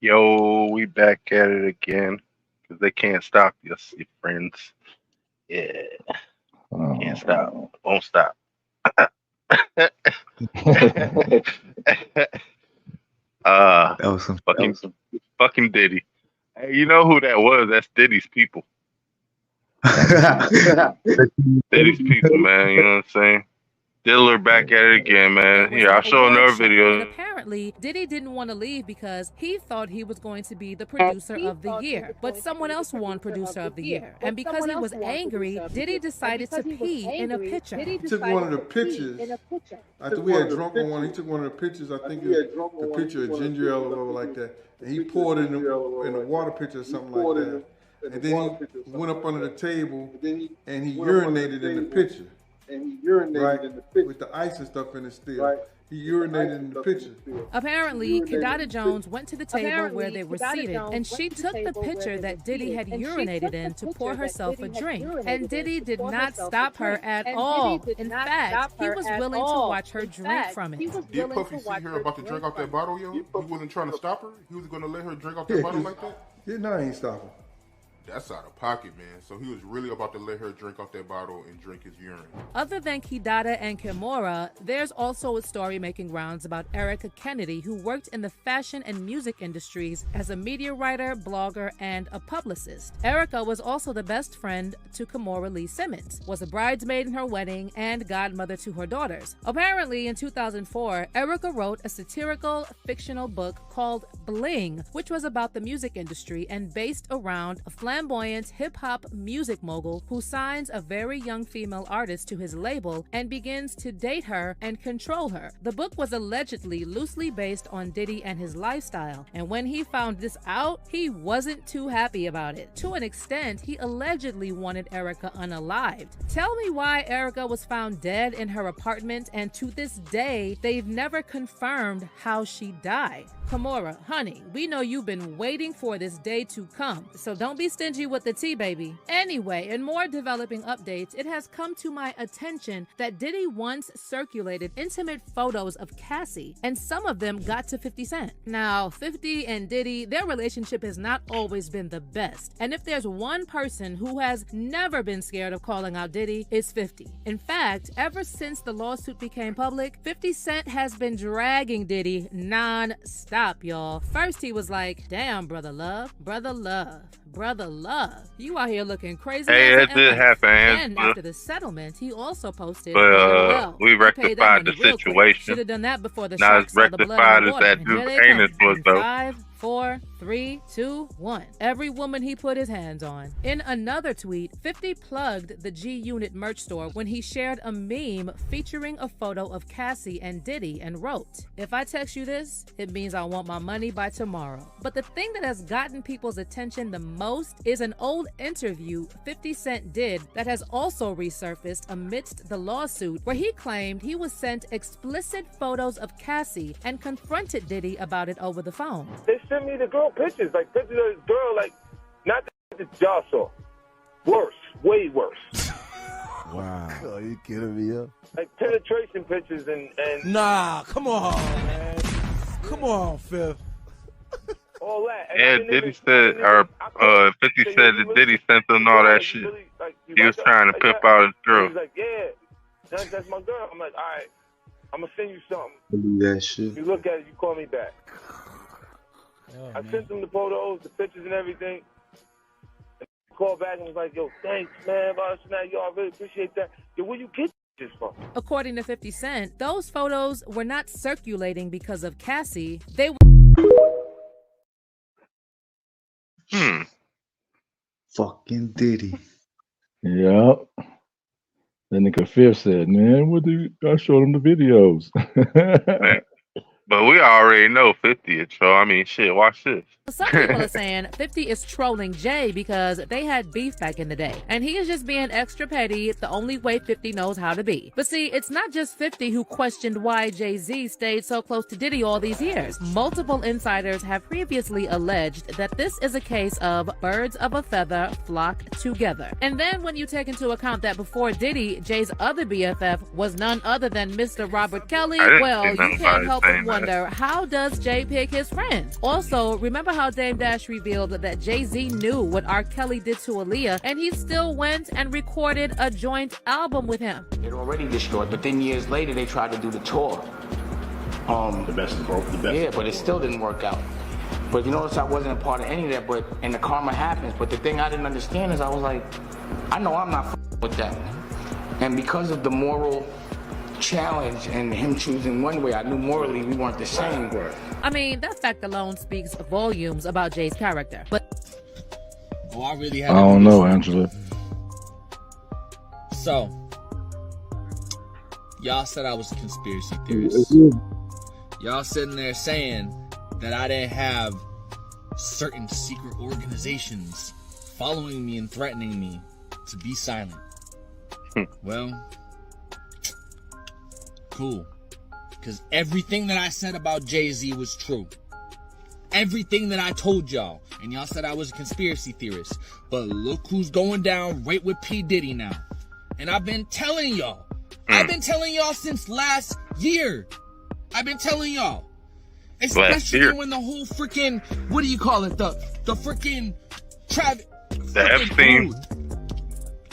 Yo, we back at it again because they can't stop us, your friends. Yeah, can't stop, won't stop. That was some. Fucking Diddy. Hey, you know who that was? That's Diddy's people. Diddy's people, man. You know what I'm saying? Diller back at it again, man. Here, I'll show another video. And apparently, Diddy didn't want to leave because he thought he was going to be the producer of the year. But someone else won producer of the year. And because he was angry, Diddy decided to pee in a pitcher. He took one of the pictures. After we had drunk on one, he took one of the pictures. I think it was the picture of ginger ale or whatever like that. And he poured it in a water pitcher or something like that. And then he went up under the table and he urinated in the pitcher. With the ice and stuff in it still. He urinated in the pitcher. Apparently, Kidada Jones went to the table where they were seated, and she took the pitcher that Diddy had urinated in to pour herself a drink. And Diddy did not stop her at all. In fact, he was willing to watch her drink from it. Did Puffy see her about to drink out that bottle, yo? He wasn't trying to stop her? He was going to let her drink out that bottle like that? Yeah, no, I ain't stopping. That's out of pocket, man. So he was really about to let her drink off that bottle and drink his urine. Other than Kidada and Kimura, there's also a story making rounds about Erica Kennedy, who worked in the fashion and music industries as a media writer, blogger, and a publicist. Erica was also the best friend to Kimura Lee Simmons, was a bridesmaid in her wedding, and godmother to her daughters. Apparently, in 2004, Erica wrote a satirical, fictional book called Bling, which was about the music industry and based around a flamboyant hip-hop music mogul who signs a very young female artist to his label and begins to date her and control her. The book was allegedly loosely based on Diddy and his lifestyle, and when he found this out, he wasn't too happy about it. To an extent, he allegedly wanted Erica unalived. Tell me why Erica was found dead in her apartment, and to this day, they've never confirmed how she died. Kimura, honey, we know you've been waiting for this day to come, so don't be stingy with the tea, baby. Anyway, in more developing updates, it has come to my attention that Diddy once circulated intimate photos of Cassie, and some of them got to 50 Cent. Now, 50 and Diddy, their relationship has not always been the best, and if there's one person who has never been scared of calling out Diddy, it's 50. In fact, ever since the lawsuit became public, 50 Cent has been dragging Diddy non-stop. Y'all. First he was like, damn, brother love, you out here looking crazy. Hey, that did happen. And after the settlement, he also posted, we rectified the situation. Should have done that before the not sharks as saw the blood rectified in the as water. that dude's anus was, though. 5, 4, 3, 2, 1. Every woman he put his hands on. In another tweet, 50 plugged the G Unit merch store when he shared a meme featuring a photo of Cassie and Diddy and wrote, if I text you this, it means I want my money by tomorrow. But the thing that has gotten people's attention the most is an old interview 50 Cent did that has also resurfaced amidst the lawsuit, where he claimed he was sent explicit photos of Cassie and confronted Diddy about it over the phone. They sent me the girl pictures, like pictures of this girl, like, not the y'all saw. Worse, way worse. Wow. Oh, you kidding me up? Like penetration pictures and Nah, come on, man. Come on, Fifth. all that. And Yeah, Diddy said, or 50 said that Diddy sent them all that shit. Really, like, He was trying to pimp out his girl. He was like, yeah, that's my girl. I'm like, all right, I'm going to send you something. Believe that shit. You look at it, you call me back. Oh, I sent them the photos, the pictures and everything. And he called back and was like, yo, thanks, man. Yo, I really appreciate that. Yo, where you get this from? According to 50 Cent, those photos were not circulating because of Cassie. They were... Fucking Diddy. Yep. That nigga Fifth said, man, I showed him the videos. But we already know 50 is troll. I mean, shit, watch this. Some people are saying 50 is trolling Jay because they had beef back in the day. And he is just being extra petty the only way 50 knows how to be. But see, it's not just 50 who questioned why Jay-Z stayed so close to Diddy all these years. Multiple insiders have previously alleged that this is a case of birds of a feather flock together. And then when you take into account that before Diddy, Jay's other BFF was none other than Mr. Robert Kelly, well, you can't help but wonder, how does Jay pick his friends? Also, remember how Dame Dash revealed that Jay-Z knew what R. Kelly did to Aaliyah, and he still went and recorded a joint album with him. They'd already destroyed, but then years later they tried to do the tour. The best of both. The best. Yeah, but it still didn't work out. But you notice I wasn't a part of any of that, and the karma happens. But the thing I didn't understand is I was like, I know I'm not with that. And because of the moral challenge and him choosing one way, I knew morally we weren't the same. I mean, that fact alone speaks volumes about Jay's character. But I really had I don't know, Angela. So, y'all said I was a conspiracy theorist. Y'all sitting there saying that I didn't have certain secret organizations following me and threatening me to be silent. Well, cool. Because everything that I said about Jay-Z was true. Everything that I told y'all. And y'all said I was a conspiracy theorist. But look who's going down right with P. Diddy now. And I've been telling y'all. I've been telling y'all since last year. I've been telling y'all. Especially when the whole freaking, what do you call it? The freaking Travis. The Epstein.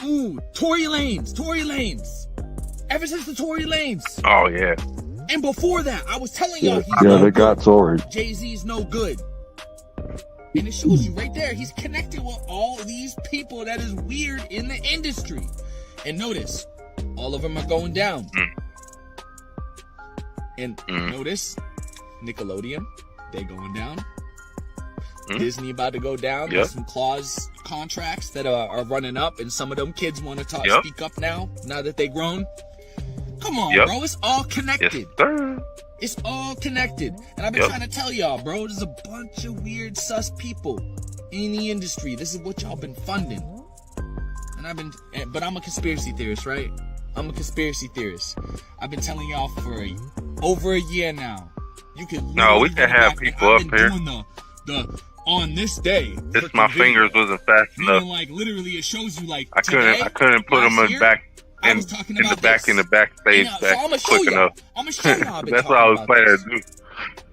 Ooh, Tory Lanez. Ever since the Tory Lanez. Oh, yeah. And before that, I was telling y'all he's no good. Got Tory. Jay-Z's no good. And it shows you right there, he's connected with all these people that is weird in the industry. And notice, all of them are going down. And notice, Nickelodeon, they going down. Disney about to go down. There's some clause contracts that are running up, and some of them kids want to speak up now that they grown. Come on, bro. It's all connected. Yes, it's all connected. And I've been trying to tell y'all, bro, there's a bunch of weird sus people in the industry. This is what y'all been funding. And but I'm a conspiracy theorist, right? I'm a conspiracy theorist. I've been telling y'all for over a year now. You can we can have people up here. The on this day. This my fingers wasn't fast enough. Like literally, it shows you like I couldn't put them in back. In the backstage quick enough. I'm gonna show y'all. That's what I was planning to do.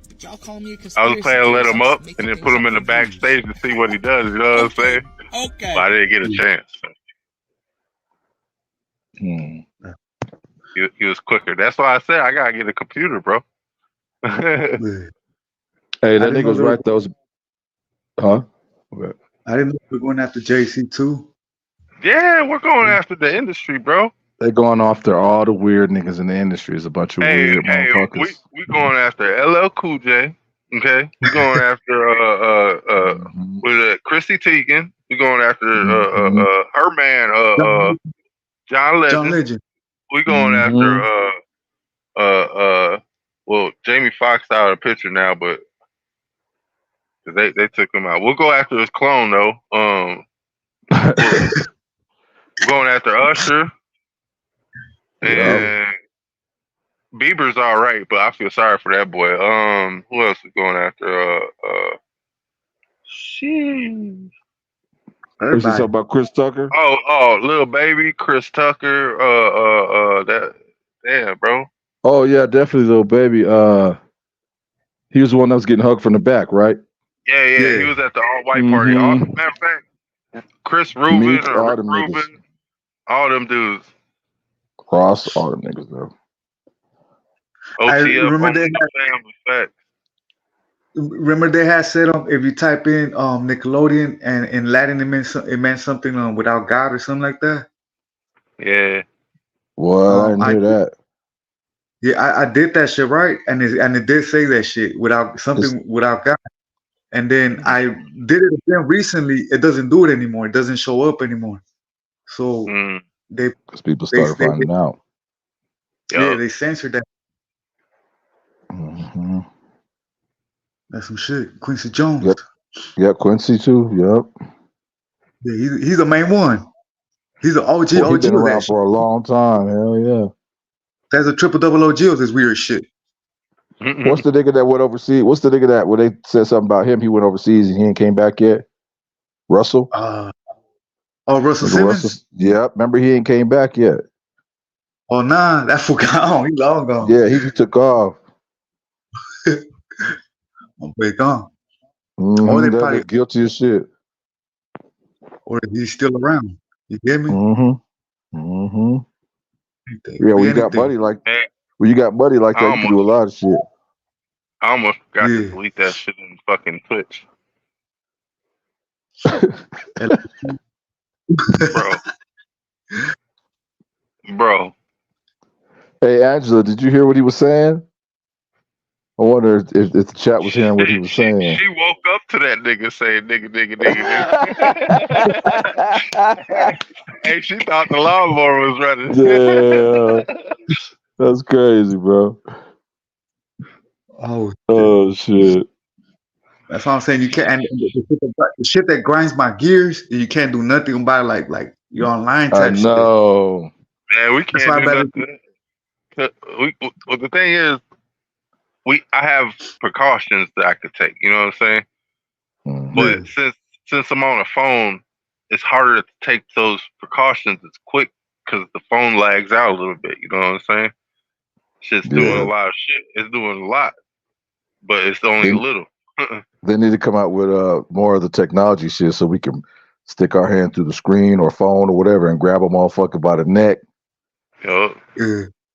But y'all call me a conspiracy I was planning to let him up and then put him in the backstage to see what he does. You know what I'm saying? Okay. But I didn't get a chance. He was quicker. That's why I said I gotta get a computer, bro. Hey, that nigga was right. Those, huh? Okay. I didn't know we were going after JC too. Yeah, we're going after the industry, bro. They're going after all the weird niggas in the industry. It's a bunch of weird motherfuckers. We going after LL Cool J. Okay, we going after with Chrissy Teigen. We going after her man John Legend. We going after well, Jamie Foxx out of the picture now, but they took him out. We'll go after his clone though. We're going after Usher. And Bieber's all right, but I feel sorry for that boy. Who else is going after? What's this about Chris Tucker? Oh, Lil Baby, Chris Tucker. That damn, bro. Oh yeah, definitely Lil Baby. He was the one that was getting hugged from the back, right? Yeah. He was at the all-white party. Matter of fact, Chris Rubin or Rubin, all them dudes. Cross, all them niggas though. OTF, remember they had said if you type in Nickelodeon and in Latin it meant something without God or something like that. Yeah. Well, I didn't hear that. Yeah, I did that shit right, and it did say that shit without God. And then I did it again recently. It doesn't do it anymore. It doesn't show up anymore. So because people started finding out. Yeah, they censored that. That's some shit. Quincy Jones. Yep, Quincy too. Yep. Yeah, he's the main one. He's an OG. He's been around for a long time. Hell yeah. There's a triple-double OG of this weird shit. What's the nigga that went overseas? What's the nigga that when they said something about him, he went overseas and he ain't came back yet? Russell? Russell Simmons? Yep. Remember he ain't came back yet. Oh nah, that fool gone. He long gone. Yeah, he took off. They gone. Or they That probably, nigga guilty as shit. or he's still around. You get me? Yeah, when you got buddy like when you got buddy like that, you can do a lot of shit. I almost got to delete that shit in fucking Twitch. Bro. Hey, Angela, did you hear what he was saying? I wonder if the chat was hearing what he was saying. She woke up to that nigga saying nigga. Hey, she thought the lawnmower was running. Yeah. That's crazy, bro. Oh shit. That's what I'm saying. You can't. And the shit that grinds my gears, you can't do nothing about it. Like you're online type shit. No. Man, we can't do nothing. Well, the thing is, I have precautions that I could take. You know what I'm saying? But since I'm on a phone, it's harder to take those precautions as quick because the phone lags out a little bit. You know what I'm saying? Shit's doing a lot of shit. It's doing a lot, but it's only a little. They need to come out with more of the technology shit so we can stick our hand through the screen or phone or whatever and grab a motherfucker by the neck.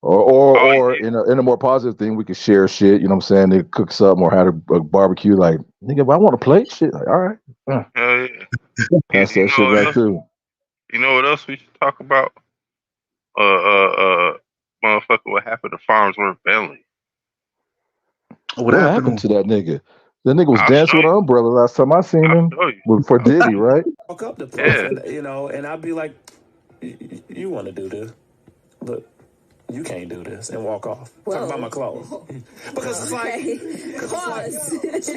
Or in a more positive thing, we could share shit. You know what I'm saying? They cook something or had a barbecue. Like, nigga, if I want to play shit, like, all right, pass that shit right through. You know what else we should talk about? Motherfucker, what happened to Farnsworth Bentley? What happened to that nigga? That nigga was dancing with an umbrella last time I seen him for Diddy, right? Walk up the place, and, you know, and I'd be like, "You want to do this, but you can't do this," and walk off. Talk about my clothes because it's like, it's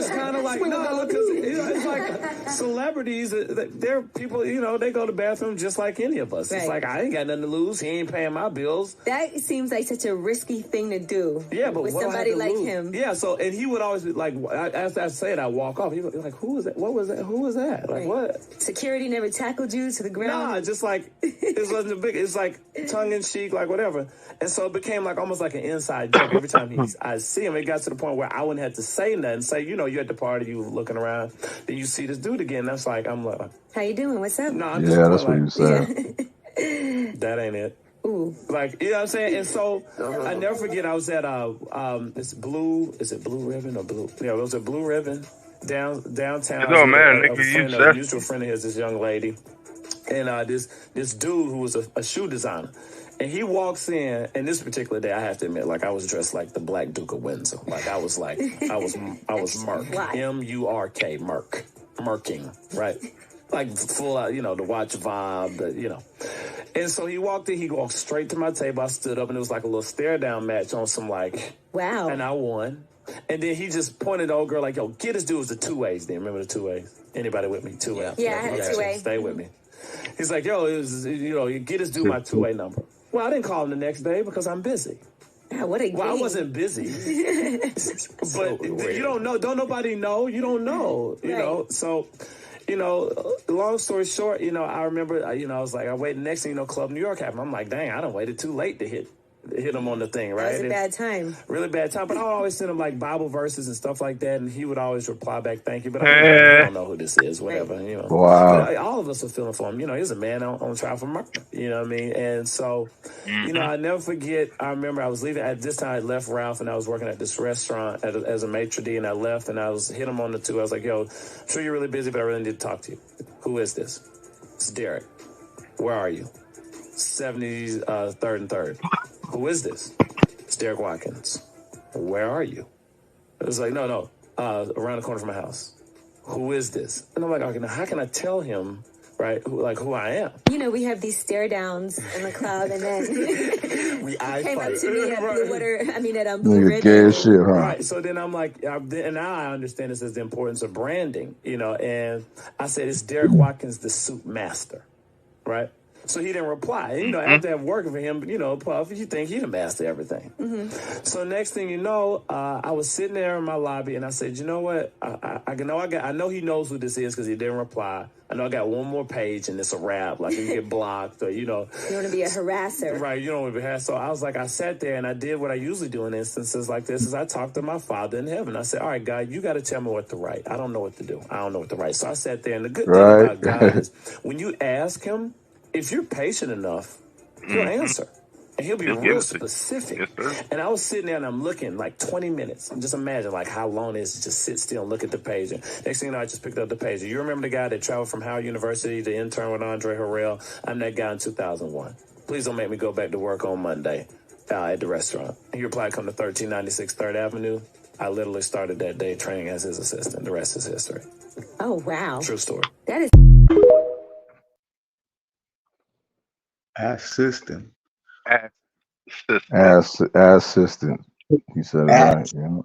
kind of like because it's like celebrities. They're people, you know, they go to the bathroom just like any of us. It's like I ain't got nothing to lose. He ain't paying my bills. That seems like such a risky thing to do. Yeah, but with somebody like him. Yeah, so and he would always be like, as I said, I walk off. He would be like, "Who was that? What was that? Who was that? Like what?" Security never tackled you to the ground. Nah, just like it wasn't a big. It's like tongue in cheek, like whatever. And so it became like almost like an inside joke every time I see him. It got to the point where I wouldn't have to say nothing. Say, you know, you're at the party, you looking around, then you see this dude again. That's like, I'm like, how you doing? What's up? No, I'm that's what you said. That ain't it. Ooh. Like, you know what I'm saying? And so I never forget, I was at is it Blue Ribbon or Blue? Yeah, it was a Blue Ribbon downtown. It don't matter, nigga. A mutual friend of his, this young lady. And this dude who was a shoe designer. And he walks in, and this particular day, I have to admit, like I was dressed like the Black Duke of Windsor. Like I was Merc, M-U-R-K, Merking, right? Like full out, you know, the watch vibe, you know. And so he walked straight to my table. I stood up, and it was like a little stare down match on some like, wow. And I won. And then he just pointed the old girl like, yo, get this dude was the 2 ways. Then remember the 2 ways? Anybody with me? 2 ways. Yeah, I had a 2-way. Stay with me. He's like, yo, it was, you know, you get this dude my 2-way number. Well, I didn't call him the next day because I'm busy. Yeah, what a game. Well, I wasn't busy. But you don't know. Don't nobody know. You don't know. You know. So, you know, long story short, you know, I remember, you know, I was like, I waited. Next thing you know, Club New York happened. I'm like, dang, I done waited too late to hit him on the thing, right? That was a bad time. Really bad time. But I would always send him like Bible verses and stuff like that, and he would always reply back, "Thank you." But I don't know who this is, whatever, you know. Wow. But all of us are feeling for him. You know, he's a man on trial for murder. You know what I mean? And so, you know, I never forget. I remember I was leaving at this time. I left Ralph, and I was working at this restaurant as a maitre d', and I left, and I was hit him on the 2. I was like, "Yo, I'm sure you're really busy, but I really need to talk to you. Who is this? It's Derek. Where are you? 73rd and 3rd. Who is this? It's Derek Watkins. Where are you? It was like, no, around the corner from my house. Who is this? And I'm like, okay, now how can I tell him, right, who I am? You know, we have these stare downs in the club, and then we came up to me at Blue Ribbon. Shit, huh? Right, so then I'm like, and now I understand this as the importance of branding, you know, and I said, it's Derek Watkins, the suit master, right? So he didn't reply. You know, after having working for him, you know, Puff, you think he the master of everything. So next thing you know, I was sitting there in my lobby, and I said, you know what? I know he knows who this is because he didn't reply. I know I got one more page, and it's a wrap. Like, you get blocked, or, you know. You want to be a harasser. Right, you don't want to be harassed. So I was like, I sat there, and I did what I usually do in instances like this, is I talked to my Father in heaven. I said, all right, God, you got to tell me what to write. I don't know what to do. I don't know what to write. So I sat there, and the good thing about God is when you ask him, if you're patient enough, he'll answer. And he'll be real specific. And I was sitting there and I'm looking like 20 minutes. And just imagine like how long it is to just sit still and look at the page. And next thing you know, I just picked up the page. You remember the guy that traveled from Howard University to intern with Andre Harrell? I'm that guy in 2001. Please don't make me go back to work on Monday at the restaurant. And he replied, come to 1396 3rd Avenue. I literally started that day training as his assistant. The rest is history. Oh, wow. True story. That is... Assistant. Assistant. He said it right. Yeah.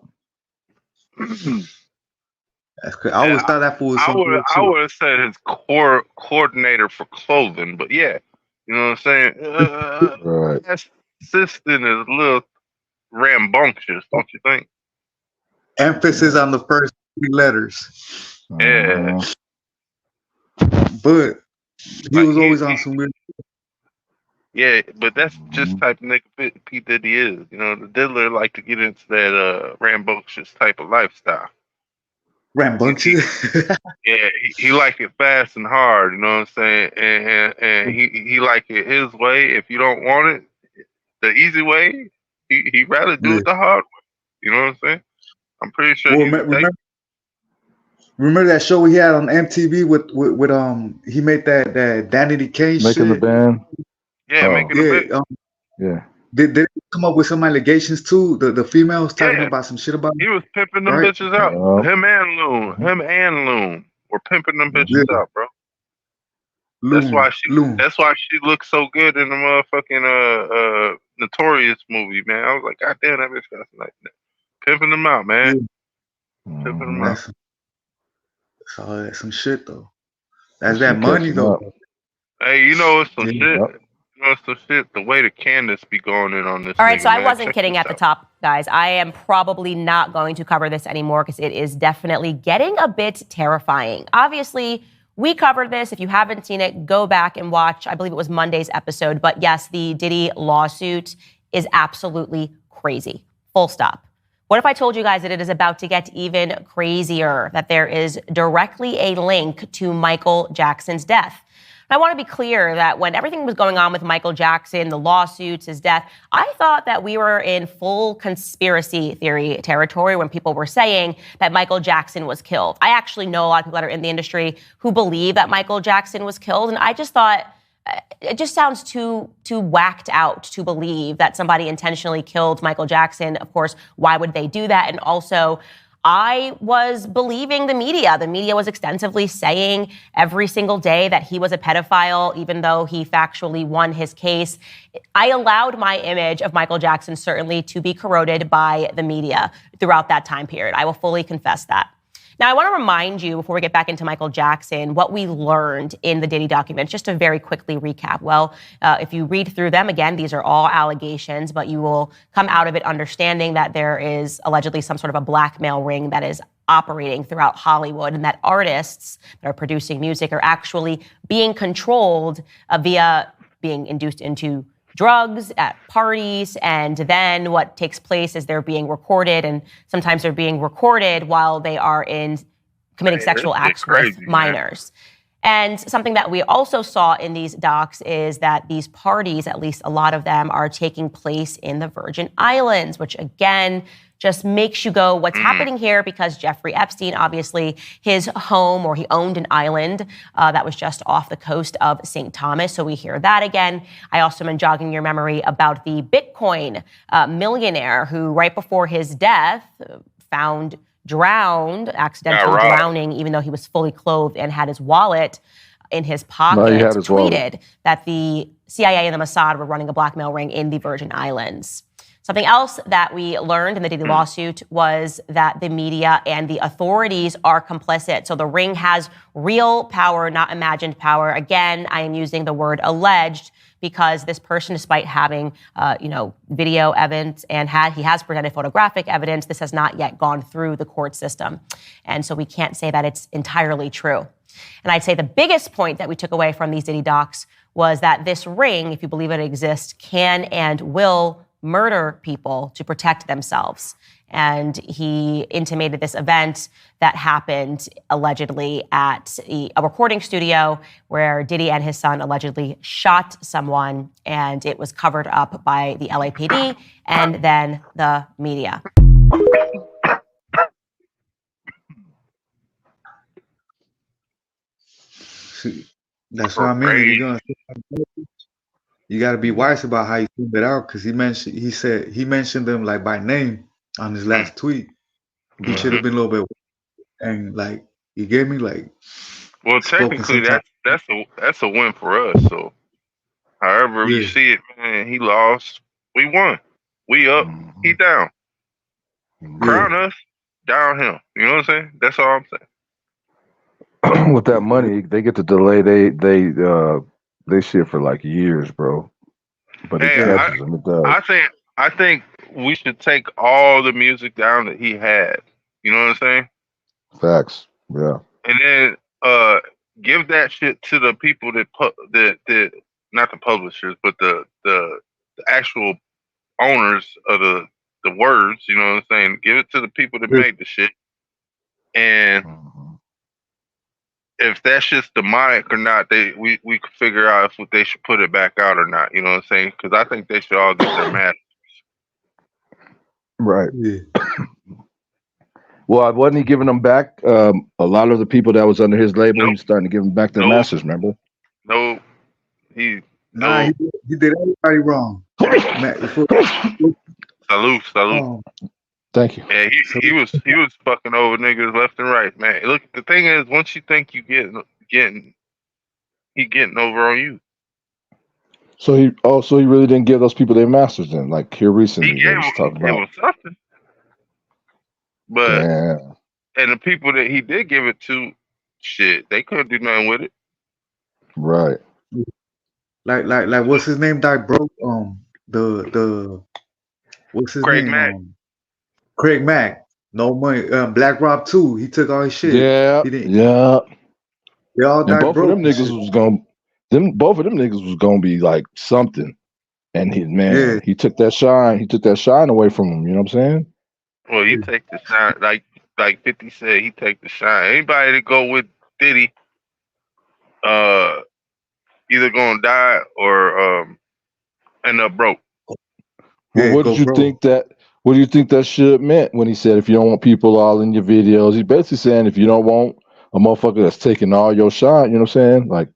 That's good. I always thought that fool was something. I would have said his coordinator for clothing, but yeah, you know what I'm saying. Right. Assistant is a little rambunctious, don't you think? Emphasis on the first 3 letters. Yeah. But he was always on some weird. Yeah, but that's just type of nigga P. Diddy is. You know, the diddler like to get into that rambunctious type of lifestyle. Rambunctious? Yeah, he like it fast and hard, you know what I'm saying? And he like it his way. If you don't want it the easy way, he rather do it the hard way. You know what I'm saying? I'm pretty sure remember that show he had on MTV with he made that Danity Kane Making shit? the band? Yeah, making the band. Yeah. Did they come up with some allegations too? The females talking about some shit about him? He was pimping them bitches out. Him and Loon were pimping them bitches out, bro. That's why she looks so good in the motherfucking Notorious movie, man. I was like, God damn, that bitch got like that. Pimping them out, man. Pimping them out. That's some shit though. That's that money though. Hey, you know it's some shit. You know it's some shit. The way the Candace be going in on this. All right, so I wasn't Check kidding this at the out. top, guys. I am probably not going to cover this anymore because it is definitely getting a bit terrifying. Obviously, we covered this. If you haven't seen it, go back and watch. I believe it was Monday's episode. But yes, the Diddy lawsuit is absolutely crazy. Full stop. What if I told you guys that it is about to get even crazier, that there is directly a link to Michael Jackson's death? I want to be clear that when everything was going on with Michael Jackson, the lawsuits, his death, I thought that we were in full conspiracy theory territory when people were saying that Michael Jackson was killed. I actually know a lot of people that are in the industry who believe that Michael Jackson was killed, and I just thought it just sounds too whacked out to believe that somebody intentionally killed Michael Jackson. Of course, why would they do that? And also, I was believing the media. The media was extensively saying every single day that he was a pedophile, even though he factually won his case. I allowed my image of Michael Jackson certainly to be corroded by the media throughout that time period. I will fully confess that. Now, I want to remind you, before we get back into Michael Jackson, what we learned in the Diddy documents, just to very quickly recap. Well, if you read through them, again, these are all allegations, but you will come out of it understanding that there is allegedly some sort of a blackmail ring that is operating throughout Hollywood, and that artists that are producing music are actually being controlled via being induced into drugs at parties, and then what takes place is they're being recorded, and sometimes they're being recorded while they are committing sexual acts with minors. And something that we also saw in these docs is that these parties, at least a lot of them, are taking place in the Virgin Islands, which again just makes you go, what's happening here? Because Jeffrey Epstein, obviously, his home, or he owned an island that was just off the coast of St. Thomas. So we hear that again. I also am jogging your memory about the Bitcoin millionaire who, right before his death, found accidentally drowning, even though he was fully clothed and had his wallet in his pocket, tweeted that the CIA and the Mossad were running a blackmail ring in the Virgin Islands. Something else that we learned in the Diddy lawsuit was that the media and the authorities are complicit. So the Ring has real power, not imagined power. Again, I am using the word alleged because this person, despite having, video evidence and he has presented photographic evidence, this has not yet gone through the court system. And so we can't say that it's entirely true. And I'd say the biggest point that we took away from these Diddy docs was that this ring, if you believe it exists, can and will murder people to protect themselves. And he intimated this event that happened allegedly at a recording studio where Diddy and his son allegedly shot someone, and it was covered up by the LAPD and then the media. That's what I mean. You got to be wise about how you send it out, because he mentioned them like by name on his last tweet. He should have been a little bit, and like he gave me like. Well, technically, that's a win for us. So, however you see it, man, he lost, we won. We up, he down. Crown us, down him. You know what I'm saying? That's all I'm saying. With that money, they get to delay they shit for like years, bro. But it catches them. It does. I think we should take all the music down that he had. You know what I'm saying? Facts. Yeah. And then give that shit to the people that not the publishers, but the actual owners of the words. You know what I'm saying? Give it to the people that made the shit. And if that shit's demonic or not, we could figure out if they should put it back out or not. You know what I'm saying? Because I think they should all get their masters. Right. Yeah. Well, wasn't he giving them back? A lot of the people that was under his label, he's starting to give them back their masters. Remember? No, he did everybody wrong. Salute. Thank you. Yeah, he was fucking over niggas left and right, man. Look, the thing is, once you think he getting over on you. So he really didn't give those people their masters then, like here recently. He gave them something. But and the people that he did give it to, shit, they couldn't do nothing with it. Right. Like what's his name died broke? The what's his Craig name? Mack. Craig Mack. No money. Black Rob too. He took all his shit. Yeah. They all died both broke. Of them niggas was both of them niggas was gonna be like something. And he took that shine. He took that shine away from him. You know what I'm saying? Well, you take the shine, like 50 said, he take the shine. Anybody that go with Diddy, either gonna die or end up broke. Well, what do you think that shit meant when he said if you don't want people all in your videos? He's basically saying if you don't want a motherfucker that's taking all your shine, you know what I'm saying? Like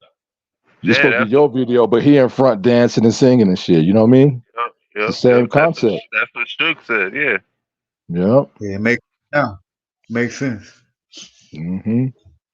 you're supposed to be your video, but he in front dancing and singing and shit. You know what I mean? Yep, the same concept. That's what Suge said. Yeah. Yep. Yeah, makes sense. Mm-hmm.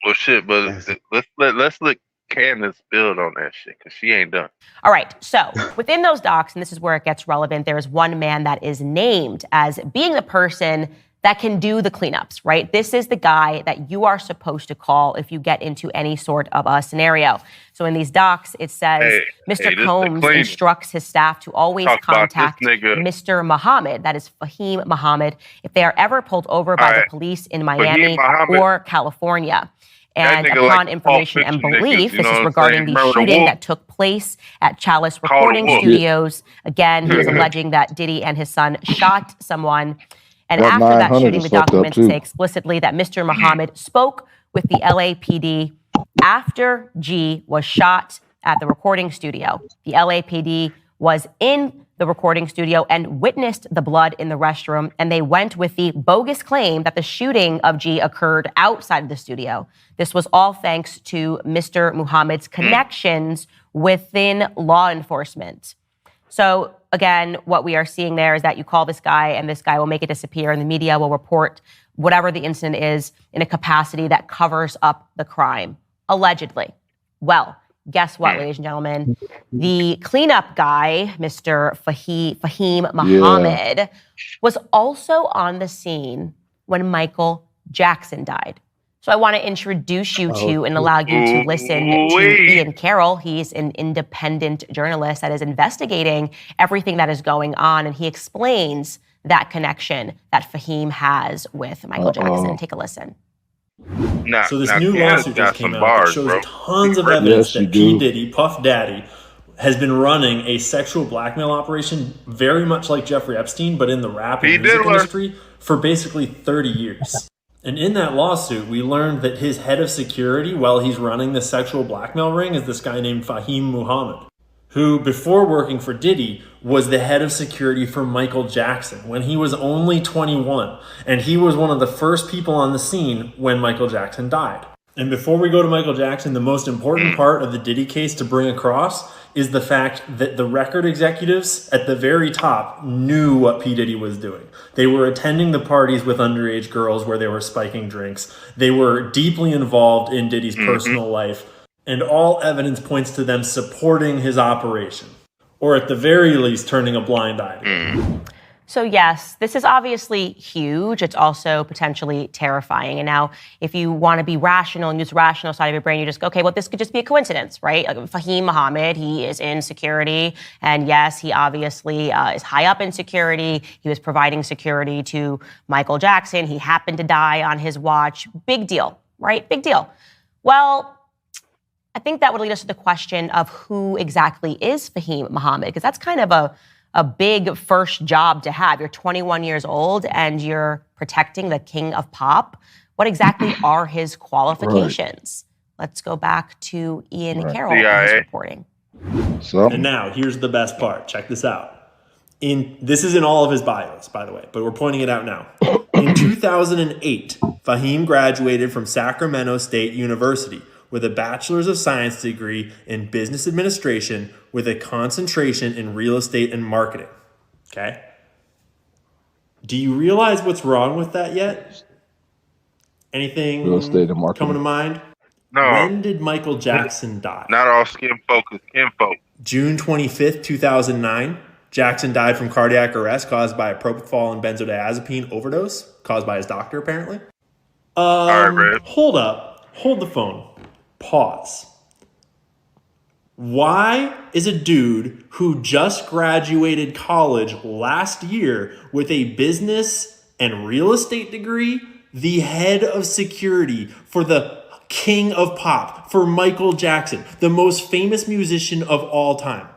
Well, shit, but let's let Candace build on that shit because she ain't done. All right. So within those docs, and this is where it gets relevant, there is one man that is named as being the person that can do the cleanups, right? This is the guy that you are supposed to call if you get into any sort of a scenario. So in these docs, it says Mr. Combs instructs his staff to always contact Mr. Muhammad, that is Fahim Muhammad, if they are ever pulled over by the police in Miami or California. And upon information and belief, this is regarding the shooting that took place at Chalice Recording Studios. Again, he was alleging that Diddy and his son shot someone. And after that shooting, the documents say explicitly that Mr. Muhammad spoke with the LAPD after G was shot at the recording studio. The LAPD was in the recording studio and witnessed the blood in the restroom, and they went with the bogus claim that the shooting of G occurred outside of the studio. This was all thanks to Mr. Muhammad's connections within law enforcement. So again, what we are seeing there is that you call this guy and this guy will make it disappear and the media will report whatever the incident is in a capacity that covers up the crime, allegedly. Well, guess what, ladies and gentlemen? The cleanup guy, Mr. Fahim Muhammad, was also on the scene when Michael Jackson died. So I want to introduce you to and allow you to listen to Ian Carroll. He's an independent journalist that is investigating everything that is going on, and he explains that connection that Fahim has with Michael Jackson. Take a listen. So this new lawsuit just came out that shows tons of evidence that P. Diddy, Puff Daddy, has been running a sexual blackmail operation very much like Jeffrey Epstein, but in the rap and music industry for basically 30 years. And in that lawsuit, we learned that his head of security while he's running the sexual blackmail ring is this guy named Fahim Muhammad, who before working for Diddy was the head of security for Michael Jackson when he was only 21. And he was one of the first people on the scene when Michael Jackson died. And before we go to Michael Jackson, the most important part of the Diddy case to bring across is the fact that the record executives at the very top knew what P. Diddy was doing. They were attending the parties with underage girls where they were spiking drinks. They were deeply involved in Diddy's personal life. And all evidence points to them supporting his operation. Or at the very least, turning a blind eye to it. So yes, this is obviously huge. It's also potentially terrifying. And now if you want to be rational and use the rational side of your brain, you just go, okay, well, this could just be a coincidence, right? Like Fahim Muhammad, he is in security. And yes, he obviously is high up in security. He was providing security to Michael Jackson. He happened to die on his watch. Big deal, right? Big deal. Well, I think that would lead us to the question of who exactly is Fahim Muhammad, because that's kind of a big first job to have. You're 21 years old and you're protecting the king of pop. What exactly are his qualifications? Let's go back to Ian Carroll and his reporting. And now, here's the best part. Check this out. This is in all of his bios, by the way, but we're pointing it out now. In 2008, Fahim graduated from Sacramento State University with a Bachelor's of Science degree in Business Administration with a concentration in real estate and marketing. Okay? Do you realize what's wrong with that yet? Anything real estate and marketing coming to mind? No. When did Michael Jackson die? Not all skin folk is kinfolk. June 25th, 2009. Jackson died from cardiac arrest caused by a propofol and benzodiazepine overdose, caused by his doctor, apparently. All right, Red. Hold up. Hold the phone. Pause. Why is a dude who just graduated college last year with a business and real estate degree the head of security for the king of pop, for Michael Jackson, the most famous musician of all time?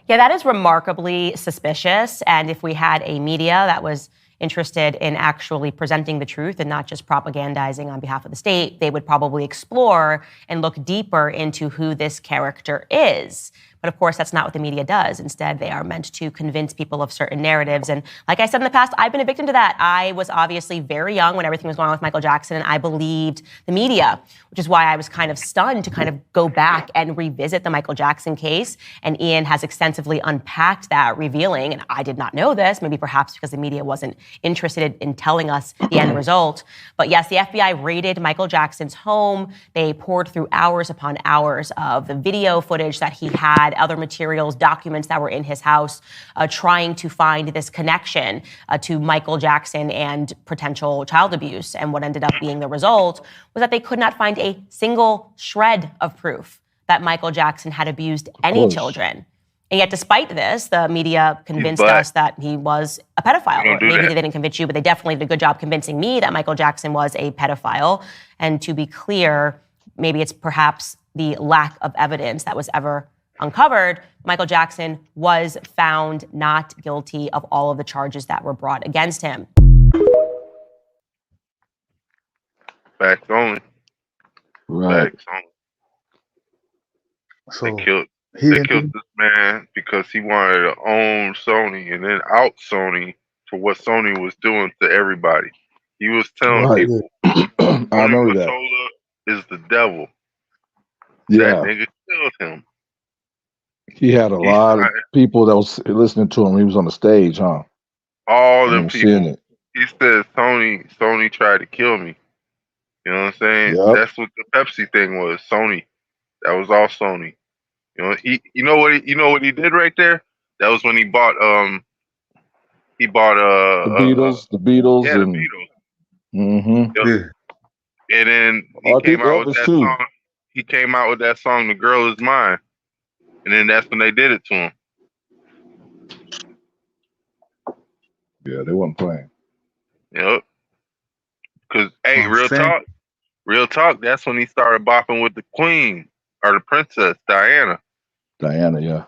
Yeah, that is remarkably suspicious. And if we had a media that was interested in actually presenting the truth and not just propagandizing on behalf of the state, they would probably explore and look deeper into who this character is. But of course, that's not what the media does. Instead, they are meant to convince people of certain narratives. And like I said in the past, I've been a victim to that. I was obviously very young when everything was going on with Michael Jackson, and I believed the media, which is why I was kind of stunned to kind of go back and revisit the Michael Jackson case. And Ian has extensively unpacked that, revealing, and I did not know this, maybe perhaps because the media wasn't interested in telling us the end result. But yes, the FBI raided Michael Jackson's home. They poured through hours upon hours of the video footage that he had, other materials, documents that were in his house, trying to find this connection to Michael Jackson and potential child abuse. And what ended up being the result was that they could not find a single shred of proof that Michael Jackson had abused any children. And yet, despite this, the media convinced us that he was a pedophile. Or maybe they didn't convince you, but they definitely did a good job convincing me that Michael Jackson was a pedophile. And to be clear, maybe it's perhaps the lack of evidence that was ever uncovered. Michael Jackson was found not guilty of all of the charges that were brought against him. Facts only. Right. Facts only. So they killed this man because he wanted to own Sony and then out Sony for what Sony was doing to everybody. He was telling people, I remember that. Is the devil. Yeah. That nigga killed him. He had a lot of people that was listening to him. He was on the stage, huh? All the people. He said Sony tried to kill me. You know what I'm saying? Yep. That's what the Pepsi thing was. Sony That was all Sony. You know, you know what he did right there? That was when he bought the Beatles, yeah, the and Beatles. Mm-hmm. Yep. And then he came out with that song. He came out with that song, "The Girl Is Mine," and then that's when they did it to him. Yeah, they weren't playing. Yep. Cause hey, real talk. That's when he started bopping with the Queen or the Princess Diana. Diana, yeah.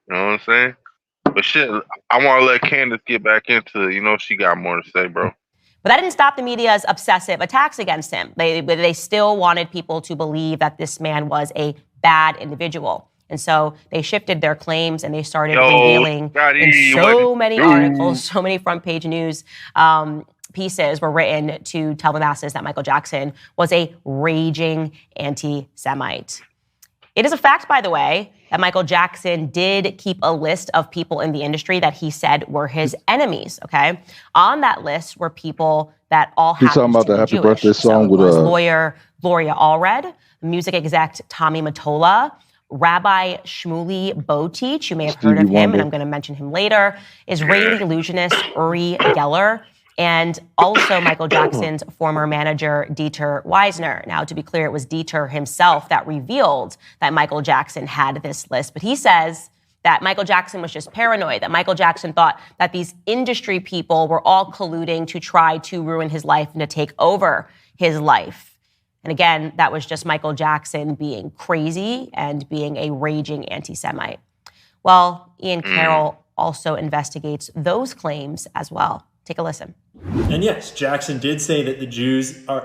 You know what I'm saying? But shit, I want to let Candace get back into it. You know, she got more to say, bro. But that didn't stop the media's obsessive attacks against him. They still wanted people to believe that this man was a bad individual. And so they shifted their claims and they started revealing in so many articles, so many front page news pieces were written to tell the masses that Michael Jackson was a raging anti-Semite. It is a fact, by the way, that Michael Jackson did keep a list of people in the industry that he said were his enemies, okay? On that list were people that all happened to be Jewish. He's talking about the Happy Birthday song with lawyer Gloria Allred, music exec Tommy Mottola, Rabbi Shmuley Boteach, you may have heard of him, and I'm going to mention him later, Israeli illusionist Uri Geller, and also Michael Jackson's former manager, Dieter Wiesner. Now, to be clear, it was Dieter himself that revealed that Michael Jackson had this list. But he says that Michael Jackson was just paranoid, that Michael Jackson thought that these industry people were all colluding to try to ruin his life and to take over his life. And again, that was just Michael Jackson being crazy and being a raging anti-Semite. Well, Ian Carroll also investigates those claims as well. Take a listen. And yes, Jackson did say that the Jews are,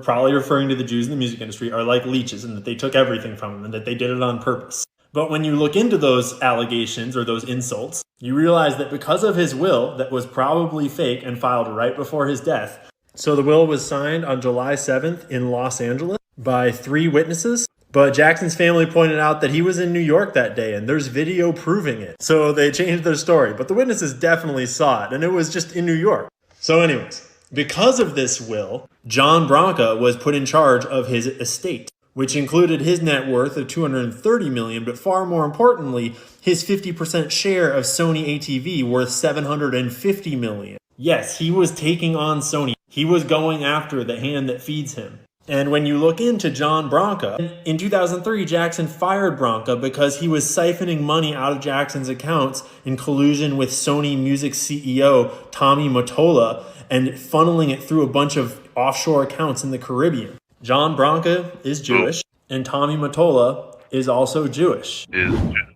probably referring to the Jews in the music industry, are like leeches and that they took everything from them and that they did it on purpose. But when you look into those allegations or those insults, you realize that because of his will that was probably fake and filed right before his death. So the will was signed on July 7th in Los Angeles by 3 witnesses. But Jackson's family pointed out that he was in New York that day, and there's video proving it. So they changed their story. But the witnesses definitely saw it, and it was just in New York. So anyways, because of this will, John Branca was put in charge of his estate, which included his net worth of $230 million, but far more importantly, his 50% share of Sony ATV worth $750 million. Yes, he was taking on Sony. He was going after the hand that feeds him. And when you look into John Branca, in 2003, Jackson fired Branca because he was siphoning money out of Jackson's accounts in collusion with Sony Music CEO Tommy Mottola and funneling it through a bunch of offshore accounts in the Caribbean. John Branca is Jewish, and Tommy Mottola is also Jewish.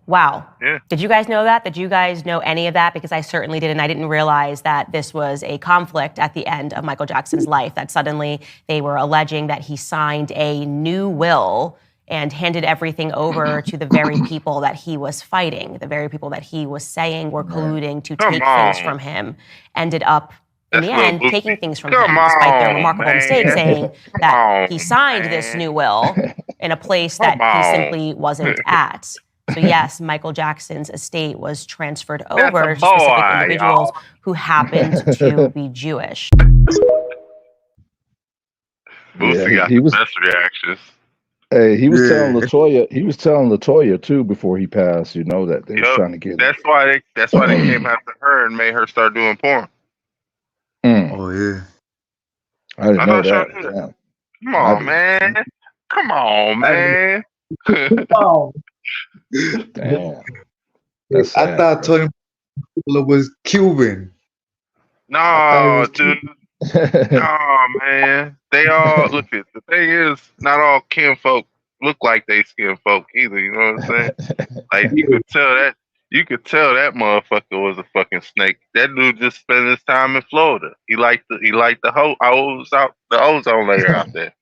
Wow. Yeah. Did you guys know that? Did you guys know any of that? Because I certainly didn't. I didn't realize that this was a conflict at the end of Michael Jackson's life, that suddenly they were alleging that he signed a new will and handed everything over to the very people that he was fighting, the very people that he was saying were colluding to take things from him, ended up in the end taking things from him, despite their remarkable mistake, saying that he signed this new will in a place that he simply wasn't at. So yes, Michael Jackson's estate was transferred over to specific individuals who happened to be Jewish. Boosie got the best reactions. Hey, he was telling Latoya. He was telling Latoya too before he passed. You know that they was trying to get. That's why they came after her and made her start doing porn. Oh yeah. I didn't know that. Come on, man. Come on, man. Come on. Damn. I thought Tony was Cuban. No, dude. No, man. They all look at the thing is not all kinfolk look like they skin folk either, you know what I'm saying? Like you could tell that motherfucker was a fucking snake. That dude just spent his time in Florida. He liked the ozone layer out there.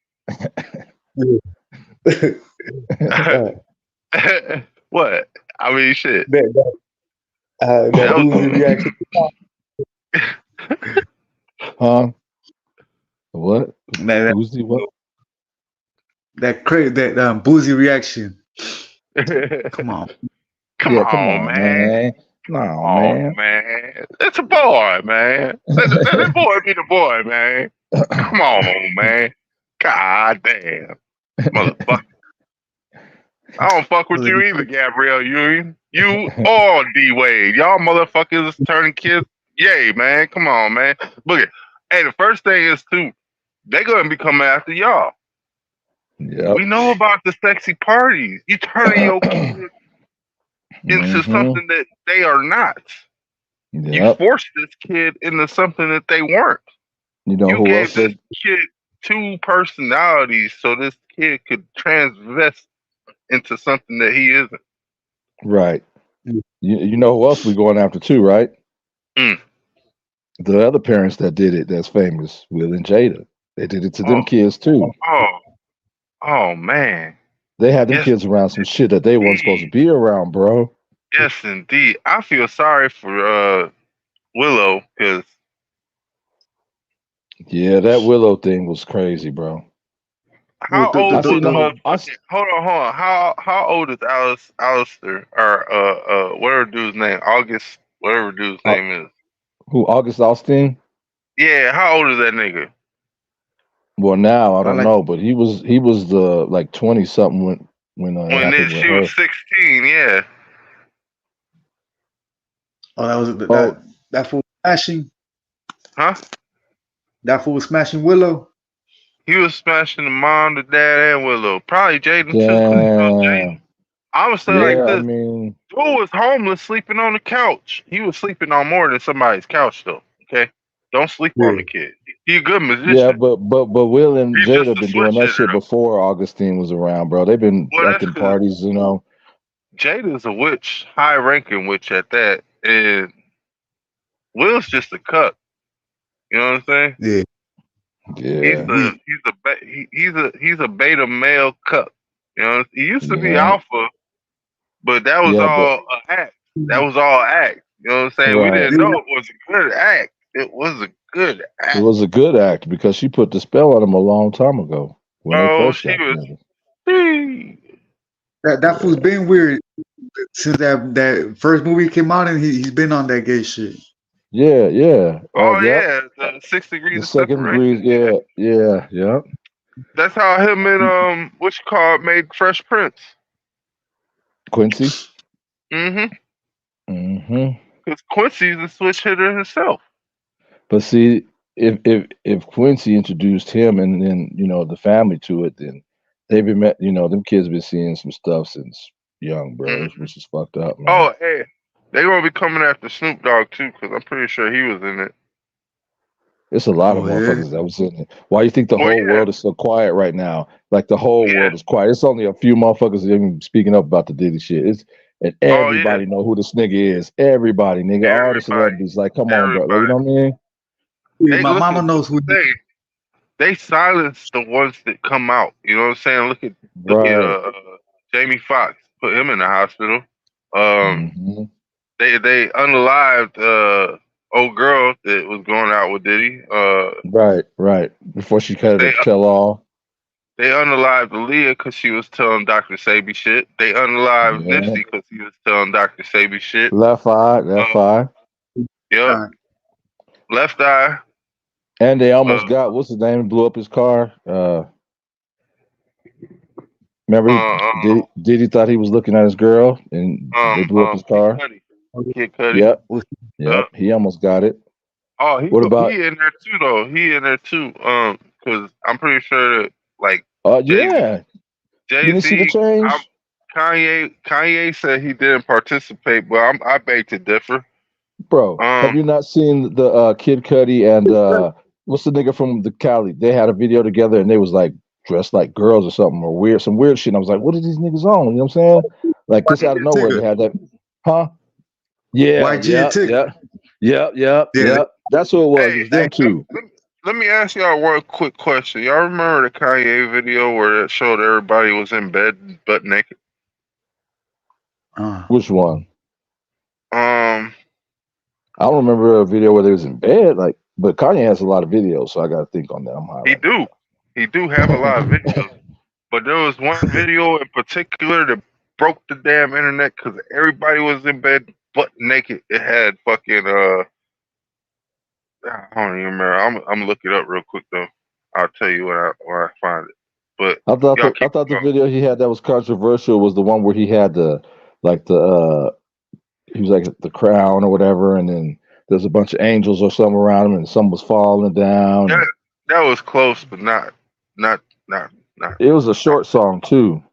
What? I mean, shit. That Boosie reaction. Huh? What? Boosie what? That Boosie reaction. Come on. Come on, man. No, man. It's a boy, man. Let the boy be the boy, man. Come on, man. God damn. Motherfucker. I don't fuck with you either, Gabrielle Union. You or D Wade. Y'all motherfuckers turning kids. Yay, man. Come on, man. Look at. Hey, the first thing is too, they gonna be coming after y'all. Yep. We know about the sexy parties. You turning your kids into something that they are not. Yep. You forced this kid into something that they weren't. You know you who gave else? this kid two personalities so this kid could transvest into something that he isn't. Right. You know who else we going after too, right? The other parents that did it that's famous, Will and Jada. They did it to them kids too. Oh man. They had them kids around some shit that they weren't supposed to be around, bro. Yes, indeed. I feel sorry for Willow because that Willow thing was crazy, bro. How old was hold on. How old is Alistair or whatever dude's name? August, whatever dude's name is. Who, August Alston? Yeah, how old is that nigga? Well, now I don't know, but he was the like 20 something when it happened with she her. was 16, yeah. Oh, that was that fool smashing. Huh? That fool was smashing Willow. He was smashing the mom, the dad, and Willow. Probably Jaden too. Damn. I would say like this. I mean, dude was homeless, sleeping on the couch. He was sleeping on more than somebody's couch, though. Okay, don't sleep on the kid. He a good musician. Yeah, but Will and Jada been doing that shit before Augustine was around, bro. They've been at them parties, you know. Jada's a witch, high-ranking witch at that, and Will's just a cuck. You know what I'm saying? Yeah. Yeah. He's a beta male cuck. You know, he used to be alpha, but that was all an act. That was all act. You know what I'm saying? Right. We didn't know it was a good act. It was a good act. It was a good act because she put the spell on him a long time ago when they first got together. That fool's been weird since that first movie came out, and he's been on that gay shit. Yeah. The 6 degrees. The second degree. Yeah. That's how him and made Fresh Prince. Quincy. Because Quincy's a switch hitter himself. But see, if Quincy introduced him and then the family to it, then they've been them kids been seeing some stuff since young, bro, which is fucked up, man. Oh, hey, they gonna be coming after Snoop Dogg too, because I'm pretty sure he was in it. It's a lot of motherfuckers that was in it. Why you think the whole world is so quiet right now? Like the whole world is quiet. It's only a few motherfuckers even speaking up about the Diddy shit. And everybody know who this nigga is. Everybody, nigga. All the celebrities. Like, come on, bro. You know what I mean? Yeah, my mama knows who they silence the ones that come out. You know what I'm saying? Look at Jamie Foxx. Put him in the hospital. They unalived old girl that was going out with Diddy. Right. Before she cut her tail off. They unalived Aaliyah because she was telling Dr. Sabi shit. They unalived Nipsey because he was telling Dr. Sabi shit. Left eye. Yep. Left eye. And they almost got what's his name? Blew up his car. Remember, Diddy thought he was looking at his girl, and they blew up his car. Kid Cudi. Yep. He almost got it. Oh, he in there too, though. He in there too. Because I'm pretty sure that Jay-Z, you didn't see the change? Kanye said he didn't participate, but I beg to differ. Bro, have you not seen the Kid Cudi and what's the nigga from the Cali? They had a video together and they was like dressed like girls or something or some weird shit. And I was like, what are these niggas on? You know what I'm saying? Like this out of nowhere they had that, huh? Yeah. Yep. That's who it was. It was them too. Let me ask y'all one quick question. Y'all remember the Kanye video where it showed everybody was in bed butt naked? Which one? I don't remember a video where they was in bed, but Kanye has a lot of videos, so I got to think on that. He do have a lot of videos, but there was one video in particular that broke the damn internet because everybody was in bed butt naked. It had fucking I don't even remember. I'm gonna look it up real quick though. I'll tell you when I find it. But I thought the video he had that was controversial was the one where he had he was like the crown or whatever, and then there's a bunch of angels or something around him, and some was falling down. That was close, but not. It was a short song too.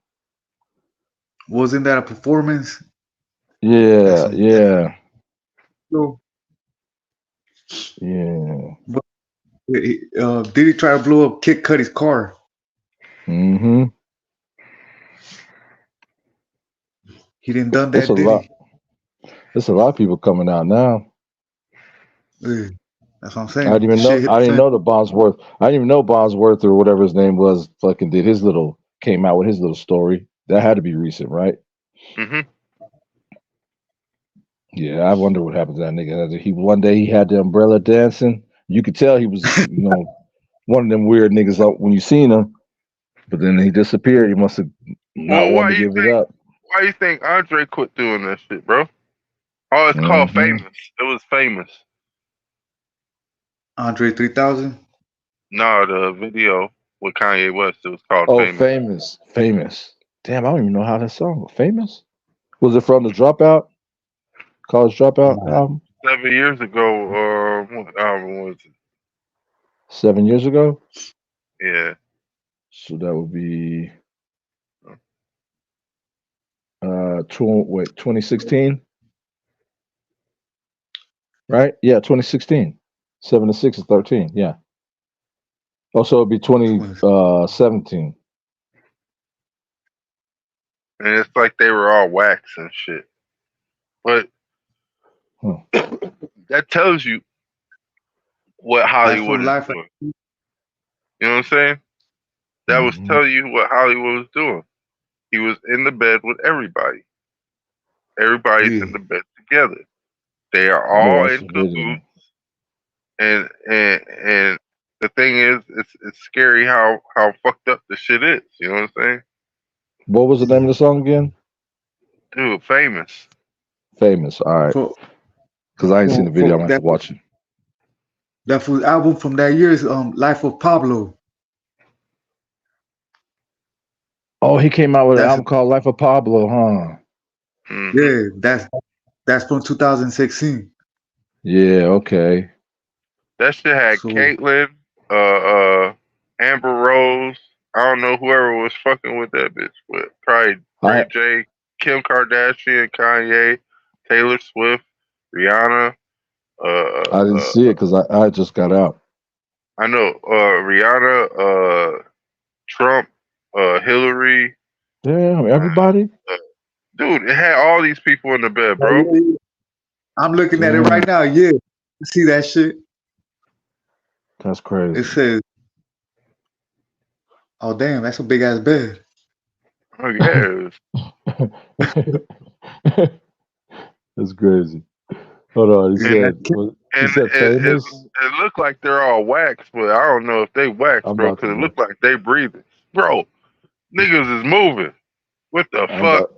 Wasn't that a performance? Yeah, yeah. No. Yeah. Did he try to blow up Kid Cudi's car? Mm-hmm. He didn't done that, did he? There's a lot of people coming out now. Yeah, that's what I'm saying. I didn't even know that Bosworth. I didn't even know Bosworth or whatever his name was. Fucking came out with his little story. That had to be recent, right? Mm-hmm. Yeah, I wonder what happened to that nigga. One day he had the umbrella dancing. You could tell he was, one of them weird niggas when you seen him. But then he disappeared. He must have not wanted to give it up. Why do you think Andre quit doing that shit, bro? Oh, it's called Famous. It was Famous. Andre 3000? No, the video with Kanye West. It was called Famous. Famous. Damn, I don't even know how that song was. Famous? Was it from the Dropout? College Dropout album? 7 years ago. What album was it? 7 years ago? Yeah. So that would be 2016? Right? Yeah, 2016. 7 to 6 is 13. Yeah. Also, it'd be 2017. And it's like they were all wax and shit. But that tells you what Hollywood is doing. You know what I'm saying? That was telling you what Hollywood was doing. He was in the bed with everybody. Everybody's in the bed together. They are all in cahoots. And the thing is, it's scary how fucked up the shit is. You know what I'm saying? What was the name of the song again? Dude, Famous. Famous. All right. Because I ain't seen the video. I'm going to have to watch it. That was album from that year is Life of Pablo. Oh, he came out with an album called Life of Pablo, huh? Mm-hmm. Yeah, that's from 2016. Yeah, okay. That shit had Caitlyn, Amber Rose. I don't know whoever was fucking with that bitch, but probably Ray J, Kim Kardashian, Kanye, Taylor Swift, Rihanna. I didn't see it because I just got out. I know Rihanna, Trump, Hillary. Damn, everybody. Dude, it had all these people in the bed, bro. I'm looking at it right now. Yeah, you see that shit? That's crazy. It says, "Oh damn, that's a big ass bed." Oh yeah. That's crazy. Hold on. He said Famous? It looked like they're all wax, but I don't know if they wax, bro, because it looked like they breathing. Bro, niggas is moving. What the fuck?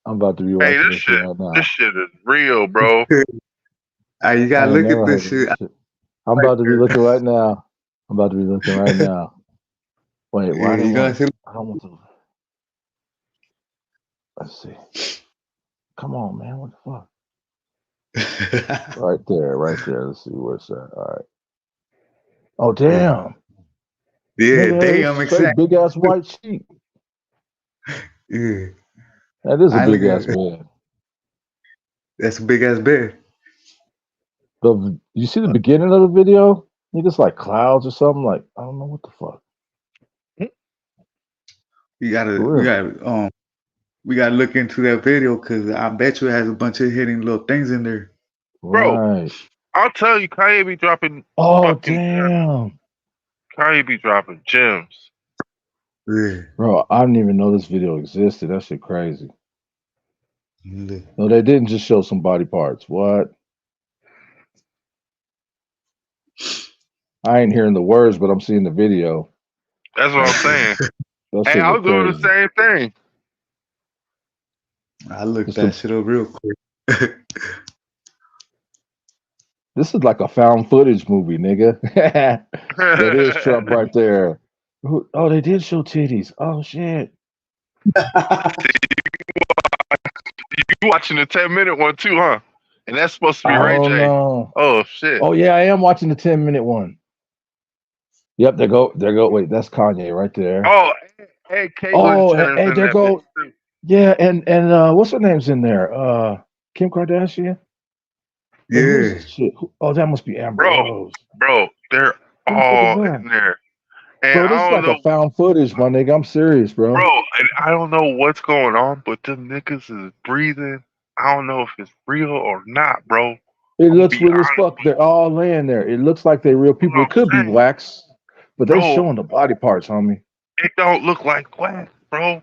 I'm about to be watching this shit right now. This shit is real, bro. You gotta look at this shit. I'm about to be looking right now. Wait, why do I don't want to? Let's see. Come on, man. What the fuck? Right there. Let's see where it's at. All right. Oh, damn. Yeah, damn. Exactly. Big ass white sheet. Yeah. That is a big ass bed. That's a big ass bed. You see the beginning of the video? I think it's like clouds or something. Like, I don't know what the fuck. We gotta look into that video because I bet you it has a bunch of hidden little things in there. Bro, right. I'll tell you, Kanye be dropping. Oh damn! Kanye be dropping gems. Yeah. Bro, I didn't even know this video existed. That shit crazy. Yeah. No, they didn't just show some body parts. What? I ain't hearing the words, but I'm seeing the video. That's what I'm saying. Hey, I was doing the same thing. I looked that shit up real quick. This is like a found footage movie, nigga. That is Trump right there. Oh, they did show titties. Oh shit. You watching the 10-minute one too, huh? And that's supposed to be Ray J. No. Oh shit. Oh yeah, I am watching the 10-minute one. Yep, there go. Wait, that's Kanye right there. Oh, hey, Caitlyn Jenner's hey, in there that go. bitch. Yeah, and what's her name's in there? Kim Kardashian. Yeah. Who's this shit? Oh, that must be Amber Rose. Bro, they're all in there. And Bro, this I is don't like a found footage, my nigga. I'm serious, bro. Bro, and I don't know what's going on, but them niggas is breathing. I don't know if it's real or not, bro. It looks real as fuck. They're all laying there. It looks like they're real people. It could be wax, but they're showing the body parts, homie. It don't look like wax, bro.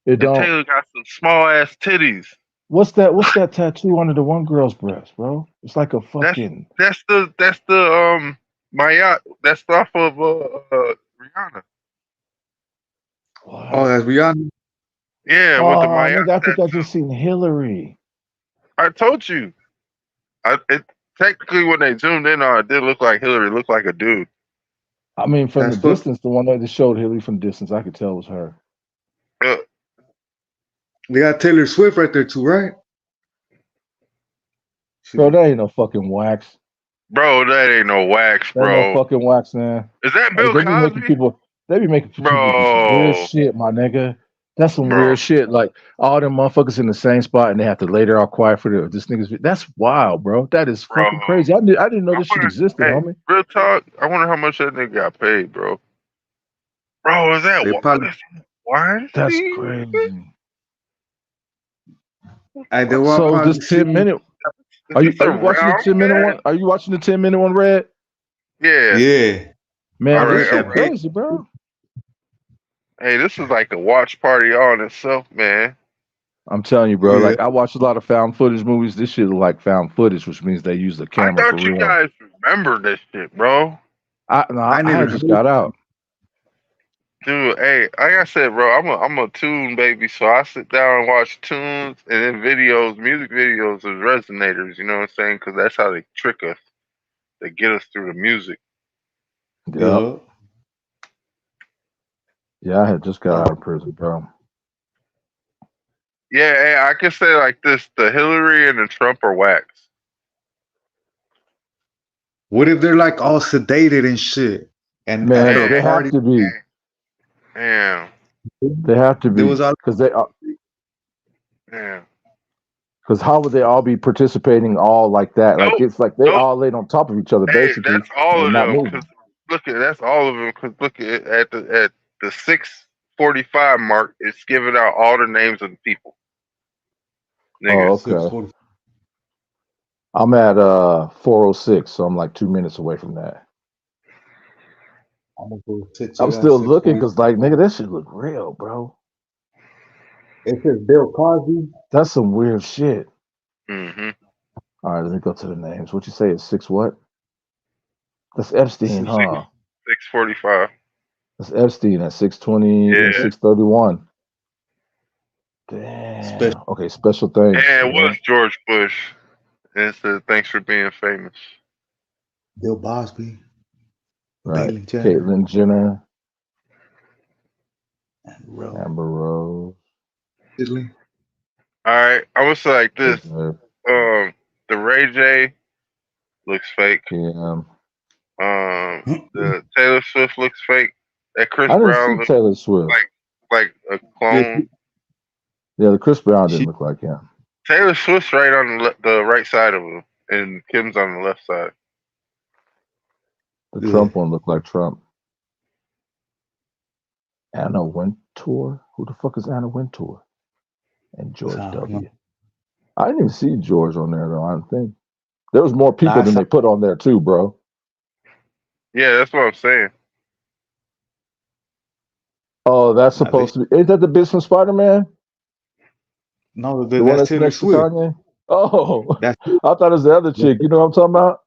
It don't. And Taylor got some small ass titties. What's that tattoo under the one girl's breast, bro? It's like a fucking. That's the Maya. That's off of Rihanna. Oh, that's Rihanna. Yeah, with the Maya. Nigga, I think I just seen Hillary. I told you. Technically, when they zoomed in on it, did look like Hillary. Looked like a dude. I mean, from the distance, the one that just showed Hillary from distance, I could tell it was her. They got Taylor Swift right there too, right? Bro, that ain't no fucking wax. Bro, that ain't no wax, bro. That ain't no fucking wax, man. Is that Bill Cosby? They be making people do some weird shit, my nigga. That's some weird shit. Like all them motherfuckers in the same spot and they have to lay there all quiet for this nigga's. That's wild, bro. That is fucking crazy. I didn't know this shit existed, homie. Real talk. I wonder how much that nigga got paid, bro. Bro, is that why? That's crazy. So this 10-minute. Are you watching the 10-minute one? Are you watching the 10-minute one, Red? Yeah. Yeah. Man, this shit crazy, bro. Hey, this is like a watch party all in itself, man. I'm telling you, bro. Yeah. Like I watch a lot of found footage movies. This shit look like found footage, which means they use the camera. I thought you guys remember this shit, bro. I just got out. Dude, hey, like I said, bro, I'm a tune baby, so I sit down and watch tunes and then music videos as resonators. You know what I'm saying? Because that's how they trick us. They get us through the music. Yeah. Yeah, I had just got out of prison, bro. Yeah, hey, I can say like this: the Hillary and the Trump are wax. What if they're like all sedated and shit? And man, they have to be. Damn. They have to be because they are. Yeah. Because how would they all be participating all like that? Like it's like they all laid on top of each other, basically. That's all of them. That's all of them. Because look at the 6:45 mark, it's giving out all the names of the people. Niggas. Oh, okay. I'm at 4:06, so I'm like 2 minutes away from that. I'm still looking because, like, nigga, that shit look real, bro. It says Bill Cosby. That's some weird shit. Mm-hmm. All right, let me go to the names. What you say is 6 what? That's Epstein, huh? 6:45. That's Epstein at 6:20 and 6:31. Damn. Okay, special thanks. And it was George Bush. And it said, thanks for being famous. Bill Cosby. Right. Caitlyn Jenner. Amber Rose. Italy. All right. I would say like this. The Ray J looks fake. Yeah. The Taylor Swift looks fake. That Chris Brown looks Taylor Swift. like a clone. Yeah, the Chris Brown didn't look like him. Taylor Swift's right on the right side of him, and Kim's on the left side. The Trump one looked like Trump. Anna Wintour? Who the fuck is Anna Wintour? And George W. I didn't even see George on there, though, I don't think. There was more people than they put on there, too, bro. Yeah, that's what I'm saying. Oh, that's supposed to be... Ain't that the bitch from Spider-Man? No, the one that's next to Kanye? Oh, I thought it was the other chick. You know what I'm talking about?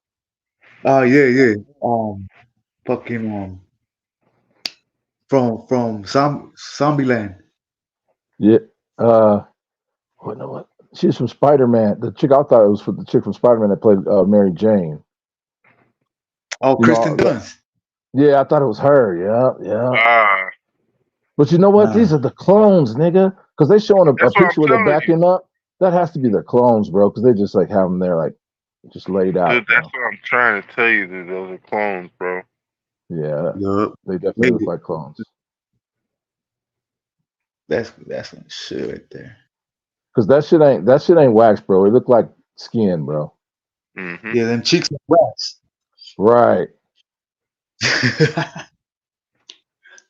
Oh, yeah. From Zombieland. Yeah. What? She's from Spider-Man. The chick I thought it was for the chick from Spider-Man that played Mary Jane. Oh, Kristen Dunst. Yeah, I thought it was her. Yeah. But you know what? These are the clones, nigga. Because they showing a picture where they're backing up. That has to be their clones, bro. Because they just like have them there, like just laid out. Dude, that's what I'm trying to tell you, dude. Those are clones, bro. Yeah, they definitely look like clones. That's some shit right there. Because that shit ain't wax, bro. It looked like skin, bro. Mm-hmm. Yeah, them cheeks are wax. Right.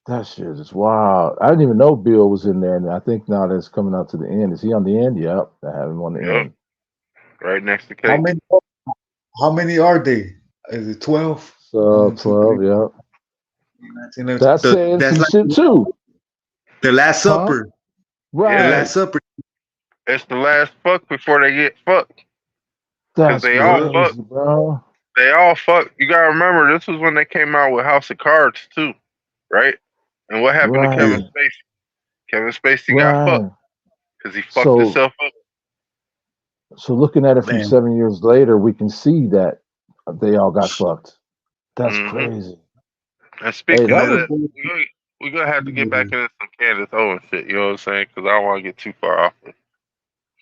That shit is wild. I didn't even know Bill was in there, and I think now that it's coming out to the end. Is he on the end? Yep, I have him on the end. Right next to Kate. How many are they? Is it 12? 12, yeah. That's saying some like shit too. The Last Supper. Right. The Last Supper. It's the last fuck before they get fucked. That's they all fuck. Bro. They all fuck. You gotta remember, this was when they came out with House of Cards too, right? And what happened to Kevin Spacey? Kevin Spacey got fucked because he fucked himself up. So looking at it from 7 years later, we can see that they all got fucked. That's crazy. And speaking of that, we're gonna have to get back into some Candace Owens shit. You know what I'm saying? Because I don't want to get too far off it.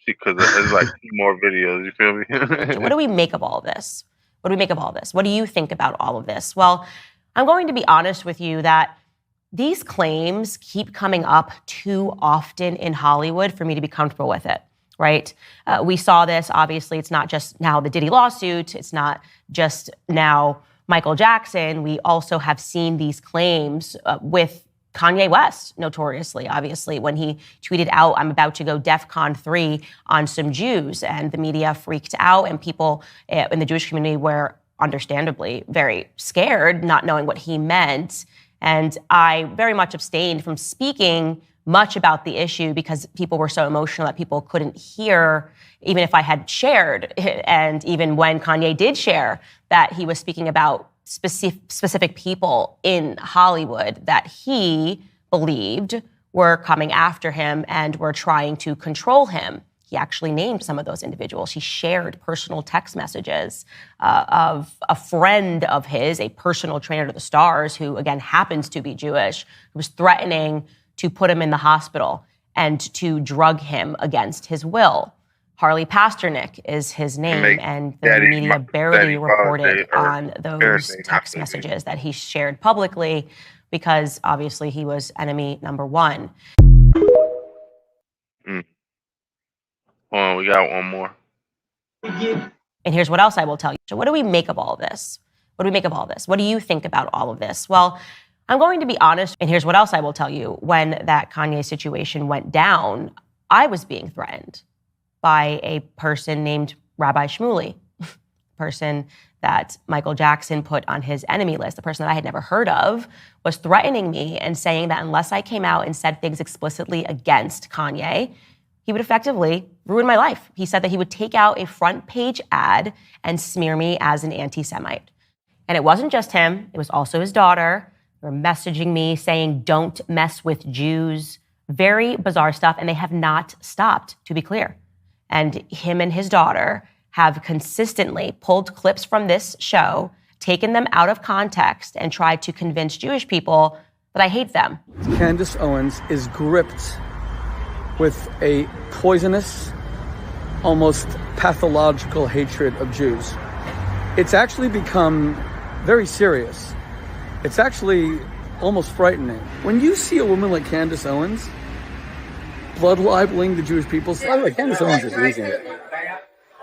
Because there's like 2 more videos. You feel me? So what do we make of all of this? What do we make of all this? What do you think about all of this? Well, I'm going to be honest with you that these claims keep coming up too often in Hollywood for me to be comfortable with it, right? We saw this, obviously, it's not just now the Diddy lawsuit, it's not just now Michael Jackson. We also have seen these claims with Kanye West, notoriously, obviously, when he tweeted out, I'm about to go DEFCON 3 on some Jews, and the media freaked out, and people in the Jewish community were understandably very scared, not knowing what he meant. And I very much abstained from speaking much about the issue because people were so emotional that people couldn't hear, even if I had shared. And even when Kanye did share that he was speaking about specific people in Hollywood that he believed were coming after him and were trying to control him. He actually named some of those individuals. He shared personal text messages of a friend of his, a personal trainer to the stars, who again happens to be Jewish, who was threatening to put him in the hospital and to drug him against his will. Harley Pasternak is his name, and the media barely reported on those text messages that he shared publicly because obviously he was enemy number one. Hold on, we got one more. And here's what else I will tell you. So what do we make of all of this? What do we make of all this? What do you think about all of this? Well, I'm going to be honest, and here's what else I will tell you. When that Kanye situation went down, I was being threatened by a person named Rabbi Shmuley, person that Michael Jackson put on his enemy list, the person that I had never heard of, was threatening me and saying that unless I came out and said things explicitly against Kanye, he would effectively ruin my life. He said that he would take out a front page ad and smear me as an anti-Semite. And it wasn't just him, it was also his daughter. They were messaging me saying, don't mess with Jews. Very bizarre stuff, and they have not stopped, to be clear. And him and his daughter have consistently pulled clips from this show, taken them out of context, and tried to convince Jewish people that I hate them. Candace Owens is gripped with a poisonous, almost pathological hatred of Jews. It's actually become very serious. It's actually almost frightening. When you see a woman like Candace Owens blood libeling the Jewish people, Candace Owens is losing it.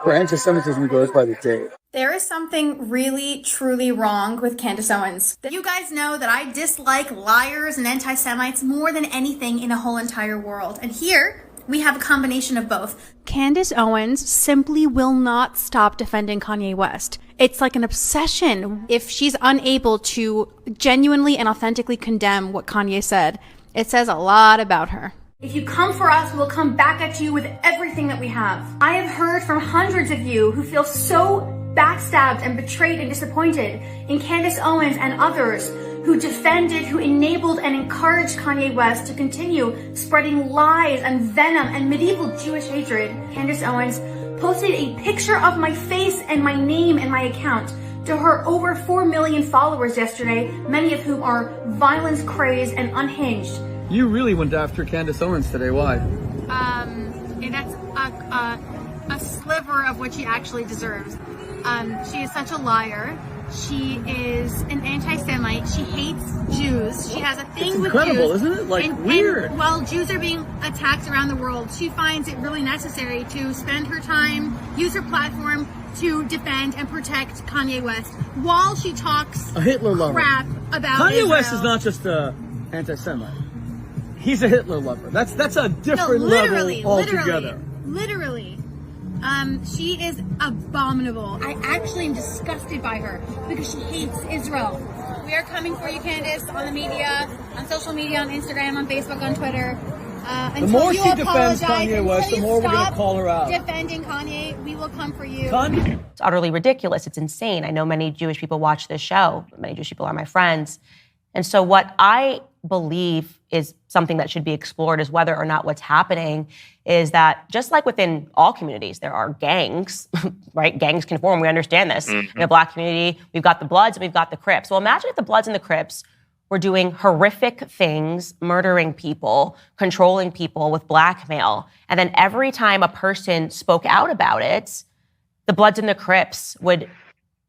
Her anti-Semitism goes by the day. There is something really, truly wrong with Candace Owens. You guys know that I dislike liars and anti-Semites more than anything in a whole entire world. And here, we have a combination of both. Candace Owens simply will not stop defending Kanye West. It's like an obsession. If she's unable to genuinely and authentically condemn what Kanye said, it says a lot about her. If you come for us, we'll come back at you with everything that we have. I have heard from hundreds of you who feel so backstabbed and betrayed and disappointed in Candace Owens and others who defended, who enabled and encouraged Kanye West to continue spreading lies and venom and medieval Jewish hatred. Candace Owens posted a picture of my face and my name and my account to her over 4 million followers yesterday, many of whom are violence crazed and unhinged. You really went after Candace Owens today. Why? And that's a sliver of what she actually deserves. She is such a liar. She is an anti-Semite. She hates Jews. She has a thing with Jews. Incredible, isn't it? Like, weird. And while Jews are being attacked around the world, she finds it really necessary to spend her time, use her platform to defend and protect Kanye West while she talks a Hitler lover. Crap about Kanye Israel. West is not just a anti-Semite. He's a Hitler lover. That's a different literally, level altogether. Literally. She is abominable. I actually am disgusted by her because she hates Israel. We are coming for you, Candace, on the media, on social media, on Instagram, on Facebook, on Twitter. The more she defends Kanye West, the more we're going to call her out. Defending Kanye, we will come for you. It's utterly ridiculous. It's insane. I know many Jewish people watch this show. Many Jewish people are my friends. And so what I believe is something that should be explored is whether or not what's happening is that just like within all communities, there are gangs, right? Gangs can form. We understand this. In the Black community, we've got the Bloods and we've got the Crips. Well, imagine if the Bloods and the Crips were doing horrific things, murdering people, controlling people with blackmail. And then every time a person spoke out about it, the Bloods and the Crips would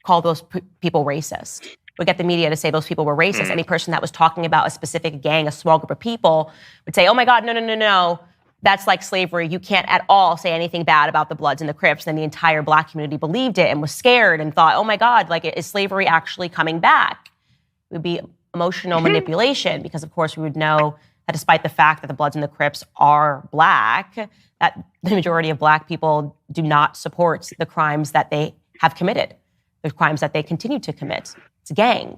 call those people racist. Would get the media to say those people were racist. Any person that was talking about a specific gang, a small group of people, would say, oh my God, no. That's like slavery. You can't at all say anything bad about the Bloods and the Crips. And the entire Black community believed it and was scared and thought, oh my God, like, is slavery actually coming back? It would be emotional manipulation because, of course, we would know that despite the fact that the Bloods and the Crips are Black, that the majority of Black people do not support the crimes that they have committed, the crimes that they continue to commit. It's a gang.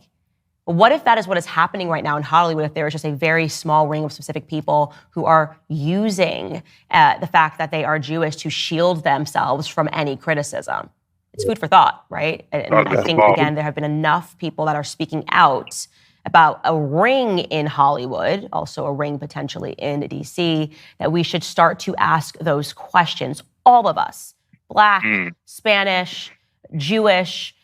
But what if that is what is happening right now in Hollywood, if there is just a very small ring of specific people who are using the fact that they are Jewish to shield themselves from any criticism? It's food for thought, right? And I think, again, there have been enough people that are speaking out about a ring in Hollywood, also a ring potentially in DC, that we should start to ask those questions. All of us, Black, Spanish, Jewish,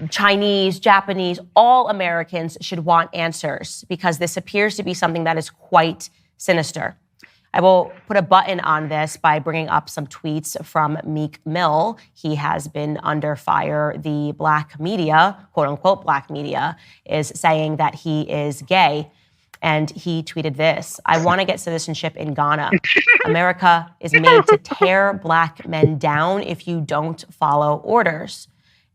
Chinese, Japanese, all Americans should want answers because this appears to be something that is quite sinister. I will put a button on this by bringing up some tweets from Meek Mill. He has been under fire. The Black media, quote unquote Black media, is saying that he is gay. And he tweeted this: I want to get citizenship in Ghana. America is made to tear Black men down if you don't follow orders.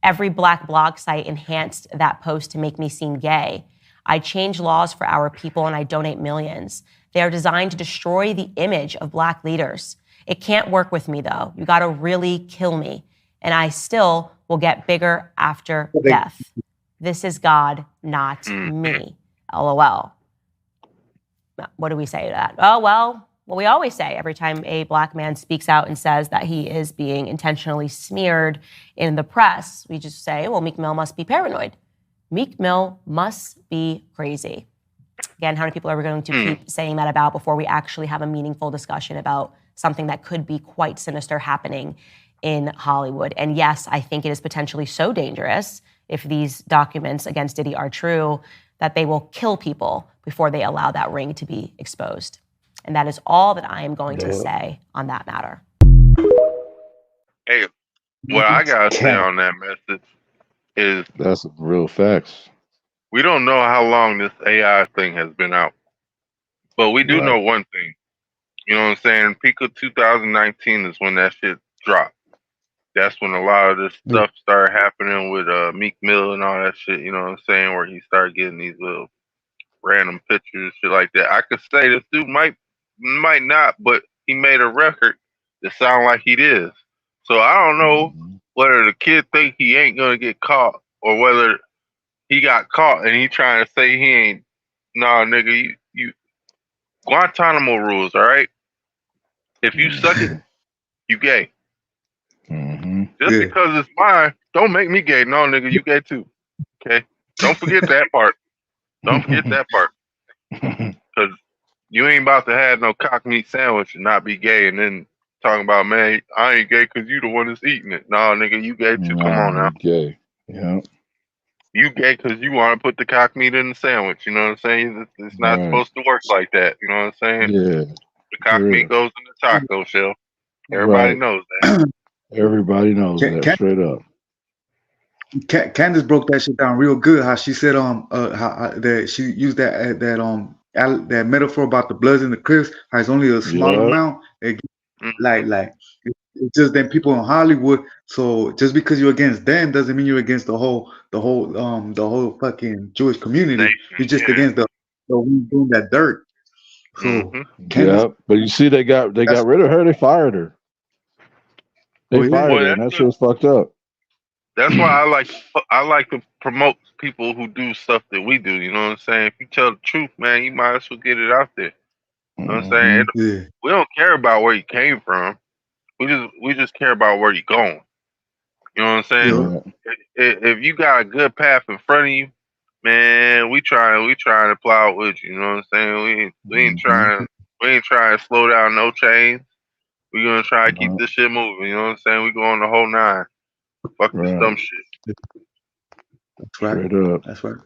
Every Black blog site enhanced that post to make me seem gay. I change laws for our people and I donate millions. They are designed to destroy the image of Black leaders. It can't work with me though. You gotta really kill me. And I still will get bigger after death. This is God, not me. LOL. What do we say to that? Oh, well, what we always say every time a Black man speaks out and says that he is being intentionally smeared in the press, we just say, well, Meek Mill must be paranoid. Meek Mill must be crazy. Again, how many people are we going to keep saying that about before we actually have a meaningful discussion about something that could be quite sinister happening in Hollywood? And yes, I think it is potentially so dangerous if these documents against Diddy are true that they will kill people before they allow that ring to be exposed. And that is all that I am going to say on that matter. Hey, what I got to say on that message is... That's real facts. We don't know how long this AI thing has been out. But we do know one thing. You know what I'm saying? Peak of 2019 is when that shit dropped. That's when a lot of this stuff started happening with Meek Mill and all that shit, you know what I'm saying? Where he started getting these little random pictures, shit like that. I could say this dude might not, but he made a record that sound like he is. So I don't know whether the kid think he ain't gonna get caught or whether he got caught and he trying to say he ain't. Nah, nigga, you Guantanamo rules, all right? If you suck it, you gay. Just because it's mine, don't make me gay. No, nigga, you gay too. Okay? Don't forget that part. Don't forget that part. Because you ain't about to have no cock meat sandwich and not be gay and then talking about, man, I ain't gay because you the one that's eating it. No, nigga, you gay too. Come on now. Gay. Yeah. You gay because you want to put the cock meat in the sandwich. You know what I'm saying? It's not supposed to work like that. You know what I'm saying? Yeah. The cock meat goes in the taco shell. Everybody Right. knows that. Everybody knows that. Straight up. Candace broke that shit down real good. How she said how that she used that metaphor about the Bloods and the Crips. How it's only a small amount. Like it's just them people in Hollywood. So just because you're against them doesn't mean you're against the whole fucking Jewish community. You're just against the we doing that dirt. So Yeah, but you see, they got rid of her. They fired her. They fired her, and that shit was fucked up. That's why I like to promote people who do stuff that we do. You know what I'm saying? If you tell the truth, man, you might as well get it out there. You know what I'm saying? We don't care about where you came from. We just care about where you're going. You know what I'm saying? If you got a good path in front of you, man, we trying to plow with you. You know what I'm saying? We ain't trying to slow down no chains. We gonna try to keep this shit moving. You know what I'm saying? We going the whole 9. Fuck this dumb shit. That's right. Straight up. That's right.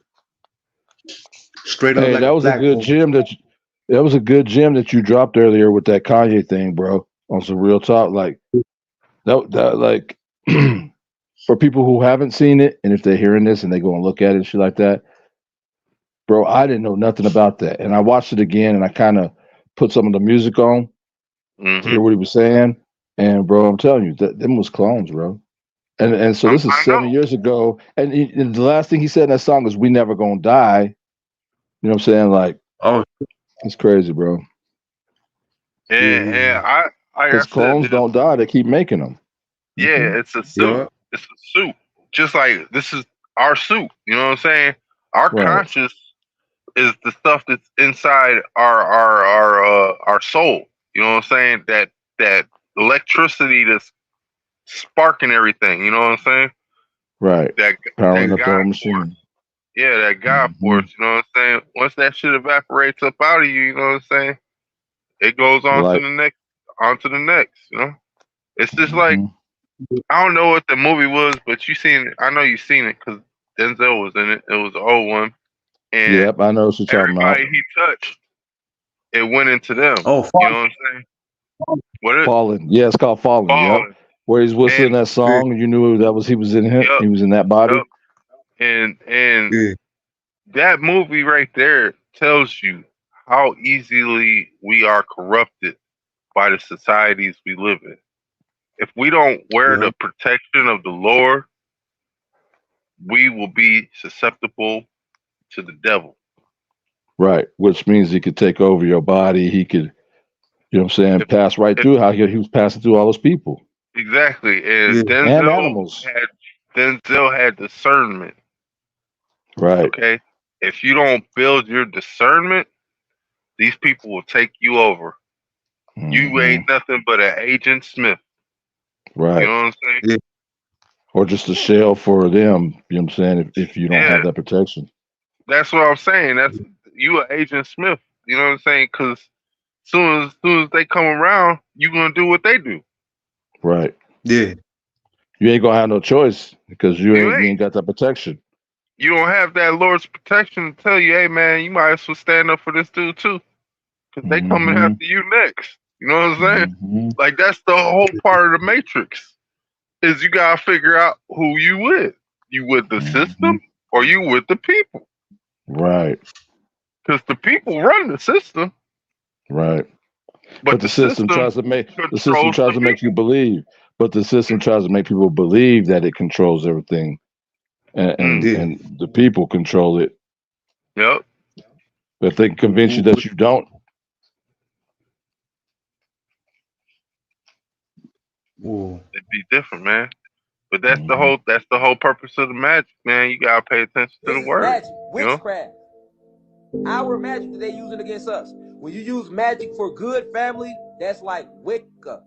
Straight up. Hey, like that was a good gem that was a good gem that you dropped earlier with that Kanye thing, bro. On some real talk, like that like for people who haven't seen it, and if they're hearing this and they go and look at it and shit like that, bro, I didn't know nothing about that, and I watched it again, and I kind of put some of the music on to hear what he was saying, and bro, I'm telling you, them was clones, bro. And so this is 7 years ago, and the last thing he said in that song is "We never gonna die." You know what I'm saying? Like, it's crazy, bro. And because clones don't die; they keep making them. Yeah, it's a suit. It's a suit. Just like this is our suit. You know what I'm saying? Our conscious is the stuff that's inside our soul. You know what I'm saying? That electricity that's sparking everything. You know what I'm saying? Right. Powering up the whole God machine. Yeah, that God force. You know what I'm saying? Once that shit evaporates up out of you, you know what I'm saying? It goes on to the next, you know? It's just like, I don't know what the movie was, but I know you've seen it because Denzel was in it. It was an old one. And yep, I know what you're talking about. everybody he touched, it went into them. Oh, you know what I'm saying? What is Fallen. Yeah, it's called Fallen. Yep. Where he's whistling that song, you knew he was in him. He was in that body. Yep. And that movie right there tells you how easily we are corrupted by the societies we live in. If we don't wear the protection of the Lord, we will be susceptible to the devil. Right, which means he could take over your body. He could, you know what I'm saying, pass right through how he was passing through all those people. Exactly. And and animals. Denzel had discernment. Right. Okay. If you don't build your discernment, these people will take you over. You ain't nothing but an Agent Smith. Right. You know what I'm saying? Yeah. Or just a shell for them, you know what I'm saying, if you don't have that protection. That's what I'm saying. That's you an Agent Smith. You know what I'm saying? Because soon as they come around, you gonna do what they do. Right. Yeah. You ain't gonna have no choice because you ain't got that protection. You don't have that Lord's protection to tell you, hey man, you might as well stand up for this dude too. Because they coming after you next. You know what I'm saying? Like that's the whole part of the Matrix. Is you gotta figure out who you with. You with the system or you with the people? Right. Because the people run the system. Right. But the system tries to make you believe. But the system tries to make people believe that it controls everything. And the people control it. Yep. But they can convince you that you don't. It'd be different, man. But that's the whole purpose of the magic, man. You gotta pay attention to the word. Magic, witchcraft. Our magic that they using against us. When you use magic for good, family, that's like Wicca.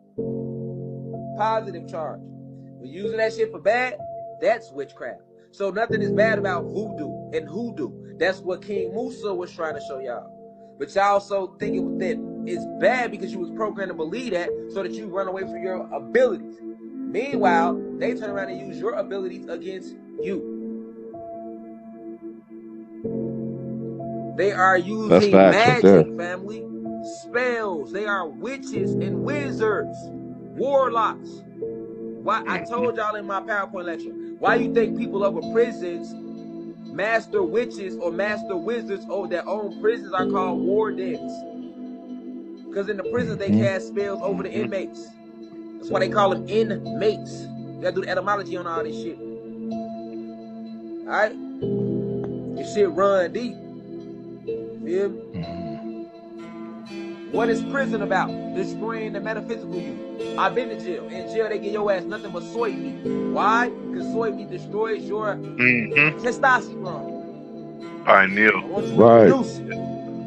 Positive charge. When you're using that shit for bad, that's witchcraft. So nothing is bad about voodoo and hoodoo. That's what King Musa was trying to show y'all. But y'all also thinking that it's bad because you was programmed to believe that so that you run away from your abilities. Meanwhile, they turn around and use your abilities against you. They are using magic, family. Spells. They are witches and wizards. Warlocks. Why I told y'all in my PowerPoint lecture, why you think people over prisons, master witches or master wizards that own prisons are called wardens? Because in the prisons they cast spells over the inmates. That's why they call them inmates. You gotta do the etymology on all this shit. Alright? This shit run deep. Feel me? What is prison about? Destroying the metaphysical you. I've been to jail. In jail, they give your ass nothing but soy meat. Why? Because soy meat destroys your testosterone. Pineal. Right.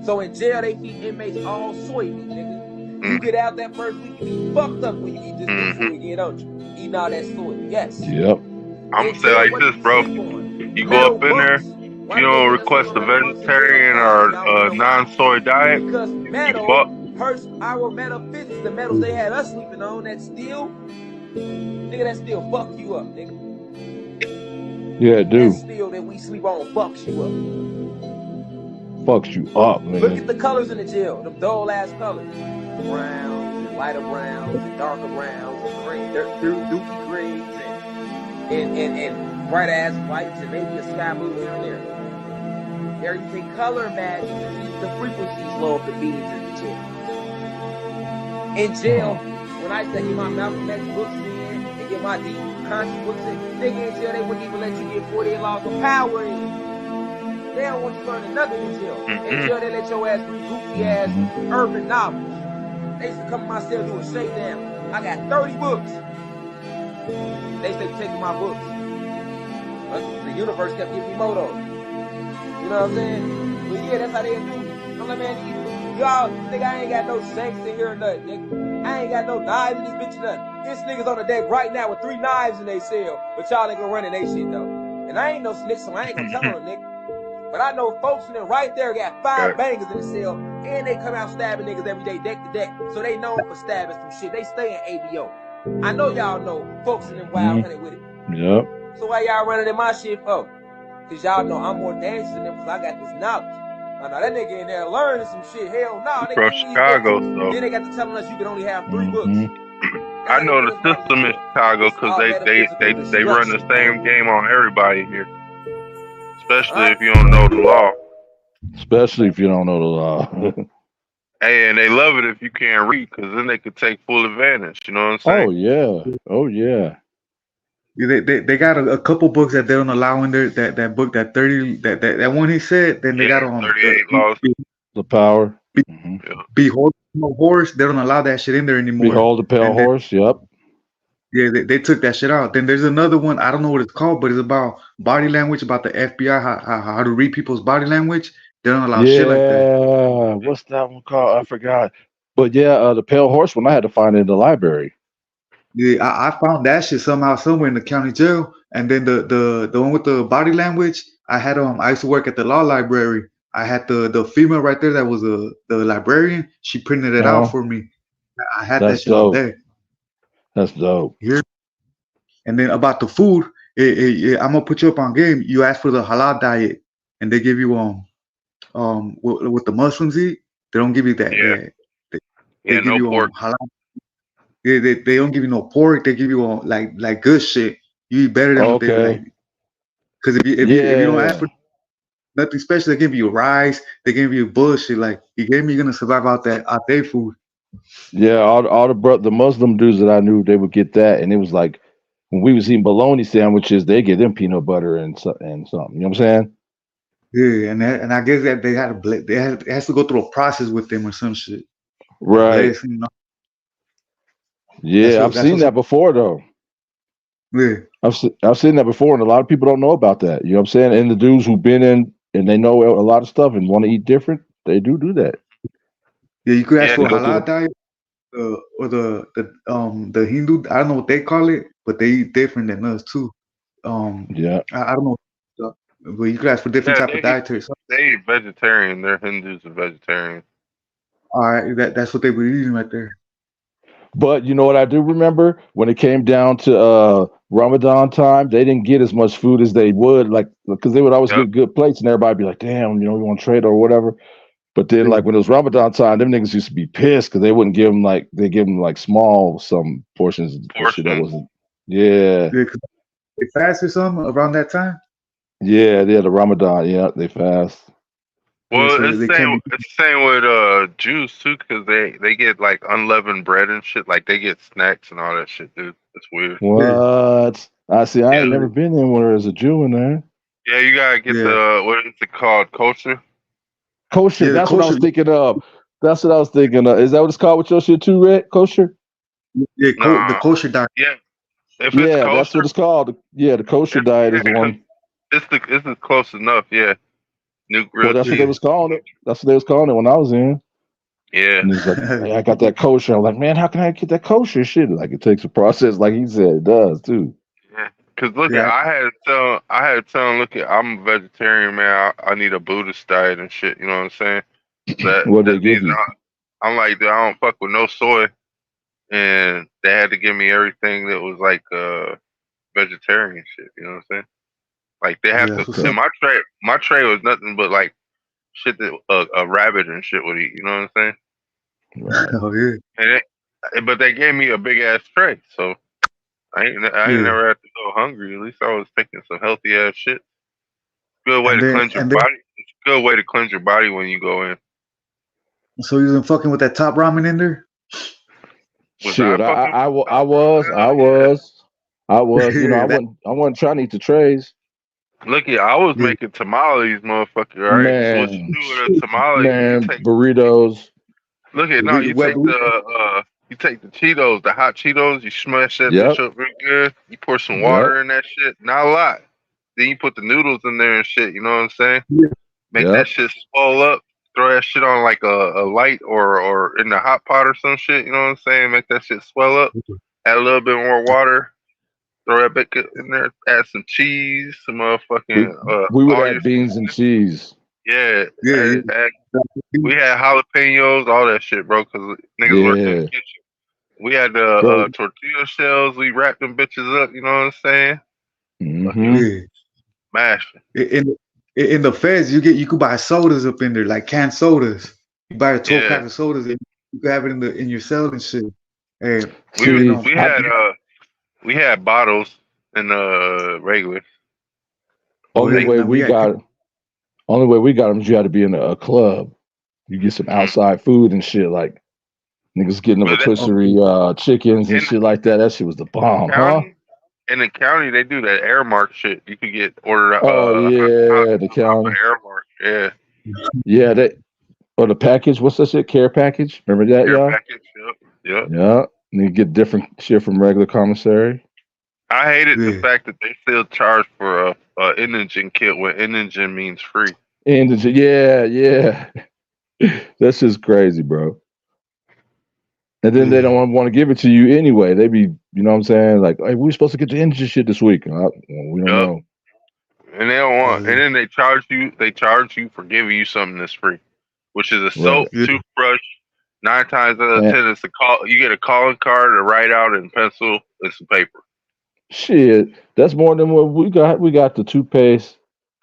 So in jail, they feed inmates all soy meat, nigga. You get out that first week, you be fucked up when you eat this new food again, don't you? Eating all that soy. Yes. Yep. I'm gonna say like this, bro. You go up in there, you don't request a vegetarian or non-soy diet. Because metal hurts our metaphysics. The metals they had us sleeping on, that steel, nigga, that steel fuck you up, nigga. Yeah, dude. That steel that we sleep on fucks you up. Fucks you up, man. Look at the colors in the jail, them dull ass colors. Browns and lighter browns and darker browns and green, dookie greens and bright ass whites and maybe a sky blue here and there. They're using color magic to keep the frequencies low of the beings in the jail. In jail, when I say get my Malcolm X books in and get my deep conscious books in, nigga in jail, they wouldn't even let you get 48 laws of power in. They don't want you learning nothing in jail. In jail, they let your ass read goofy ass urban novels. They used to come to my cell and do a shakedown. I got 30 books. They say taking my books. The universe kept giving me more though. You know what I'm saying? But yeah, that's how they do. I'm like, man, y'all think I ain't got no shanks in here or nothing, nigga. I ain't got no knives in this bitch or nothing. This nigga's on the deck right now with 3 knives in they cell, but y'all ain't gonna run in they shit though. And I ain't no snitch, so I ain't gonna tell them, nigga. But I know folks in there right there got 5 bangers in the cell, and they come out stabbing niggas every day, deck to deck. So they known for stabbing some shit. They stay in ABO. I know y'all know folks in them wild hunted with it. Yep. So why y'all running in my shit for? Cause y'all know I'm more dangerous than them, cause I got this knowledge. I know that nigga in there learning some shit. Hell no, nigga. From Chicago, so. Then they got to telling us you can only have 3 books. I know the system in Chicago because they run the same game on everybody here. Especially if you don't know the law. Especially if you don't know the law. Hey, and they love it if you can't read, because then they could take full advantage. You know what I'm saying? Oh yeah. Oh yeah. They got a couple books that they don't allow in there. That book, that 30, that one he said. Then they got on 38 laws. The power. Behold the horse. They don't allow that shit in there anymore. Behold the pale horse. Yep. Yeah, they took that shit out. Then there's another one. I don't know what it's called, but it's about body language, about the FBI, how to read people's body language. They don't allow shit like that. Yeah. What's that one called? I forgot. But yeah, the pale horse one I had to find in the library. Yeah, I found that shit somehow somewhere in the county jail. And then the one with the body language, I had I used to work at the law library. I had the female right there that was the librarian. She printed it out for me. I had that shit all day. That's dope. Here. And then about the food, I'm gonna put you up on game. You ask for the halal diet, and they give you what the Muslims eat. They don't give you that. They give no you pork. Halal. They don't give you no pork. They give you like good shit. You eat better than what they like. Because if you don't ask for nothing special, they give you rice. They give you bullshit. Like you gave me, you're gonna survive out their food. Yeah, all the Muslim dudes that I knew, they would get that, and it was like when we was eating bologna sandwiches, they get them peanut butter and something. You know what I'm saying? Yeah, and I guess that they had it has to go through a process with them or some shit. Right. Yeah, I've seen that before though. Yeah, I've seen that before, and a lot of people don't know about that. You know what I'm saying? And the dudes who've been in and they know a lot of stuff and want to eat different, they do that. Yeah, you could ask for a halal diet or the Hindu. I don't know what they call it, but they eat different than us too. Yeah, I don't know, but you could ask for different type of dietary. They eat vegetarian. They're Hindus and vegetarian. All right, that's what they were eating right there. But you know what I do remember? When it came down to Ramadan time, they didn't get as much food as they would, like, because they would always get good plates, and everybody be like, damn, you know, you want to trade or whatever. But then, like, when it was Ramadan time, them niggas used to be pissed because they wouldn't give them, like, they give them, like, small, some portions of shit that wasn't, yeah. They fast or something around that time? Yeah, the Ramadan, yeah, they fast. Well, Yeah, so it's they the can't same with Jews too, because they get like unleavened bread and shit. Like they get snacks and all that shit, dude. That's weird. What? I see. I ain't never been in where there's a Jew in there. Yeah, you gotta get the what is it called? Kosher. Kosher. Yeah, that's kosher. what I was thinking of. That's what I was thinking of. Is that what it's called with your shit too, Red? Kosher? Yeah, the kosher diet. Yeah. If it's Yeah, kosher, that's what it's called. Yeah, the kosher diet is the one. It's close enough. Yeah. Well, that's what they was calling it. That's what they was calling it when I was in. Yeah. And he's like, hey, I got that kosher. I'm like, man, how can I get that kosher shit? Like, it takes a process, like he said, it does too. Yeah. Cause look, I had to tell him, look, I'm a vegetarian, man. I need a Buddhist diet and shit. You know what I'm saying? What they give you? I'm like, dude, I don't fuck with no soy, and they had to give me everything that was like vegetarian shit. You know what I'm saying? Like they have to. And my tray was nothing but like shit that a rabbit and shit would eat. You know what I'm saying? Right. Oh yeah. And but they gave me a big ass tray, so I ain't never had to go hungry. At least I was taking some healthy ass shit. Good way to cleanse your body. It's a good way to cleanse your body when you go in. So you wasn't fucking with that top ramen in there? Shit, I was. You know, I wasn't trying to eat the trays. Look, I was making tamales, motherfucker. Right? Man, so what you do with a tamale? Man, you take burritos. Look at no, you take the Cheetos, the hot Cheetos. You smash that bitch up real good. You pour some water in that shit, not a lot. Then you put the noodles in there and shit. You know what I'm saying? Yeah. Make that shit swell up. Throw that shit on like a light or in the hot pot or some shit. You know what I'm saying? Make that shit swell up. Add a little bit more water. Throw that bit in there. Add some cheese. Some motherfucking. We would add beans and cheese. Yeah. We had jalapenos, all that shit, bro. Cause niggas worked in the kitchen. We had the tortilla shells. We wrapped them bitches up. You know what I'm saying? Mm-hmm. Mashing. In the feds, you could buy sodas up in there, like canned sodas. You buy a 12-pack of sodas, and you could have it in your cell and shit. Hey, we had bottles in regular. Only way we got them is you had to be in a club. You get some outside food and shit, like niggas getting them rotisserie chickens and shit like that. That shit was the bomb, huh? In the county, they do that Airmark shit. You could get ordered. The county Airmark, yeah. The package. What's that shit? Care package. Remember that, Care y'all? package. Yep. Yeah. And you get different shit from regular commissary. I hated the fact that they still charge for a indigent kit when indigent means free. Indigent, yeah. That's just crazy, bro. And then they don't want to give it to you anyway. They be, you know what I'm saying? Like, hey, we're supposed to get the indigent shit this week. We don't know. And they don't want. And then they charge you. They charge you for giving you something that's free, which is a soap, toothbrush. 9 times out of 10, it's a call. You get a calling card, a write out, and pencil, and some paper. Shit, that's more than what we got. We got the toothpaste.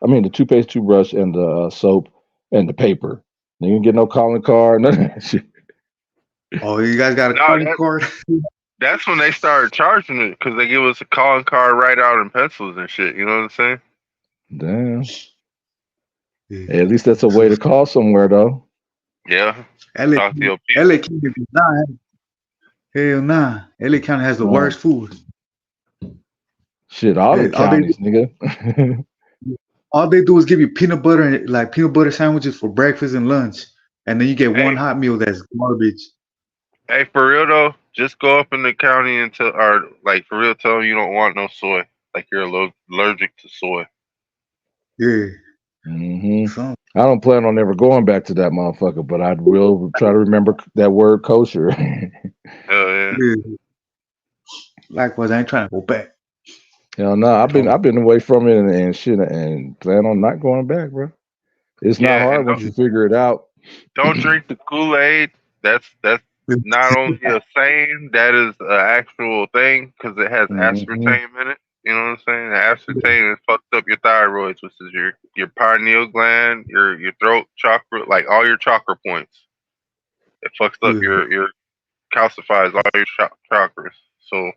I mean, the toothpaste, toothbrush, and the soap, and the paper. You didn't get no calling card, none of that shit. Oh, you guys got a calling card? That's when they started charging it, because they give us a calling card, write out, and pencils and shit. You know what I'm saying? Damn. Hey, at least that's a way to call somewhere, though. Yeah. LA County is not. Hell nah. LA County has the worst food. Shit, all the counties, nigga. All they do is give you peanut butter sandwiches for breakfast and lunch, and then you get one hot meal that's garbage. Hey, for real though, just go up in the county and tell them you don't want no soy. Like you're allergic to soy. Yeah. Mm-hmm. I don't plan on ever going back to that motherfucker, but I will try to remember that word kosher. Hell yeah. Likewise, I ain't trying to go back. Hell no, I've been away from it and shit, and plan on not going back, bro. It's not hard once you figure it out. Don't drink the Kool-Aid. That's not only a saying, that is an actual thing because it has aspartame in it. You know what I'm saying? The aspartame has fucked up your thyroids, which is your pineal gland, your throat chakra, like all your chakra points. It fucks up your calcifies all your chakras. So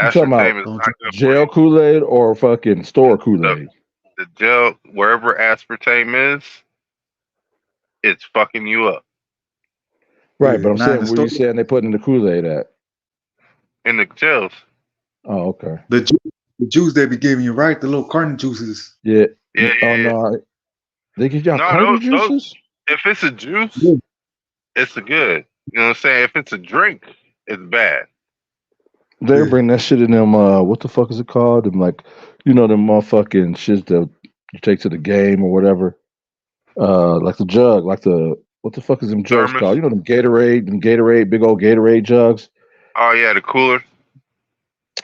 You talking aspartame is about not good. jail Kool-Aid or fucking store Kool-Aid? The gel, wherever aspartame is, it's fucking you up. Right, but I'm saying where you saying they put in the Kool-Aid at? In the gels. Oh, okay. The juice they be giving you, right? The little carton juices. Yeah. Yeah. Oh no, they give y'all carton juices. If it's a juice, it's a good. You know what I'm saying? If it's a drink, it's bad. They bring that shit in them. What the fuck is it called? Them them motherfucking shit that you take to the game or whatever. Like the jug, what the fuck is them jugs called? You know them Gatorade, big old Gatorade jugs. Oh yeah, the cooler.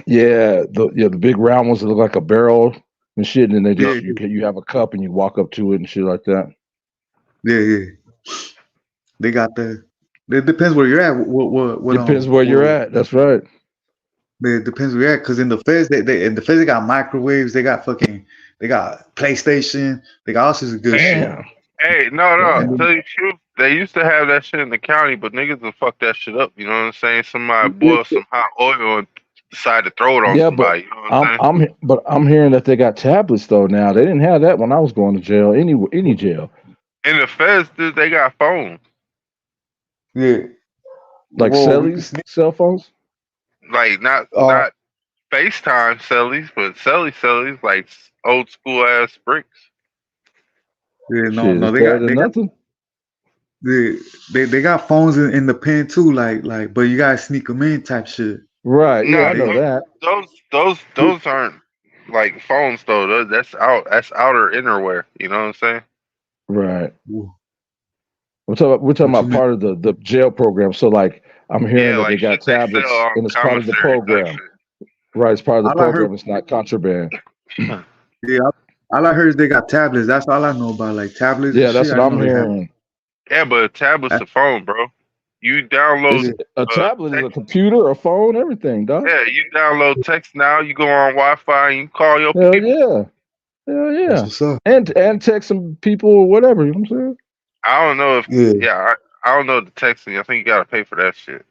Yeah, the big round ones that look like a barrel and shit, and then they just you have a cup and you walk up to it and shit like that. Yeah. They got it depends where you're at. What depends where you're at. That's right. It depends where you're at, because in the feds, they got microwaves, they got PlayStation, they got all sorts of good shit. Hey, no. Tell you the truth, they used to have that shit in the county, but niggas will fuck that shit up. You know what I'm saying? Somebody boil some hot oil and decide to throw it on somebody. You know what I'm saying? I'm hearing that they got tablets though now. They didn't have that when I was going to jail. Any jail. In the feds, dude, they got phones. Yeah. Like cell phones? Like not FaceTime cellies, but cellies like old school ass bricks. Yeah, no, they got nothing. They got phones in the pen too, like, but you gotta sneak them in type shit. Right. Yeah, I know that. Those aren't like phones though. That's outer innerwear. You know what I'm saying? Right. We're talking about part of the jail program. So like I'm hearing that they got tablets and it's part of the program. Right, it's part of the program. It's not contraband. Yeah, all I heard is they got tablets. That's all I know about, like tablets. Yeah, that's what I'm hearing. Yeah, but a tablet's a phone, bro. You download a tablet is a computer, a phone, everything, dog. Yeah, you download text now. You go on Wi-Fi and you call your people. Hell yeah. What's up? And text some people or whatever. You know what I'm saying? I don't know if I don't know the texting. I think you gotta pay for that shit.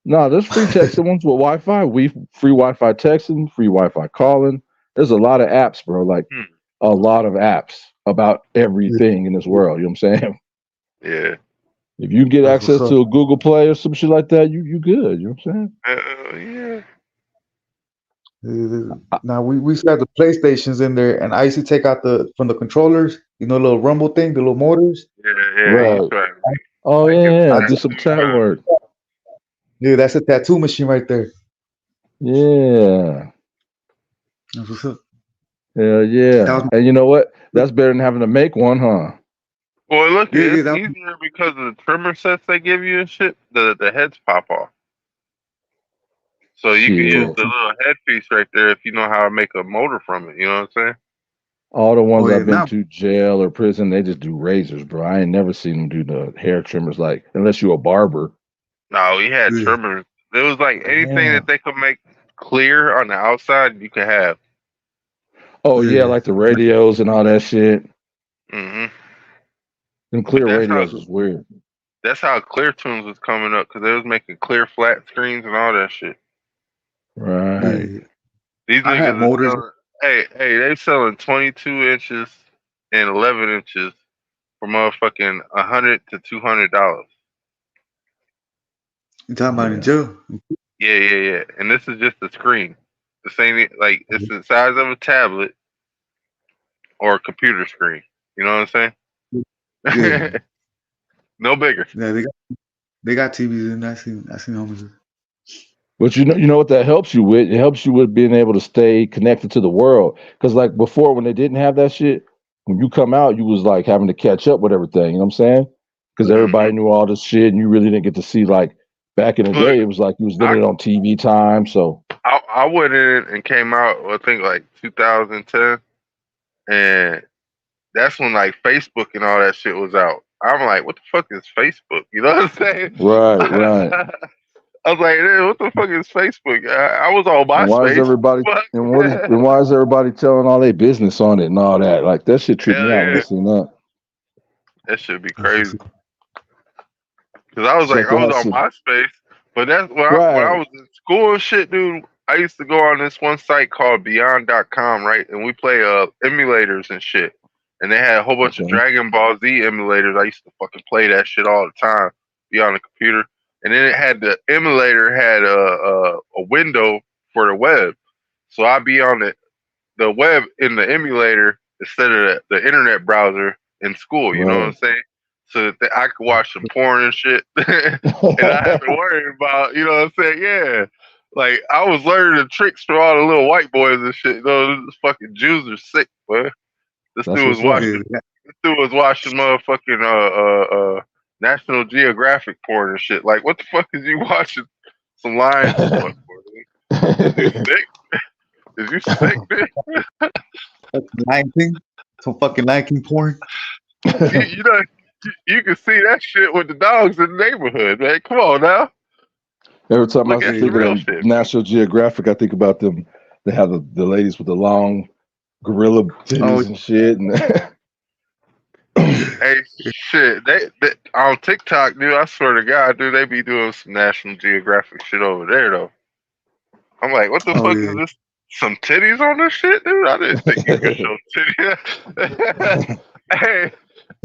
No, there's free texting ones with Wi-Fi. Free Wi-Fi texting, free Wi-Fi calling. There's a lot of apps, bro. Like a lot of apps about everything in this world. You know what I'm saying? Yeah. If you get access to a Google Play or some shit like that, you good. You know what I'm saying? Yeah. Now we used to have the PlayStations in there, and I used to take out from the controllers, little rumble thing, the little motors. Yeah. Right. Oh yeah, do some tat work. Yeah, that's a tattoo machine right there. Yeah. That's what's up. Hell yeah. And you know what? That's better than having to make one, huh? Well, look, it's easier because of the trimmer sets they give you and shit. The heads pop off. So you can use the little headpiece right there if you know how to make a motor from it. You know what I'm saying? All the ones I've been to jail or prison, they just do razors, bro. I ain't never seen them do the hair trimmers, like, unless you're a barber. No, we had trimmers. It was like anything that they could make clear on the outside, you could have. Oh, yeah, like the radios and all that shit. Mm-hmm. And clear radios was weird. That's how Clear Tunes was coming up, because they was making clear flat screens and all that shit. Right. These niggas motors. They selling 22 inches and 11 inches for motherfucking $100 to $200. You talking about in jail? Yeah. And this is just a screen. The same, like, it's the size of a tablet or a computer screen. You know what I'm saying? Yeah. No bigger. Yeah, they got TVs in. I seen homies. But you know what that helps you with? It helps you with being able to stay connected to the world. Because like before, when they didn't have that shit, when you come out, you was like having to catch up with everything. You know what I'm saying? Because everybody knew all this shit, and you really didn't get to see, like, back in the day, it was like you was limited on TV time. So I went in and came out, I think, like 2010, and that's when like Facebook and all that shit was out. I'm like, what the fuck is Facebook? You know what I'm saying? Right. I was like, hey, what the fuck is Facebook? I was on And why is MySpace. everybody and why is everybody telling all their business on it and all that? Like that shit tripped me out when I seen that. That should be crazy. Cause I was like, I was on MySpace, but that's when I was in school and shit, dude. I used to go on this one site called Beyond.com, right? And we play emulators and shit. And they had a whole bunch of Dragon Ball Z emulators. I used to fucking play that shit all the time, be on the computer. And then it had the emulator had a window for the web, so I'd be on the web in the emulator instead of the internet browser in school. You know what I'm saying? So that I could watch some porn and shit, and I had to worry about, you know what I'm saying? Yeah, like I was learning the tricks from all the little white boys and shit. You know, these fucking Jews are sick, boy. This dude was watching motherfucking National Geographic porn and shit. Like, what the fuck is you watching some lions and stuff for? Is you sick? Is you sick, bitch? That's Lion King? Some fucking Lion King porn? You know, you can see that shit with the dogs in the neighborhood, man. Come on now. Every time I think of National Geographic, I think about them. They have the ladies with the long gorilla titties and shit. And hey, shit, they on TikTok, dude. I swear to God, dude, they be doing some National Geographic shit over there, though. I'm like, what the fuck is this? Some titties on this shit, dude? I didn't think you could show titties. Hey,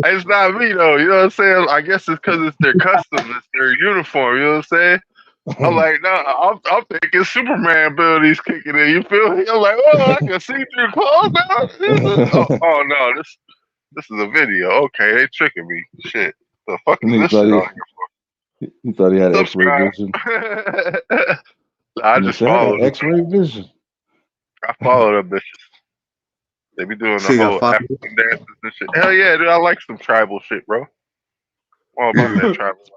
it's not me though. You know what I'm saying? I guess it's because it's their custom, it's their uniform. You know what I'm saying? I'm like, no, I'm thinking Superman abilities kicking in. You feel me? I'm like, oh, I can see through clothes now. Oh no, this is a video. Okay, they tricking me. Shit, the fuck is this shit on here for? He thought he had X-ray vision. I just followed X-ray vision. I follow them bitches. They be doing the whole African dances and shit. Hell yeah, dude, I like some tribal shit, bro. All about that tribal life.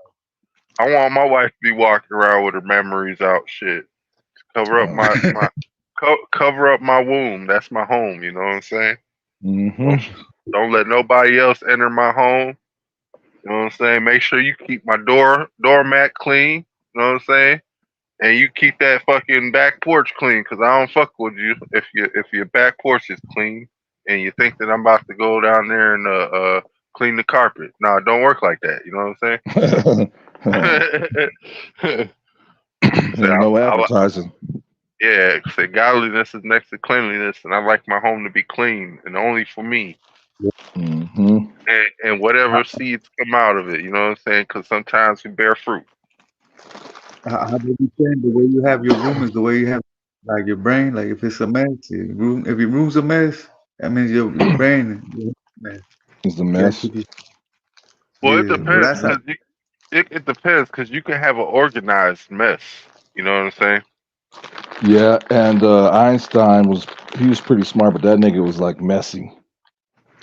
I want my wife to be walking around with her memories out, shit. Cover up my cover up my womb. That's my home. You know what I'm saying? Mm-hmm. Don't let nobody else enter my home. You know what I'm saying? Make sure you keep my doormat clean. You know what I'm saying? And you keep that fucking back porch clean, because I don't fuck with you if your back porch is clean and you think that I'm about to go down there and clean the carpet. No, it don't work like that. You know what I'm saying? No advertising. Yeah, say godliness is next to cleanliness, and I like my home to be clean and only for me. Mm-hmm. And whatever seeds come out of it, you know what I'm saying? Because sometimes we bear fruit. How do you saying the way you have your room is the way you have like your brain? Like if it's a mess, if your room's a mess, that means your brain is a mess. It's a mess. Well, it depends. It depends, because you can have an organized mess. You know what I'm saying? Yeah, and Einstein was pretty smart, but that nigga was like messy.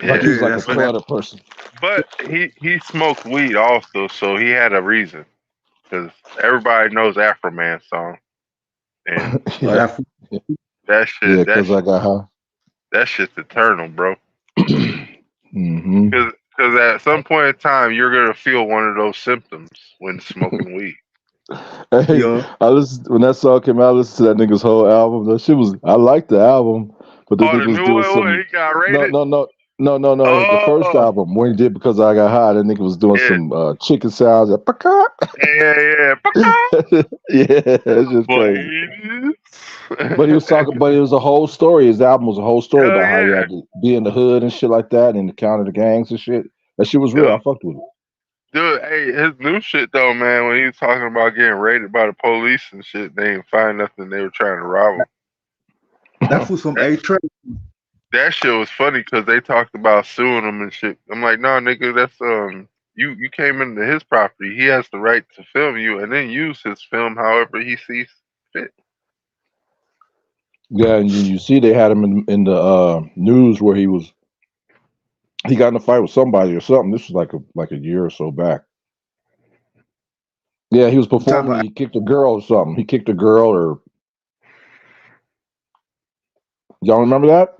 Like he was like a clutter person. But he smoked weed also, so he had a reason. Because everybody knows Afro Man song. And that shit. Yeah, because I got high. That shit's eternal, bro. Mm-hmm. Because at some point in time, you're gonna feel one of those symptoms when smoking weed. Hey, when that song came out, I listened to that nigga's whole album. That shit was. I liked the album, but the nigga was doing some. He got rated? No. The first album when he did Because I Got High, that nigga was doing some chicken sounds. Yeah. Yeah, it's just crazy. But he was talking. But it was a whole story. His album was a whole story about how he had to be in the hood and shit like that, and encounter the gangs and shit. That shit was real. I fucked with it. Dude, hey, his new shit though, man. When he was talking about getting raided by the police and shit, they didn't find nothing. They were trying to rob him. That was some A-Train. That shit was funny because they talked about suing him and shit. I'm like, no, nigga, that's you came into his property. He has the right to film you and then use his film however he sees fit. Yeah, and you see they had him in the news where he got in a fight with somebody or something. This was like a year or so back. Yeah, he was performing. He kicked a girl or something. He kicked a girl, or y'all remember that?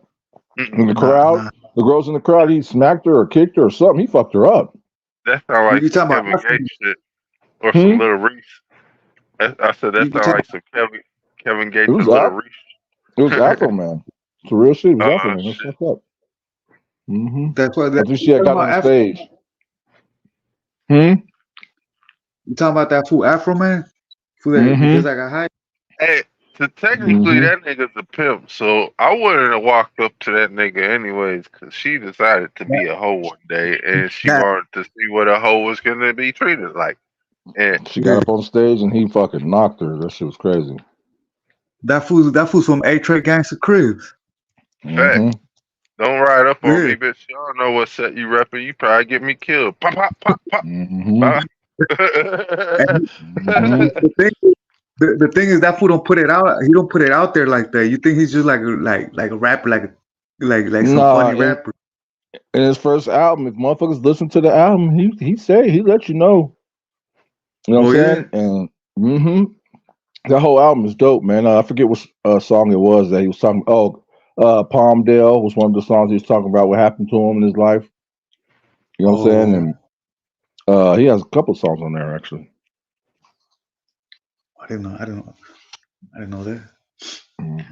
In the crowd, the girl's in the crowd. He smacked her or kicked her or something. He fucked her up. That sound like You some talking Kevin about Gates shit or some Little Reese. I said that You sound talking like some Kevin It Gates was and Little Af- Reese. It was Afro Man. It's a real shit. It was Afro Man. That's Shit. fucked up. Mm-hmm. That's what I think she had got on the stage. You talking about that fool Afro Man? Fool that because I got high. Hey, so technically that nigga's a pimp, so I wouldn't have walked up to that nigga anyways, because she decided to be a hoe one day, and she wanted to see what a hoe was gonna be treated like. And She got up on stage and he fucking knocked her. That shit was crazy. That fool's from A-Trade Gangsta Cribs. Fact. Don't ride up on me, bitch. You don't know what set you repping. You probably get me killed. Pop, pop, pop, pop. Pop. The thing is that fool don't put it out. He don't put it out there like that. You think he's just like a rapper, like some funny rapper. In his first album, if motherfuckers listen to the album, he let you know. You know what I'm saying? And that whole album is dope, man. I forget what song it was that he was talking. Palmdale was one of the songs he was talking about what happened to him in his life. You know what I'm saying? And he has a couple songs on there actually. I didn't know that.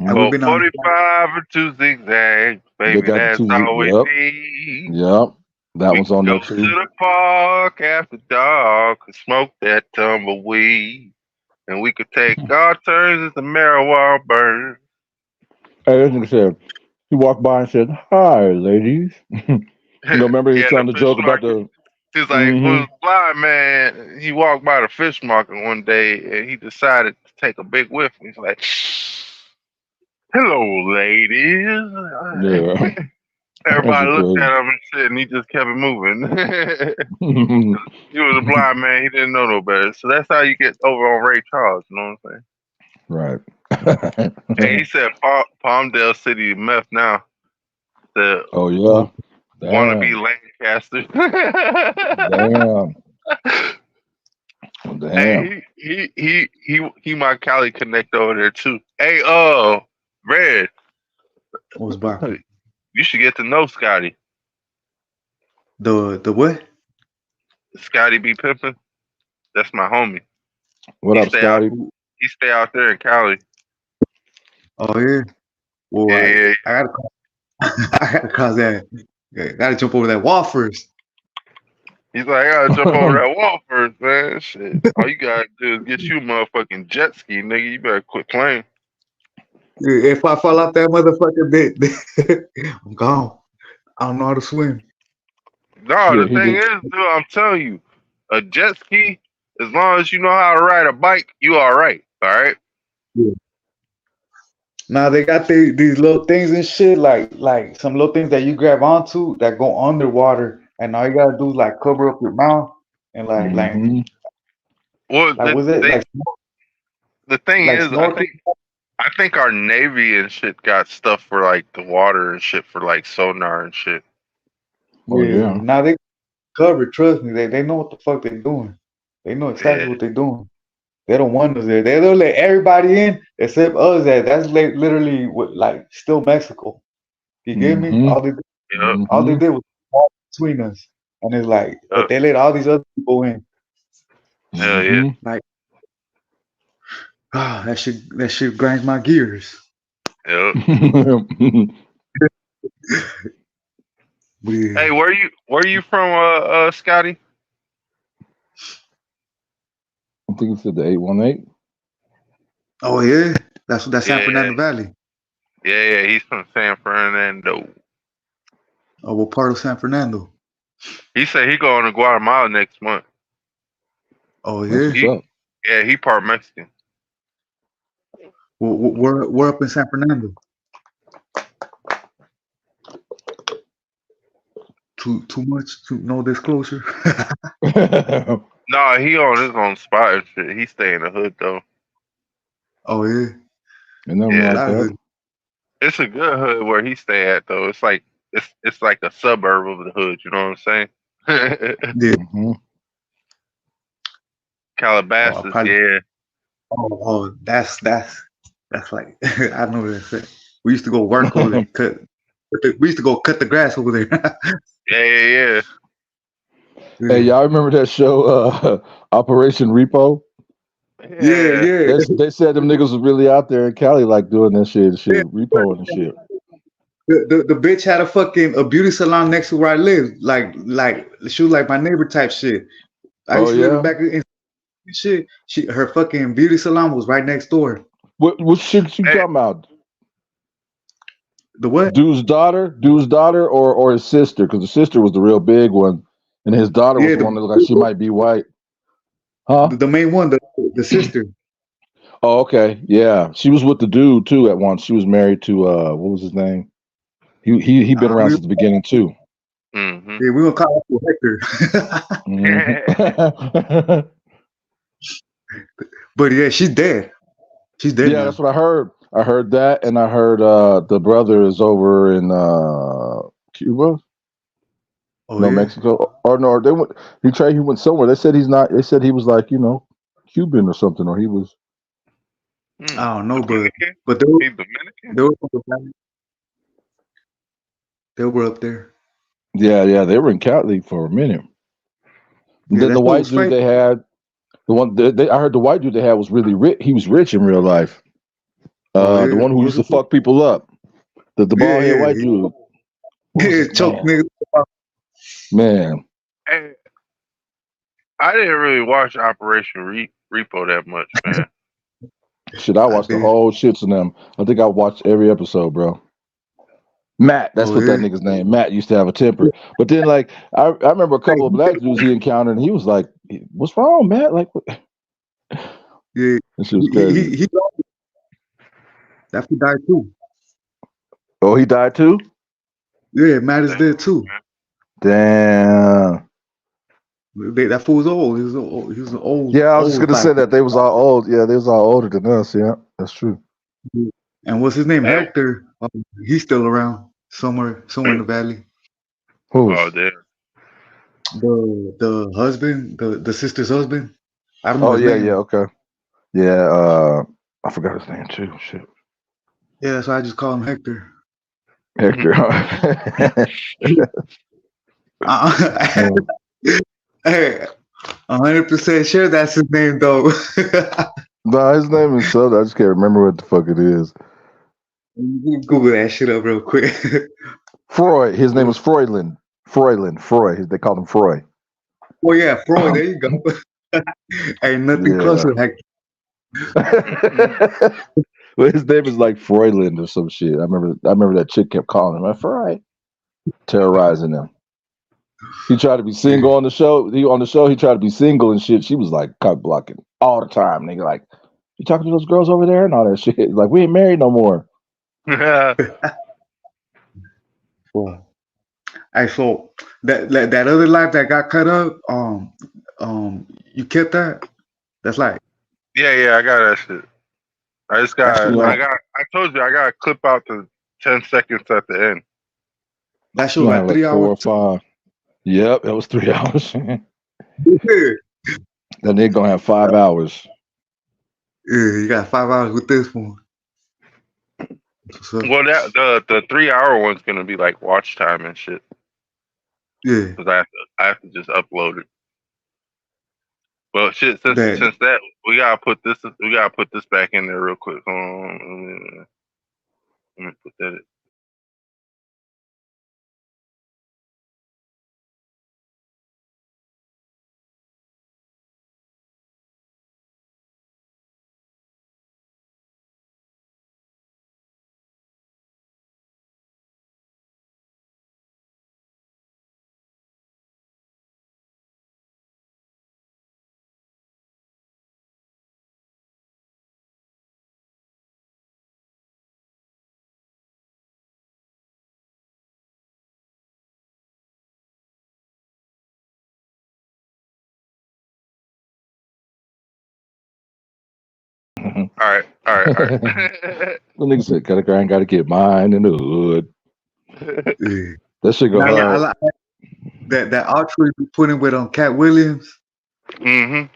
Well, 45 or 2 zigzags, baby. That's all we need. Yep, that one's on there too. Go to the park after dark and smoke that tumbleweed, and we could take our turns as the marijuana burn. Hey, this nigga said he walked by and said, "Hi, ladies." Remember he was telling the joke about the. He's like, well, blind man. He walked by the fish market one day and he decided to take a big whiff. And he's like, "Hello, ladies." Yeah. Everybody looked at him and shit, and he just kept it moving. He was a blind man. He didn't know no better. So that's how you get over on Ray Charles. You know what I'm saying? Right. And he said Palmdale City meth now. Oh, yeah. Wannabe Lancaster. Damn. Hey, he my Cali connect over there too. Hey, Red. What's back? You should get to know Scotty. The what? Scotty be pimping. That's my homie. What up, Scotty? He stay out there in Cali. Oh yeah. Well, yeah. I gotta cause that. I gotta jump over that wall first. He's like, I gotta jump over that wall first, man. Shit. All you gotta do is get you a motherfucking jet ski, nigga. You better quit playing. If I fall off that motherfucking bit, I'm gone. I don't know how to swim. No, the thing is, dude, I'm telling you, a jet ski, as long as you know how to ride a bike, you all right. All right. Yeah. Now they got these little things and shit, like some little things that you grab onto that go underwater, and all you gotta do is like cover up your mouth and like well, like the thing is, I think our Navy and shit got stuff for like the water and shit for like sonar and shit. Oh yeah. Now they cover. Trust me, they know what the fuck they're doing. They know exactly what they're doing. They don't want us there. They'll let everybody in except us. That's literally what, like, still Mexico. You get me? All they did was walk between us, and it's like, but they let all these other people in. Hell yeah! Like, that shit grinds my gears. Yep. Yeah. Hey, where you from, Scotty? I think he said the 818. Oh yeah, that's San Fernando Valley. Yeah, he's from San Fernando. Oh, what part of San Fernando? He said he going to Guatemala next month. Oh yeah. He part Mexican. We're up in San Fernando. Too much, no disclosure. No, he on his own spot and shit. He stay in the hood though. Oh yeah. It's a good hood where he stay at though. It's like a suburb of the hood. You know what I'm saying? Yeah. Calabasas, yeah. Oh, that's like I know that. We used to go work over there. We used to go cut the grass over there. Yeah. Hey, y'all remember that show, Operation Repo? Yeah. They said them niggas was really out there in Cali, like doing that shit, repo and shit. The bitch had a beauty salon next to where I live. Like she was like my neighbor type shit. I used to live in back in shit. Her fucking beauty salon was right next door. What shit you talking about? The what? Dude's daughter, or his sister? Because the sister was the real big one, and his daughter was the one that looked like she might be white. Huh? The main one, the sister. Oh, okay, yeah. She was with the dude too at once. She was married to what was his name? He been around since the beginning too. Mm-hmm. Yeah, we gonna call him Hector. But yeah, she's dead. She's dead. Yeah, now. that's what I heard. I heard that, and I heard the brother is over in Cuba. Oh, No, yeah? Mexico. Or no, they went. He went somewhere. They said he's not. They said he was like Cuban or something, or he was. I don't know, but He's Dominican. They were up there. Yeah, they were in Cali for a minute. Yeah, Then the that white was dude fake. they had, I heard the white dude they had was really rich. He was rich in real life. The one who used to fuck people up, the bald head white dude. Yeah, choke niggas. Man, Hey, I didn't really watch Operation Repo that much, man. shit, I watched the whole shits of them. I think I watched every episode, bro. Matt, that's what that nigga's name. Matt used to have a temper, but then like I remember a couple of black dudes he encountered, and he was like, "What's wrong, Matt?" Like, what? Yeah, that shit was crazy. That fool died too. Oh, he died too? Yeah, Matt is dead too. Damn. That fool was old. He was an old. Yeah, I was just old gonna say black that they was all old. Yeah, they was all older than us. Yeah, that's true. And what's his name? Hector. He's still around somewhere in the valley. Who's? Oh, there. The husband, the sister's husband. I don't know his name. Yeah, okay. Yeah, I forgot his name too. Shit. Yeah, that's why I just call him Hector. Hector. Hey, 100% sure that's his name though. No, his name is something. I just can't remember what the fuck it is. Google that shit up real quick. Freud. His name was Freudlin. Freud. They called him Freud. Oh yeah, Freud. There you go. Ain't nothing close to Hector. Well, his name is like Freudland or some shit. I remember that chick kept calling him Freud, terrorizing him. He tried to be single on the show. He tried to be single and shit. She was like cock blocking all the time. Nigga, like, you talking to those girls over there and all that shit. Like, we ain't married no more. Well, hey, so that other life that got cut up, you kept that? That's like, Yeah, I got that shit. I told you I got to clip out the 10 seconds at the end. That shit was like 3 hours. 4 or 5. Yep, that was 3 hours. Then they're gonna have 5 hours. Yeah, you got 5 hours with this one. Well, the 3 hour one's gonna be like watch time and shit. Yeah, because I have to just upload it. But shit, since that we gotta put this back in there real quick. Hold on, let me put that in. All right. The nigga said, gotta get mine in the hood. Yeah. That shit go hard. I like that outro you put in with Cat Williams. Mm-hmm.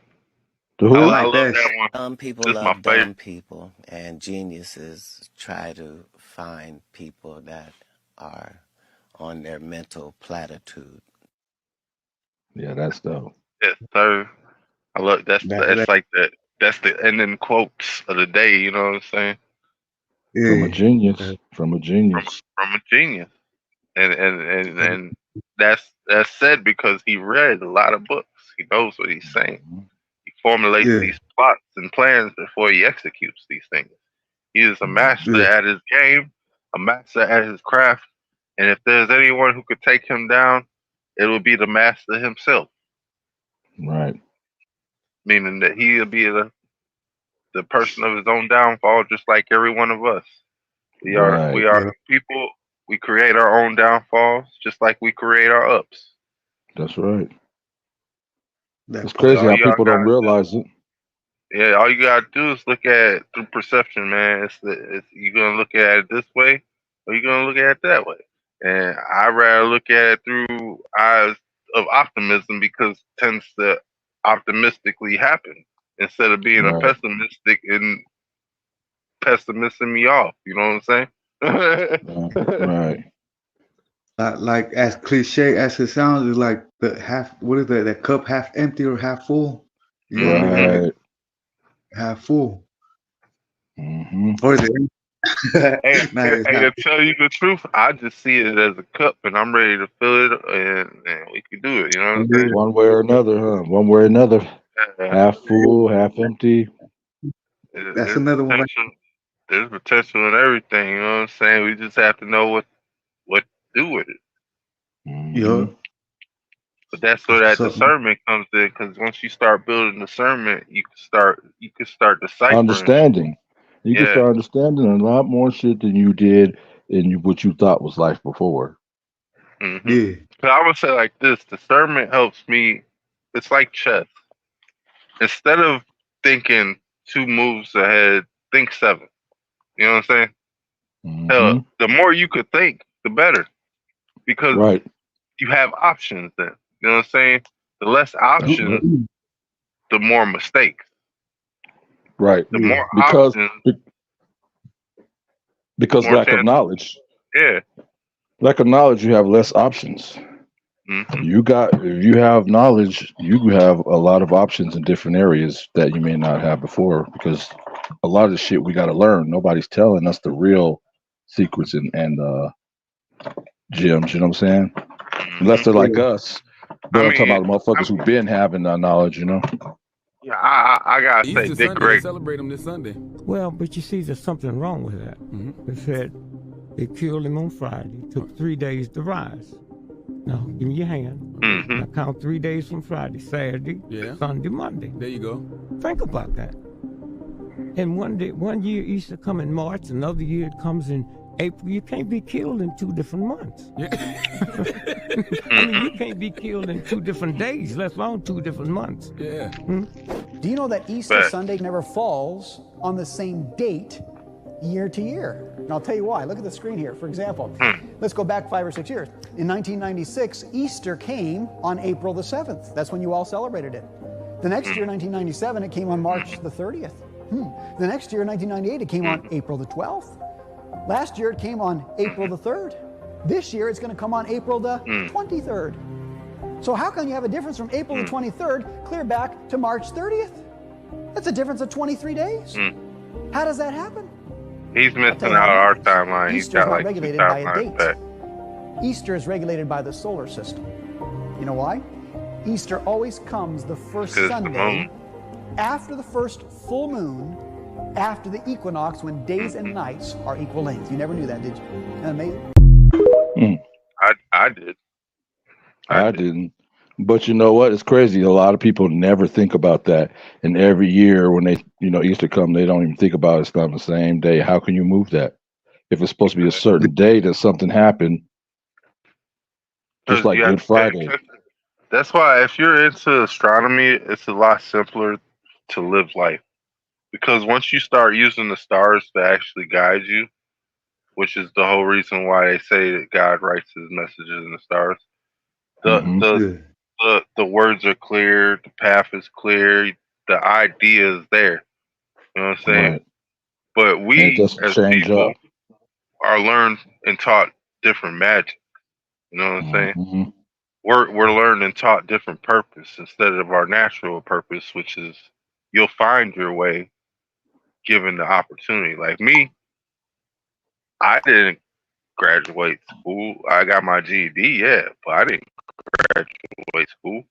Who? I like that. Dumb people love dumb people, and geniuses try to find people that are on their mental platitude. Yeah, that's dope. Yes, sir. I look. That's like that. That's the ending quotes of the day. You know what I'm saying? From a genius. From a genius. From a genius, and that's said because he read a lot of books. He knows what he's saying. He formulates these plots and plans before he executes these things. He is a master at his game, a master at his craft, and if there's anyone who could take him down, it will be the master himself. Right. Meaning that he'll be the person of his own downfall, just like every one of us. We are people. We create our own downfalls, just like we create our ups. That's right. It's crazy how people don't realize it. Yeah, all you gotta do is look at it through perception, man. You gonna look at it this way, or you gonna look at it that way. And I rather look at it through eyes of optimism because it tends to optimistically happen instead of being a pessimistic and pessimissing me off. You know what I'm saying? Right. Like as cliche as it sounds, it's like the half. What is that? That cup half empty or half full? You know what I mean? Half full. Or is it? Hey, to tell you the truth, I just see it as a cup, and I'm ready to fill it, and we can do it. You know what I'm saying? One way or another, huh? One way or another. Half full, half empty. That's another one. There's potential in everything. You know what I'm saying? We just have to know what to do with it. Yeah. But that's where that discernment comes in, because once you start building discernment, you can start deciphering. Understanding. You can start understanding a lot more shit than you did in what you thought was life before. Mm-hmm. Yeah. But I would say like this: discernment helps me. It's like chess. Instead of thinking 2 moves ahead, think 7. You know what I'm saying? Hell, the more you could think, the better, because you have options then. You know what I'm saying? The less options, the more mistakes. Right. The more because options, because lack of knowledge. Yeah. Lack of knowledge, you have less options. If you have knowledge, you have a lot of options in different areas that you may not have before, because a lot of the shit we got to learn. Nobody's telling us the real secrets and gems. You know what I'm saying? Unless they're like us. But I'm talking about the motherfuckers who've been having that knowledge. You know? Yeah, I gotta say, Easter Dick Sunday, Greg. they celebrate him this Sunday. Well, but you see, there's something wrong with that. They said they killed him on Friday. Took 3 days to rise. Now, give me your hand. Now count 3 days from Friday, Saturday, Sunday, Monday. There you go. Think about that. And one year Easter come in March, another year it comes in April. You can't be killed in 2 different months. I mean, you can't be killed in 2 different days, let alone 2 different months. Yeah. Do you know that Easter Sunday never falls on the same date year to year? And I'll tell you why. Look at the screen here. For example, let's go back 5 or 6 years. In 1996, Easter came on April the 7th. That's when you all celebrated it. The next year, 1997, it came on March the 30th. The next year, 1998, it came on April the 12th. Last year, it came on April the 3rd. This year, it's going to come on April the 23rd. So how can you have a difference from April the 23rd clear back to March 30th? That's a difference of 23 days. How does that happen? He's missing out our timeline. He's got like 2 regulated by a timelines date. back. Easter is regulated by the solar system. You know why? Easter always comes the first Sunday after the first full moon, after the equinox, when days and nights are equal length. You never knew that, did you? Isn't that amazing? I did. I didn't. But you know what? It's crazy. A lot of people never think about that. And every year when they, Easter come, they don't even think about it's not the same day. How can you move that? If it's supposed to be a certain day that something happened, just like Good Friday. That's why if you're into astronomy, it's a lot simpler to live life. Because once you start using the stars to actually guide you, which is the whole reason why they say that God writes his messages in the stars, the words are clear, the path is clear, the idea is there. You know what I'm saying? Right. But we as people up. are learned and taught different magic. You know what I'm saying? we're learned and taught different purpose instead of our natural purpose, which is you'll find your way given the opportunity. Like me, I didn't graduate school. I got my GED, yeah, but I didn't graduate school.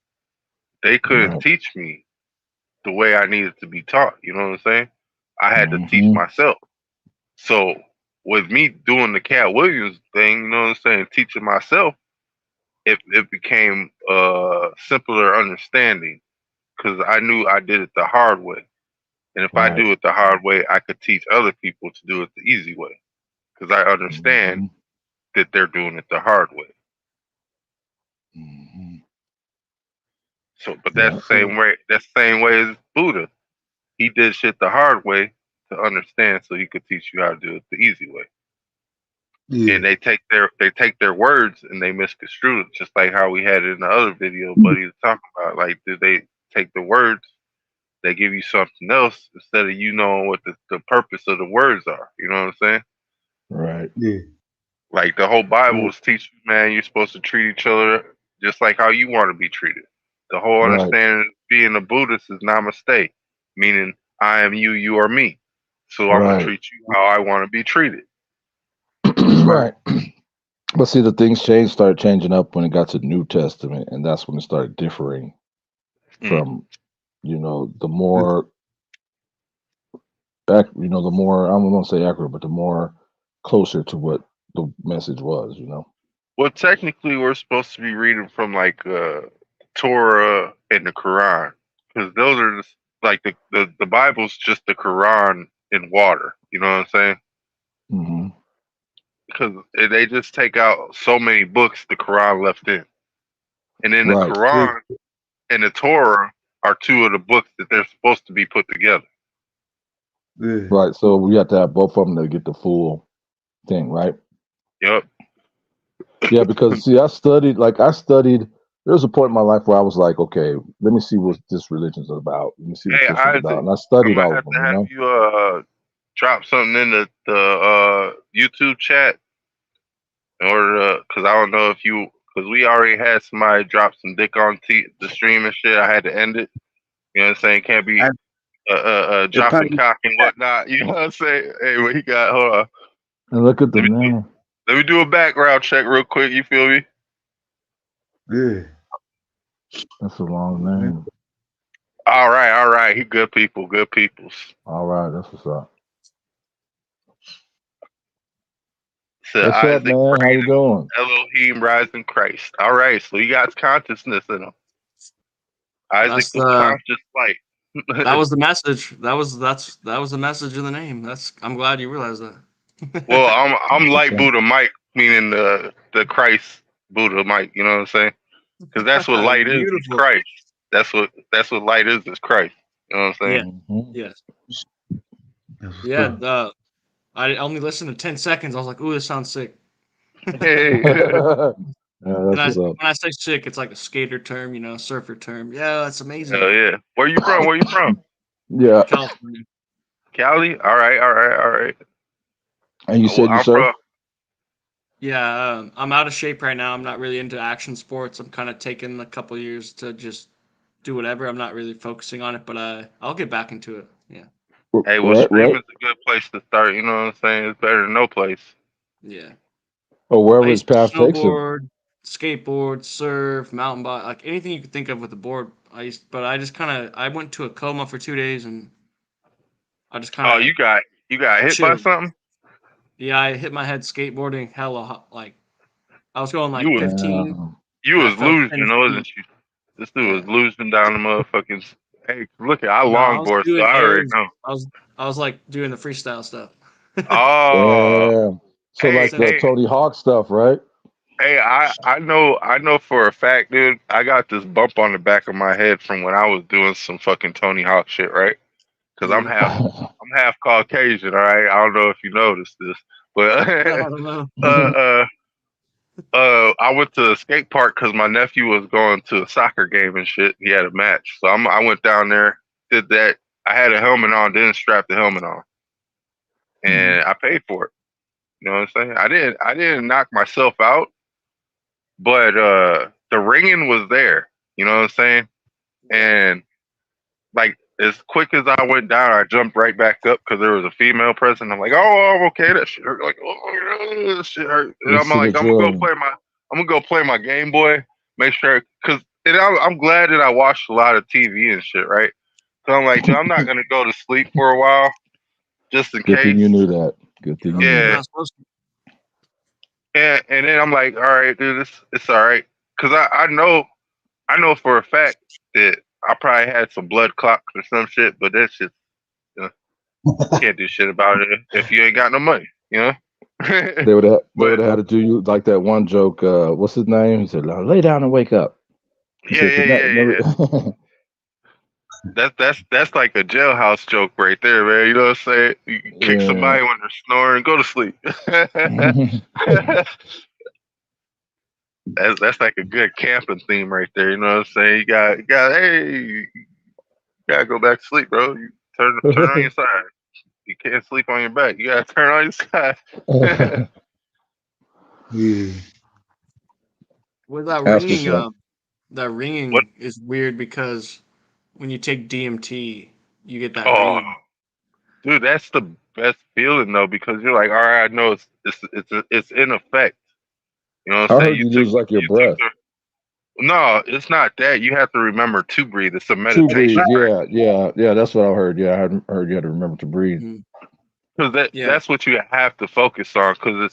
They couldn't teach me the way I needed to be taught. You know what I'm saying? I had to teach myself. So with me doing the Cat Williams thing, you know what I'm saying, teaching myself, it became simpler understanding because I knew I did it the hard way. And if I do it the hard way, I could teach other people to do it the easy way because I understand that they're doing it the hard way. So, but that's the same way. That's the same way as Buddha. He did shit the hard way to understand, so he could teach you how to do it the easy way. Yeah. And they take their words and they misconstrue it, just like how we had it in the other video. Buddy was talking about, like, did they take the words? They give you something else instead of you knowing what the purpose of the words are. You know what I'm saying? Right. Yeah. Like the whole Bible is teaching, man, you're supposed to treat each other just like how you want to be treated. The whole understanding of being a Buddhist is namaste, meaning I am you, you are me. So I'm gonna treat you how I want to be treated. Right. But see, the things started changing up when it got to the New Testament, and that's when it started differing from, you know, the more, the more, I don't want to say accurate, but the more closer to what the message was, you know. Well, technically, we're supposed to be reading from like Torah and the Quran, because those are just, like the Bible's just the Quran in water. You know what I'm saying? Mm-hmm. Because they just take out so many books the Quran left in, and then the Quran and the Torah are two of the books that they're supposed to be put together. Yeah. Right. So we have to have both of them to get the full thing, right? Yep. Yeah, because see, I studied. There was a point in my life where I was like, okay, let me see what this religion's about. Let me see what this is about. And I studied all of them. I'm gonna have you drop something in the YouTube chat in order to, because I don't know if you, because we already had somebody drop some dick on the stream and shit. I had to end it. You know what I'm saying? Can't be dropping cock and whatnot. You know what I'm saying? Hey, what he got? Hold on. And look at the man. Let me do a background check real quick. You feel me? Yeah. That's a long name. All right. He good people, good peoples. All right, that's what's up. So what's up, man? How you doing? Elohim rising Christ. All right, so he got consciousness in him. Isaac was conscious light. That was the message. That was the message in the name. I'm glad you realized that. Well, I'm like Buddha Mike, meaning the Christ Buddha Mike. You know what I'm saying? Because that's what light is. Is Christ. That's what light is Christ. You know what I'm saying? Yeah. Yes. Yeah. I only listened to 10 seconds. I was like, "Ooh, this sounds sick." Hey. When I say sick, it's like a skater term, you know, surfer term. Yeah, that's amazing. Hell yeah. Where you from? Yeah. California. Cali? All right. And you said you surf? Yeah, I'm out of shape right now. I'm not really into action sports. I'm kind of taking a couple years to just do whatever. I'm not really focusing on it, but I'll get back into it. Yeah. Hey, well, streaming's a good place to start. You know what I'm saying? It's better than no place. Yeah. Or wherever his path takes him. Snowboard, skateboard, surf, mountain bike, like anything you could think of with a board. I went to a coma for 2 days and I just kind of. Oh, you got hit by something? Yeah, I hit my head skateboarding hella, like, I was going like 15. You was losing, wasn't you? This dude was losing down the motherfucking. Hey, look at I longboard, so I already know. I was like doing the freestyle stuff. Oh, so like the Tony Hawk stuff, right? Hey, I know for a fact, dude. I got this bump on the back of my head from when I was doing some fucking Tony Hawk shit, right? Because I'm half Caucasian, all right. I don't know if you noticed this, but I went to a skate park because my nephew was going to a soccer game and shit. He had a match, so I went down there, did that. I had a helmet on, didn't strap the helmet on, and I paid for it. You know what I'm saying? I didn't knock myself out, but the ringing was there. You know what I'm saying? And like as quick as I went down, I jumped right back up because there was a female present. I'm like, oh, I'm okay. That shit hurt. Like, oh, that shit hurt. And I'm like, I'm gonna go play my Game Boy. Make sure, because I'm glad that I watched a lot of TV and shit, right? So I'm like, dude, I'm not gonna go to sleep for a while, just in Good case. thing you knew that. Good thing you knew that. And then I'm like, all right, dude, it's all right, because I know for a fact that I probably had some blood clots or some shit, but that shit, you can't do shit about it if you ain't got no money, you know. They would have had to do you like that one joke. What's his name? He said, "Lay down and wake up." Yeah. That's like a jailhouse joke right there, man. You know what I'm saying? You kick somebody when they're snoring, go to sleep. That's like a good camping theme right there. You know what I'm saying? You gotta go back to sleep, bro. You turn on your side. You can't sleep on your back. You gotta turn on your side. With that ringing, is weird because when you take DMT, you get that ringing. Dude, that's the best feeling though, because you're like, all right, I know it's in effect. You know what I'm saying? I heard you lose like your breath. No, it's not that. You have to remember to breathe. It's a meditation. Yeah. That's what I heard. Yeah, I heard you had to remember to breathe. Because that's what you have to focus on. Because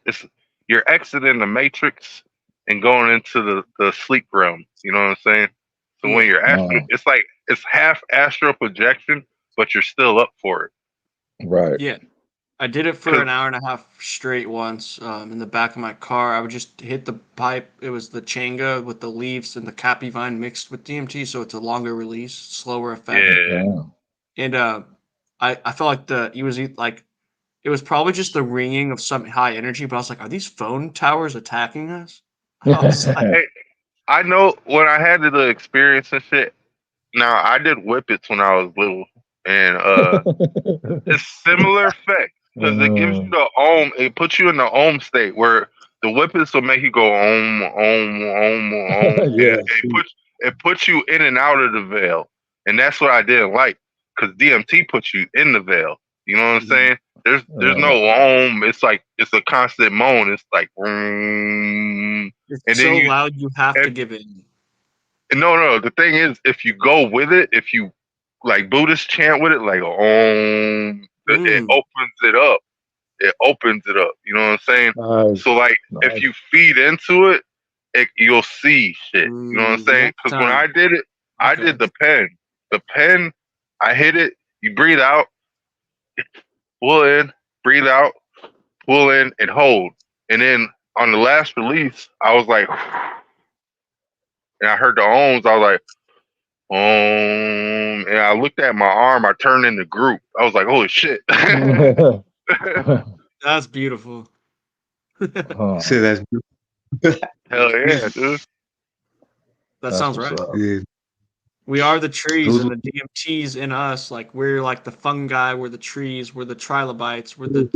it's you're exiting the matrix and going into the sleep realm. You know what I'm saying? So when you're it's like it's half astral projection, but you're still up for it. Right. Yeah. I did it for an hour and a half straight once in the back of my car. I would just hit the pipe. It was the changa with the leaves and the cappy vine mixed with DMT, so it's a longer release, slower effect. Yeah. And I felt like it was probably just the ringing of some high energy, but I was like, are these phone towers attacking us? I know when I had the experience and shit. Now I did whippets when I was little, and it's similar effect. Because it gives you the ohm, it puts you in the ohm state where the whippets will make you go ohm. It puts you in and out of the veil, and that's what I didn't like. Because DMT puts you in the veil. You know what I'm saying? There's no ohm. It's like it's a constant moan. It's like, it's and so then loud you have to give in. No. The thing is, if you go with it, if you like Buddhists chant with it, like Om. It opens it up. You know what I'm saying? So like, if you feed into it, you'll see shit. You know what I'm saying? Because when I did it, I did the pen. The pen, I hit it. You breathe out, pull in, breathe out, pull in, and hold. And then on the last release, I was like, and I heard the ohms. I was like, and I looked at my arm. I turned into group. I was like, "Holy shit!" That's beautiful. See, that's beautiful. Hell yeah, dude. That sounds right. Yeah. We are the trees, and the DMT's in us. Like we're like the fungi. We're the trees. We're the trilobites. We're the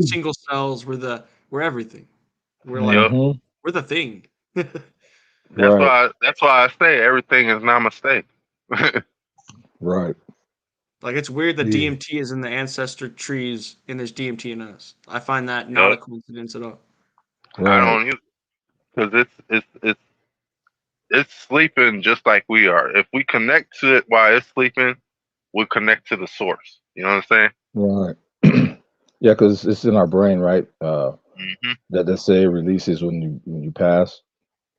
single cells. We're everything. We're like we're the thing. That's why I say everything is namaste. Right. Like it's weird that DMT is in the ancestor trees and there's DMT in us. I find that not a coincidence at all. Right. I don't use because it's sleeping just like we are. If we connect to it while it's sleeping, we'll connect to the source. You know what I'm saying? Right. Yeah, because it's in our brain, right? That they say it releases when you pass.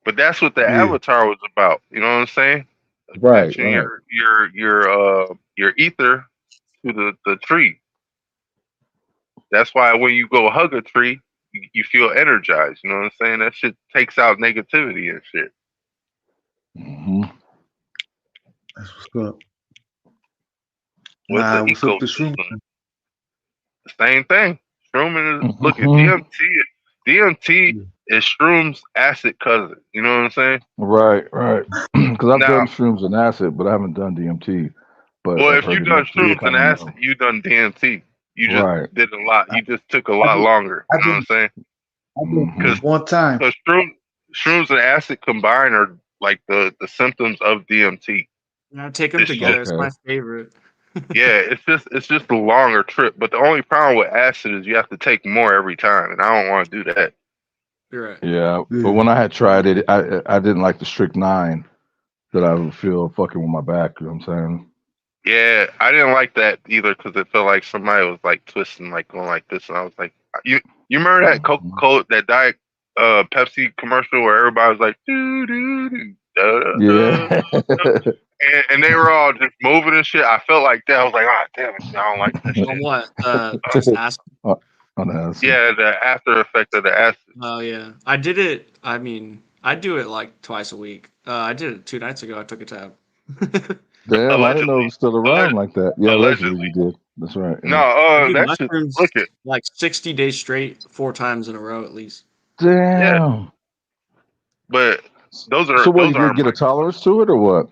But that's what the avatar was about. You know what I'm saying? Right. Your ether to the tree. That's why when you go hug a tree, you feel energized. You know what I'm saying? That shit takes out negativity and shit. That's what's up. What's up to shroom? Same thing. Shrooming is look at DMT is shrooms acid cousin. You know what I'm saying? Right. Because I've done shrooms and acid, but I haven't done DMT. But if you've done shrooms and acid, you've done DMT. You just did a lot. You just took a lot longer. You know what I'm saying? Because one time, because shrooms and acid combined are like the symptoms of DMT. Yeah, take them together. It's my favorite. Yeah, it's just a longer trip. But the only problem with acid is you have to take more every time, and I don't want to do that. You're right. Yeah, but when I had tried it, I didn't like the strychnine that I would feel fucking with my back. You know what I'm saying? Yeah, I didn't like that either because it felt like somebody was like twisting, like going like this, and I was like, you remember that Coca-Cola, that Diet Pepsi commercial where everybody was like, doo doo doo, da, da, Yeah. and they were all just moving and shit. I felt like that. I was like, ah, damn it, I don't like that shit. On what? Acid? On acid. Yeah, the after effect of the acid. Oh yeah, I did it. I mean, I do it like twice a week. I did it 2 nights ago. I took a tab. Damn, I didn't know it was still around like that. Yeah, allegedly you did. That's right. Yeah. No, Dude, that's mushrooms look it. like 60 days straight, 4 times in a row at least. Damn. Yeah. But those are so what? those You did get a tolerance to it or what?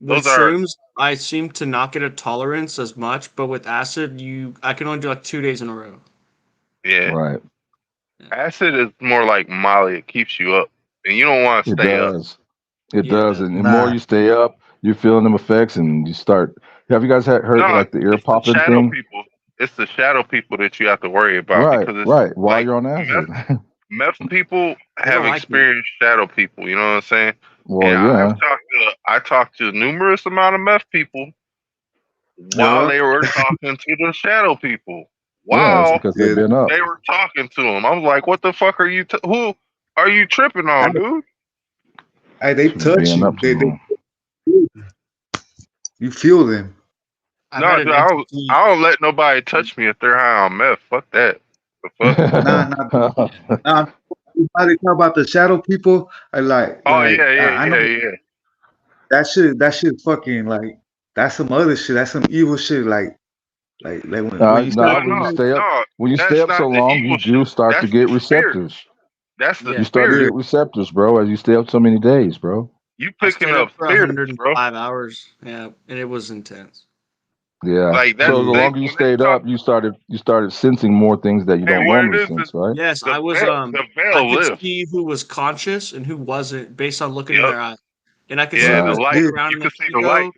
With shrooms, I seem to not get a tolerance as much, but with acid, I can only do like 2 days in a row. Yeah. Right. Acid is more like Molly. It keeps you up, and you don't want to stay up. It does, and the more you stay up, you're feeling them effects, and you start. Have you guys heard like the ear popping thing? People. It's the shadow people that you have to worry about. Right, because it's right. While like, you're on acid. meth people have experienced shadow people. You know what I'm saying? Well, and I talked to numerous amount of meth people while they were talking to the shadow people. Wow, because they've been up. They were talking to them. I was like, "What the fuck are you? Who are you tripping on, dude?" Hey, they touch you. You feel them. No, dude, I don't let nobody touch me if they're high on meth. Fuck that. The fuck? Nah. How they talk about the shadow people? I like. Oh like, yeah. That shit fucking like. That's some other shit. That's some evil shit. Like when you stay up so long, you do start to get receptors. That's the you start to get receptors, bro, as you stay up so many days, bro. You picking up for 105 hours, yeah, and it was intense. Yeah. Like so the longer you stayed up, you started sensing more things that you don't normally sense, right? Yes, I was. I could see who was conscious and who wasn't based on looking in their eyes, and I could see who was pulled around in the ego,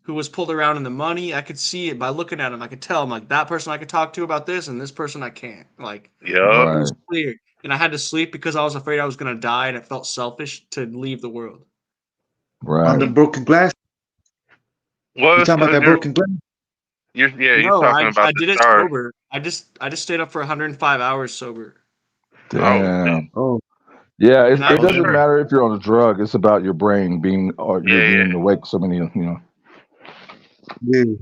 who was pulled around in the money. I could see it by looking at him. I could tell him like that person I could talk to about this, and this person I can't. Like, it was clear. And I had to sleep because I was afraid I was gonna die, and it felt selfish to leave the world. Right. On the broken glass. What? You talking about that broken glass? You're talking about. I did it sober. I just stayed up for 105 hours sober. Damn. Oh. Yeah, it doesn't matter if you're on a drug. It's about your brain being being awake so many,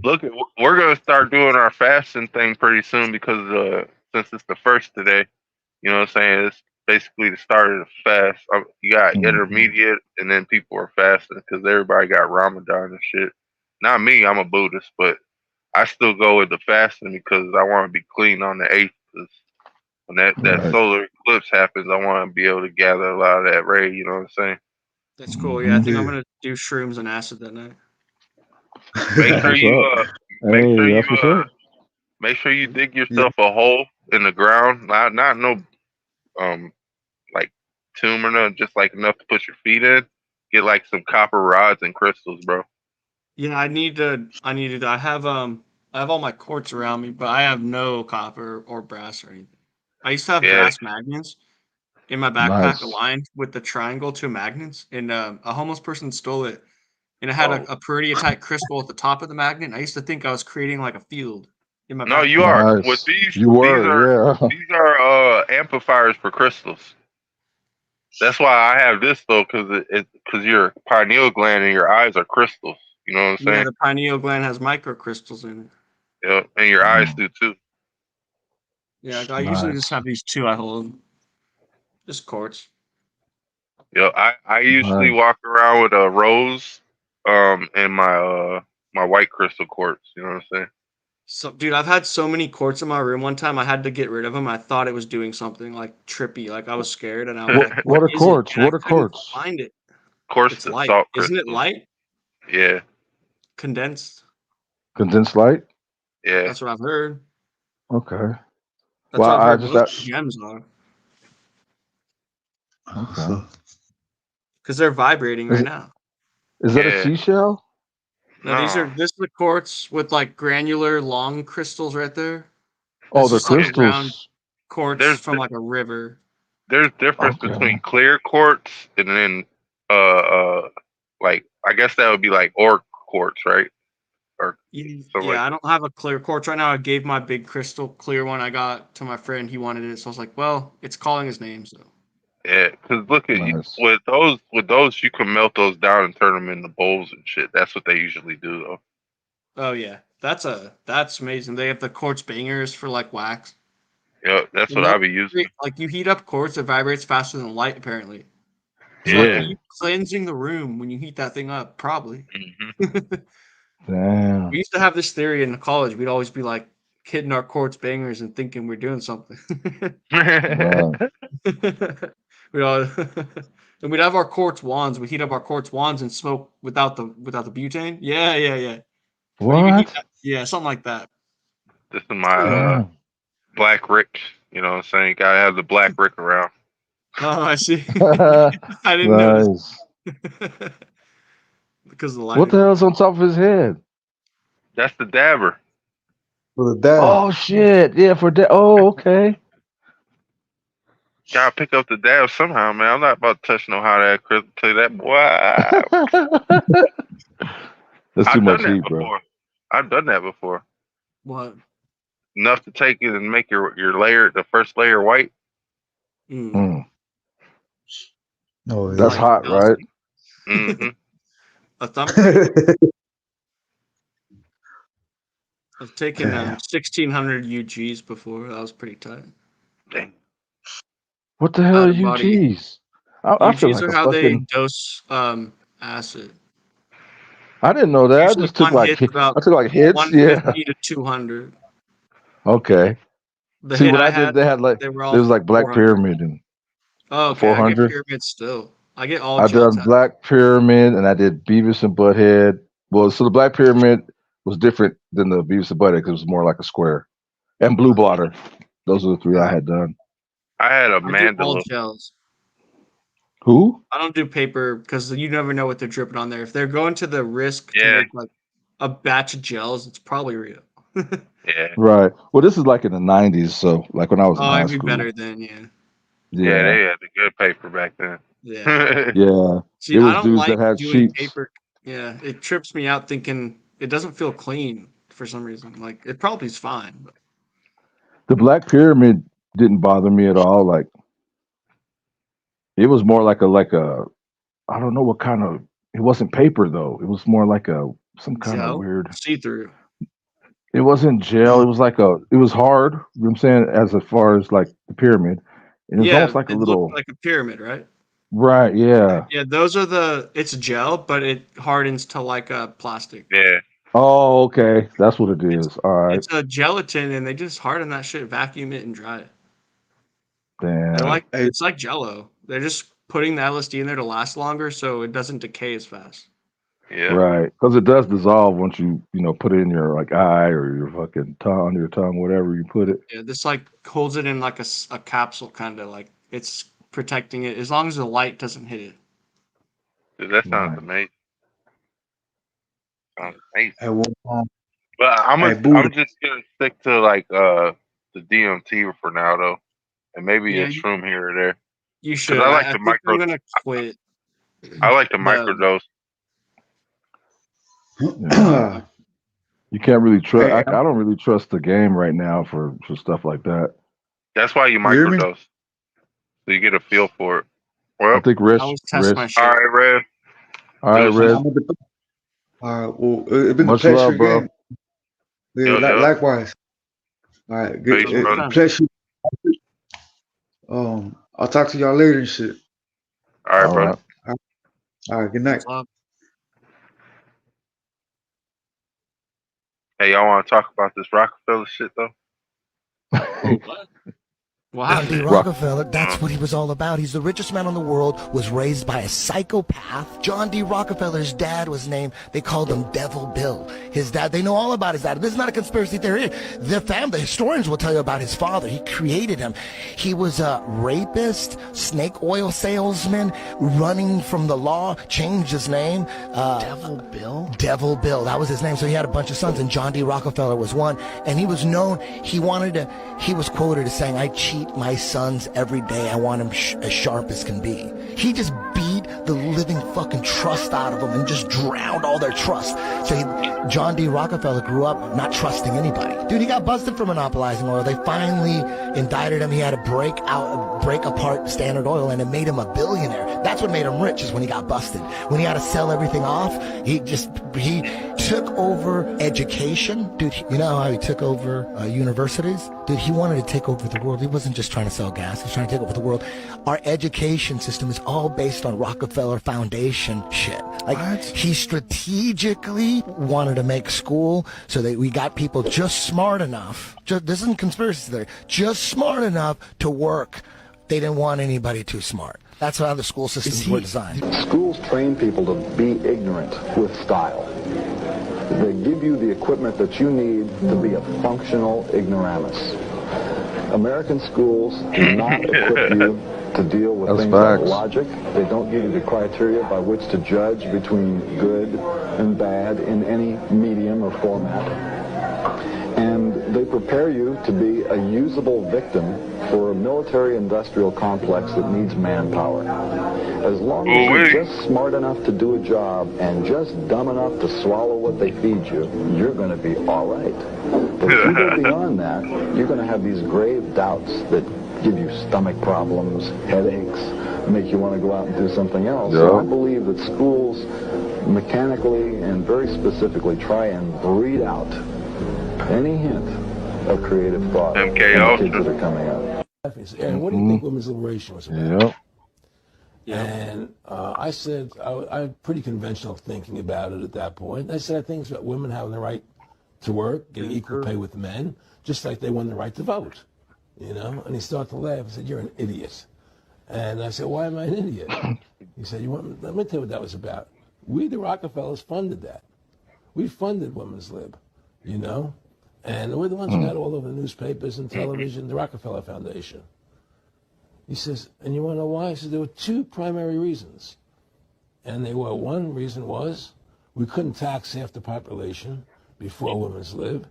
Look, we're gonna start doing our fasting thing pretty soon because since it's the first today, you know what I'm saying? It's basically the start of the fast. You got intermediate, and then people are fasting because everybody got Ramadan and shit. Not me, I'm a Buddhist, but I still go with the fasting because I want to be clean on the 8th. When that solar eclipse happens, I want to be able to gather a lot of that ray. You know what I'm saying? That's cool. Yeah, I think I'm gonna do shrooms and acid that night. Make sure make sure you dig yourself a hole in the ground. Not no like tomb or nothing, just like enough to put your feet in. Get like some copper rods and crystals, bro. Yeah, I need to. I have all my quartz around me, but I have no copper or brass or anything. I used to have brass magnets in my backpack aligned with the triangle to magnets, and a homeless person stole it, and it had a peridotite crystal at the top of the magnet. And I used to think I was creating like a field in my backpack. No, you are. With these, these are amplifiers for crystals. That's why I have this though, because your pineal gland and your eyes are crystals. You know what I'm saying? Yeah, the pineal gland has microcrystals in it. Yeah, and your eyes do too. Yeah, I usually just have these 2 I hold. Just quartz. Yeah, I usually walk around with a rose, and my white crystal quartz. You know what I'm saying? So, dude, I've had so many quartz in my room. One time, I had to get rid of them. I thought it was doing something like trippy. Like I was scared, and I was like, "What are quartz? What are quartz?" Find it. Quartz it's light. Salt Isn't it crystals. light? Yeah. Condensed. Condensed light. Yeah. That's what I've heard. Okay. That's what I've heard most gems are. Okay. because they're vibrating right now. Is that a seashell? No, this is the quartz with like granular long crystals right there. Oh, This the is like round crystals. quartz from like a river. There's difference between clear quartz and then like I guess that would be like orc quartz, right? Or Yeah, I don't have a clear quartz right now. I gave my big crystal clear one I got to my friend. He wanted it, so I was like, well, it's calling his name, so. Yeah, because look at with those you can melt those down and turn them into bowls and shit. That's what they usually do though. Oh yeah, that's amazing. They have the quartz bangers for like wax. Yeah, that's what I'll be using. Like you heat up quartz, it vibrates faster than light. Apparently, so Yeah. like, are you cleansing the room when you heat that thing up? Probably. Damn. We used to have this theory in college. We'd always be like hitting our quartz bangers and thinking we're doing something. We all and we'd have our quartz wands. We heat up our quartz wands and smoke without the butane. Yeah. What? Yeah, something like that. This is my black rick. You know what I'm saying? Gotta have the black rick around. Oh, I see. I didn't notice. Because of the lighting. What the hell's on top of his head? That's the dabber. For the dab. Oh shit! Yeah, for that. Oh, okay. Gotta pick up the dab somehow, man. I'm not about to touch no hot ass crystal. Tell you that, boy. That's too much heat, bro. I've done that before. What? Enough to take it and make your layer, the first layer, white. Mm. Oh, that's hot, right? Mm-hmm. A thumbprint. I've taken 1600 UGs before. That was pretty tight. Dang. What the hell are UGs? I feel UGs like are a how they fucking. dose acid. I didn't know that. I just took like hits. Yeah. 150 to 200. Okay. The See hit what I I did? had, They had like they were there all was like Black 400. Pyramid and Oh, okay. I 400. get pyramid still. I get all I gel done Black Pyramid and I did Beavis and Butthead. Well, so the Black Pyramid was different than the Beavis and Butthead because it was more like a square. And Blue Blotter. Those are the three I had done. I had a I do all mandala. gels. Who? I don't do paper because you never know what they're dripping on there. If they're going to the risk to Yeah. make like a batch of gels, it's probably real. Yeah. Right. Well, this is like in the 90s, so like when I was in Oh, high it'd be school. better then, yeah. Yeah, they had the good paper back then. Yeah. Yeah. See, It I was don't dudes like that had doing sheets. paper. Yeah, it trips me out thinking it doesn't feel clean for some reason. Like it probably is fine. But The Black Pyramid didn't bother me at all. Like it was more like a I don't know what kind of. It wasn't paper though. It was more like some kind of gel, weird. see-through. It wasn't gel. It was like it was hard. You know what I'm saying, as far as like the pyramid, and it was almost like a it little. looked like a pyramid, right? Right. Yeah. Yeah, those are it's gel, but it hardens to like a plastic. Yeah. Oh, okay. That's what it is. All right. It's a gelatin, and they just harden that shit, vacuum it, and dry it. Damn. They're like it's like Jello. They're just putting the LSD in there to last longer, so it doesn't decay as fast. Yeah. Right. Because it does dissolve once you put it in your like eye or your fucking tongue, your tongue, whatever you put it. Yeah, this like holds it in like a capsule, kind of like it's protecting it as long as the light doesn't hit it. Dude, that sounds amazing. Sounds amazing. Hey, well, But I'm Buddha. just gonna stick to like the DMT for now though, and maybe a shroom here or there. You should. I like I the think micro. I'm gonna quit. I like the microdose. You can't really trust. I don't really trust the game right now for stuff like that. That's why you hear me? microdose, so you get a feel for it. Well, I think Rich. I always test my shit. all right, Red. All right, Red. All right. Well, it's been a Much pleasure love, bro. again. Yeah, Yo. likewise. All right. Good. Peace, brother. Pleasure. I'll talk to y'all later and shit. All right, brother. All right. Good night. Hey, y'all want to talk about this Rockefeller shit though? Wow. John D. Rockefeller, that's what he was all about. He's the richest man in the world, was raised by a psychopath. John D. Rockefeller's dad was named, they called him Devil Bill. His dad, they know all about his dad. This is not a conspiracy theory. Their family, historians will tell you about his father. He created him. He was a rapist, snake oil salesman, running from the law, changed his name. Devil Bill? Devil Bill, that was his name. So he had a bunch of sons, and John D. Rockefeller was one. And he was known, he was quoted as saying, I cheat my sons every day. I want them as sharp as can be. He just beat the living fucking trust out of them and just drowned all their trust. So John D. Rockefeller grew up not trusting anybody. Dude, he got busted for monopolizing oil. They finally indicted him. He had to break apart Standard Oil, and it made him a billionaire. That's what made him rich, is when he got busted. When he had to sell everything off, he took over education. Dude, you know how he took over universities? Dude, he wanted to take over the world. He wasn't just trying to sell gas. He was trying to take over the world. Our education system is all based on Rockefeller Foundation shit. Like, he strategically wanted to make school so that we got people just smart enough. This isn't conspiracy theory. Just smart enough to work. They didn't want anybody too smart. That's how the school systems were designed. Schools train people to be ignorant with style. They give you the equipment that you need to be a functional ignoramus. American schools do not equip you to deal with things like logic. They don't give you the criteria by which to judge between good and bad in any medium or format. And they prepare you to be a usable victim for a military-industrial complex that needs manpower. As long as you're just smart enough to do a job and just dumb enough to swallow what they feed you, you're going to be all right. But if you go beyond that, you're going to have these grave doubts that give you stomach problems, headaches, make you want to go out and do something else. Yeah. So I believe that schools mechanically and very specifically try and breed out any hint of creative thought in the kids that are coming up. And what do you think women's liberation was about? And I said, I'm pretty conventional thinking about it at that point. I said, I think it's about women having the right to work, getting equal pay with men, just like they won the right to vote. You know? And he started to laugh and said, you're an idiot. And I said, why am I an idiot? He said, let me tell you what that was about. We, the Rockefellers, funded that. We funded women's lib, you know? And we're the ones who got all over the newspapers and television, the Rockefeller Foundation. He says, and you want to know why? He says, there were two primary reasons. And they were, one reason was we couldn't tax half the population before women's lib.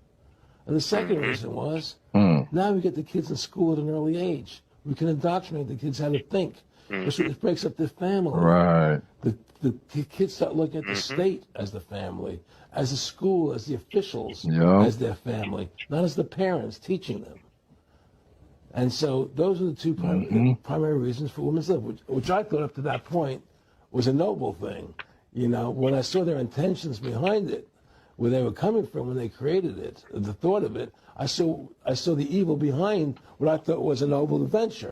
And the second reason was, now we get the kids in school at an early age. We can indoctrinate the kids how to think. It breaks up their family. Right. The kids start looking at the state as the family, as the school, as the officials, as their family, not as the parents teaching them. And so those are the two primary reasons for women's lib, which I thought up to that point was a noble thing. You know, when I saw their intentions behind it, where they were coming from when they created it, the thought of it, I saw the evil behind what I thought was a noble adventure.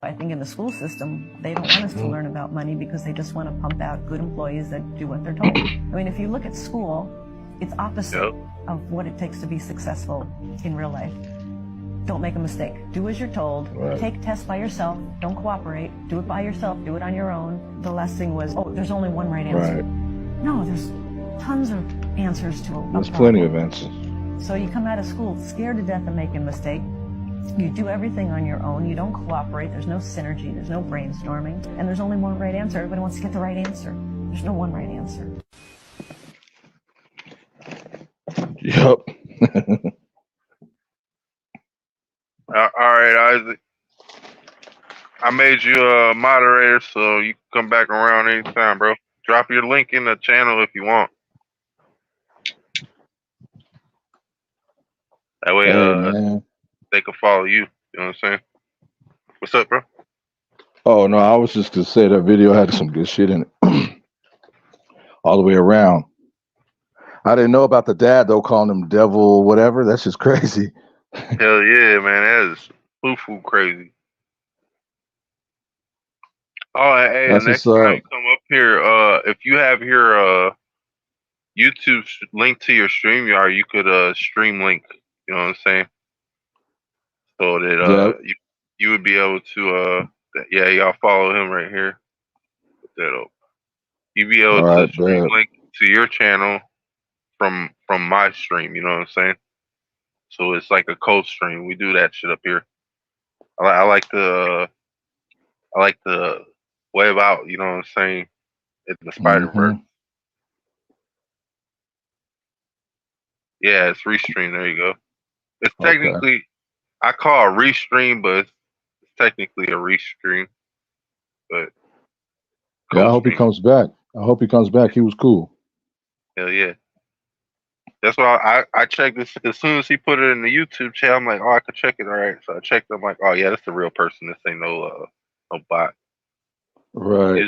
I think in the school system, they don't want us to learn about money because they just want to pump out good employees that do what they're told. I mean, if you look at school, it's opposite of what it takes to be successful in real life. Don't make a mistake. Do as you're told. Right. Take tests by yourself. Don't cooperate. Do it by yourself. Do it on your own. The last thing was, oh, there's only one right answer. Right. No, there's tons of answers to it. There's plenty of answers. So you come out of school scared to death of making a mistake. You do everything on your own. You don't cooperate. There's no synergy. There's no brainstorming. And there's only one right answer. Everybody wants to get the right answer. There's no one right answer. Yep. All right, Isaac. I made you a moderator, so you can come back around anytime, bro. Drop your link in the channel if you want. That way, they can follow you. You know what I'm saying? What's up, bro? Oh, no, I was just going to say that video had some good shit in it. All the way around. I didn't know about the dad, though, calling him devil whatever. That's just crazy. Hell yeah, man. That is foo-foo crazy. Oh, hey, the next time you come up here, if you have your YouTube link to your StreamYard, you could stream link. You know what I'm saying? So that you would be able to yeah, y'all follow him right here. Put that up. You'd be able to stream link to your channel from my stream. You know what I'm saying? So it's like a co-stream. We do that shit up here. I like the web out. You know what I'm saying? In the Spider-Verse. Yeah, it's restream. There you go. It's technically, I call it restream, but it's technically a restream. But yeah, I hope he comes back. I hope he comes back. He was cool. Hell yeah. That's why I checked this as soon as he put it in the YouTube channel. I'm like, oh, I could check it. All right. So I checked. I'm like, oh yeah, that's the real person. This ain't no bot. Right.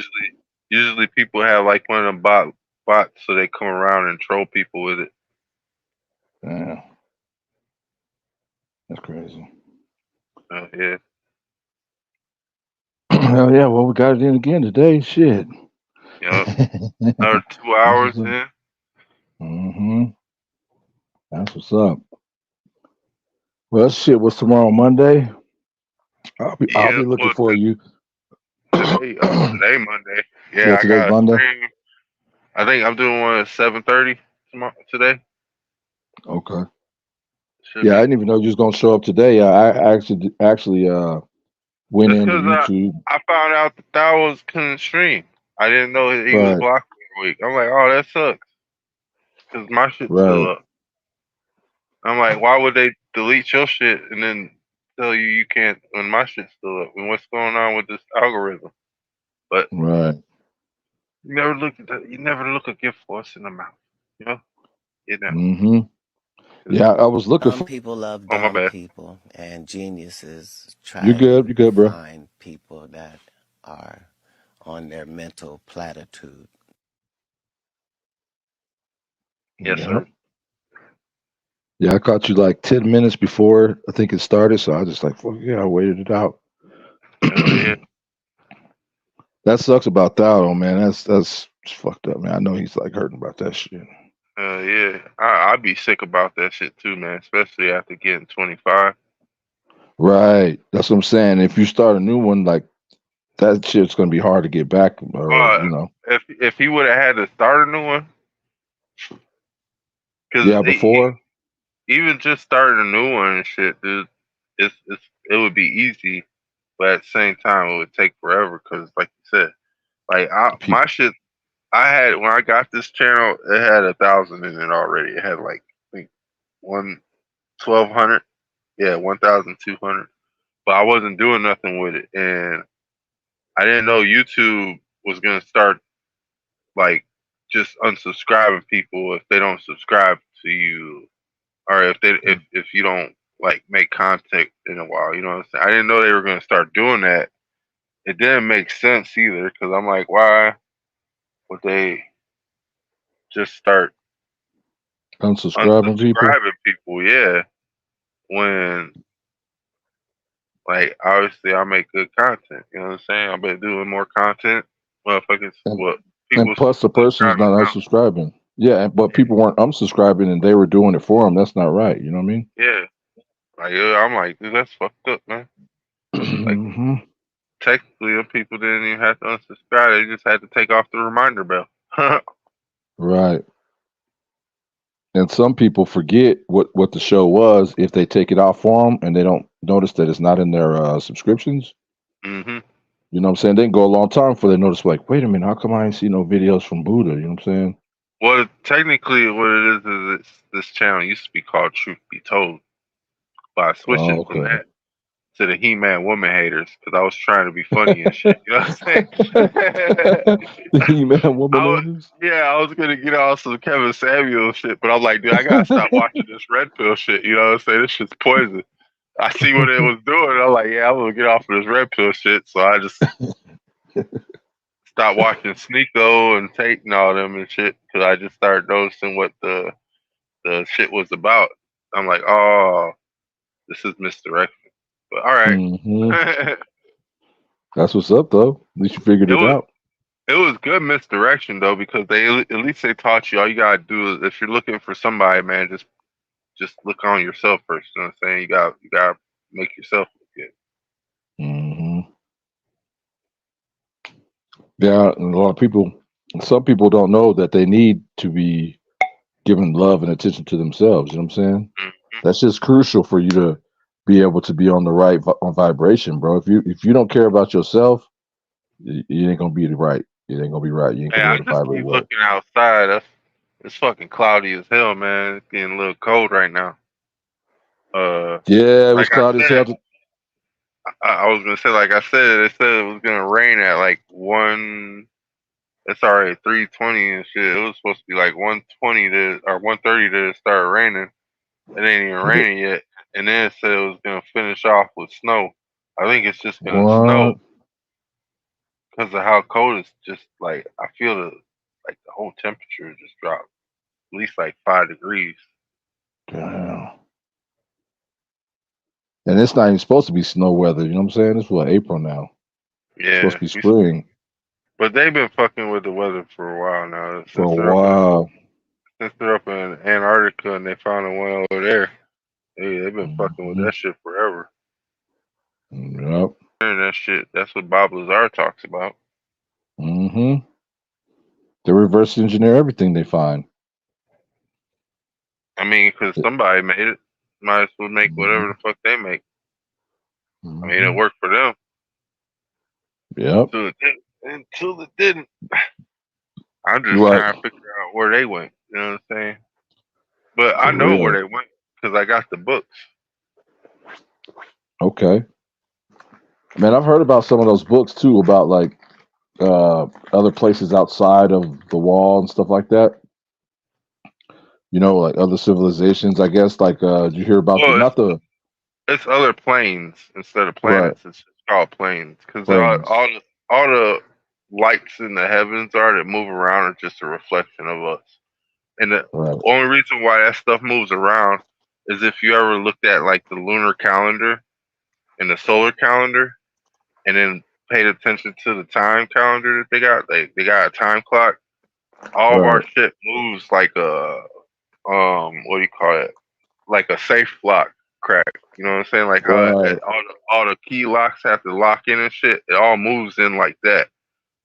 Usually people have like one of them bots, so they come around and troll people with it. Yeah. That's crazy. Yeah. Hell yeah. Well, we got it in again today. Shit. Yep. Another 2 hours in. Mm-hmm. That's what's up. Well, shit. What's tomorrow? Monday. I'll be looking for you. Today Monday. Yeah, Yeah, today's Monday. I think I'm doing one at 7:30 today. Okay. Yeah, I didn't even know you was gonna show up today. I actually went into YouTube. I found out that was couldn't stream. I didn't know he was blocked for a week. I'm like, oh, that sucks. Because my shit's still up. I'm like, why would they delete your shit and then tell you can't when my shit's still up? And what's going on with this algorithm? But you never look at that. You never look a gift horse in the mouth. You know? Mm-hmm. Yeah, I was looking for people love dumb people, and geniuses try You good, bro. find people that are on their mental platitude. Yes, sir. Yeah, I caught you like 10 minutes before I think it started, so I just like, fuck yeah, I waited it out. Yeah. That sucks about Thao, man. That's fucked up, man. I know he's like hurting about that shit. Yeah, I'd be sick about that shit too, man. Especially after getting 25. Right, that's what I'm saying. If you start a new one, like that shit's gonna be hard to get back. You know, if he would have had to start a new one, before even just starting a new one and shit, dude, it would be easy, but at the same time, it would take forever. Cause like you said, like my shit. I had when I got this channel, it had 1,000 in it already. It had like I think 1,200, yeah, 1,200. But I wasn't doing nothing with it, and I didn't know YouTube was gonna start like just unsubscribing people if they don't subscribe to you, or if you don't like make content in a while. You know what I'm saying? I didn't know they were gonna start doing that. It didn't make sense either because I'm like, why would they just start unsubscribing people? Yeah, when like obviously I make good content. You know what I'm saying? I've been doing more content. Motherfuckers, and plus the person's not unsubscribing. Yeah, but people weren't unsubscribing and they were doing it for them. That's not right. You know what I mean? Yeah. Like I'm like, dude, that's fucked up, man. Like, technically, the people didn't even have to unsubscribe. They just had to take off the reminder bell. Right. And some people forget what the show was if they take it off for them and they don't notice that it's not in their subscriptions. Mm-hmm. You know what I'm saying? They can go a long time before they notice, like, wait a minute, how come I ain't see no videos from Buddha? You know what I'm saying? Well, technically, what it is this channel used to be called Truth Be Told. But I switched it from that to the He-Man Woman Haters because I was trying to be funny and shit. You know what I'm saying? The He-Man Woman Haters? Yeah, I was going to get off some Kevin Samuel shit, but I'm like, dude, I got to stop watching this red pill shit. You know what I'm saying? This shit's poison. I see what it was doing. I'm like, yeah, I'm going to get off of this red pill shit. So I just stopped watching Sneeko and Tate and all them and shit because I just started noticing what the shit was about. I'm like, oh, this is misdirection. But all right. Mm-hmm. That's what's up, though. At least you figured it out. It was good misdirection, though, because at least they taught you all you got to do is if you're looking for somebody, man, just look on yourself first. You know what I'm saying? You got to make yourself look good. Yeah, and a lot of people, some people don't know that they need to be giving love and attention to themselves. You know what I'm saying? That's just crucial for you to be able to be on the right vibration, bro. If you don't care about yourself, you ain't gonna be right. You ain't gonna be right. You ain't Hey, gonna I be able to just vibrate keep well. looking outside. It's fucking cloudy as hell, man. It's getting a little cold right now. Yeah, it was Like I cloudy as said, hell. I was gonna say, like I said, they said it was gonna rain at like 1. It's already 3:20 and shit. It was supposed to be like 1:20 or 1:30 to start raining. It ain't even raining yet. And then it said it was gonna finish off with snow. I think it's just gonna snow What? because of how cold it's just like I feel the whole temperature just dropped at least like 5 degrees. Damn. And it's not even supposed to be snow weather. You know what I'm saying? It's what, April now. It's Yeah, supposed to be spring but they've been fucking with the weather for a while now. for a while. Since they're up in Antarctica and they found a one over there, they've been fucking with that shit forever. Yep. Hearing that shit, that's what Bob Lazar talks about. Mm-hmm. They reverse engineer everything they find. I mean, because somebody made it. Might as well make whatever the fuck they make. I mean, it worked for them. Yep. Until it didn't. I'm just trying to figure out where they went. You know what I'm saying? But I know where they went because I got the books. Okay. Man, I've heard about some of those books too, about like other places outside of the wall and stuff like that. You know, like other civilizations, I guess. Like, did you hear about It's other planes instead of planets. It's just called planes because all the lights in the heavens that move around are just a reflection of us. And the only reason why that stuff moves around is if you ever looked at like the lunar calendar and the solar calendar, and then paid attention to the time calendar that they got. They got a time clock. All of our shit moves like a what do you call it? Like a safe lock crack. You know what I'm saying? Like how all the key locks have to lock in and shit. It all moves in like that.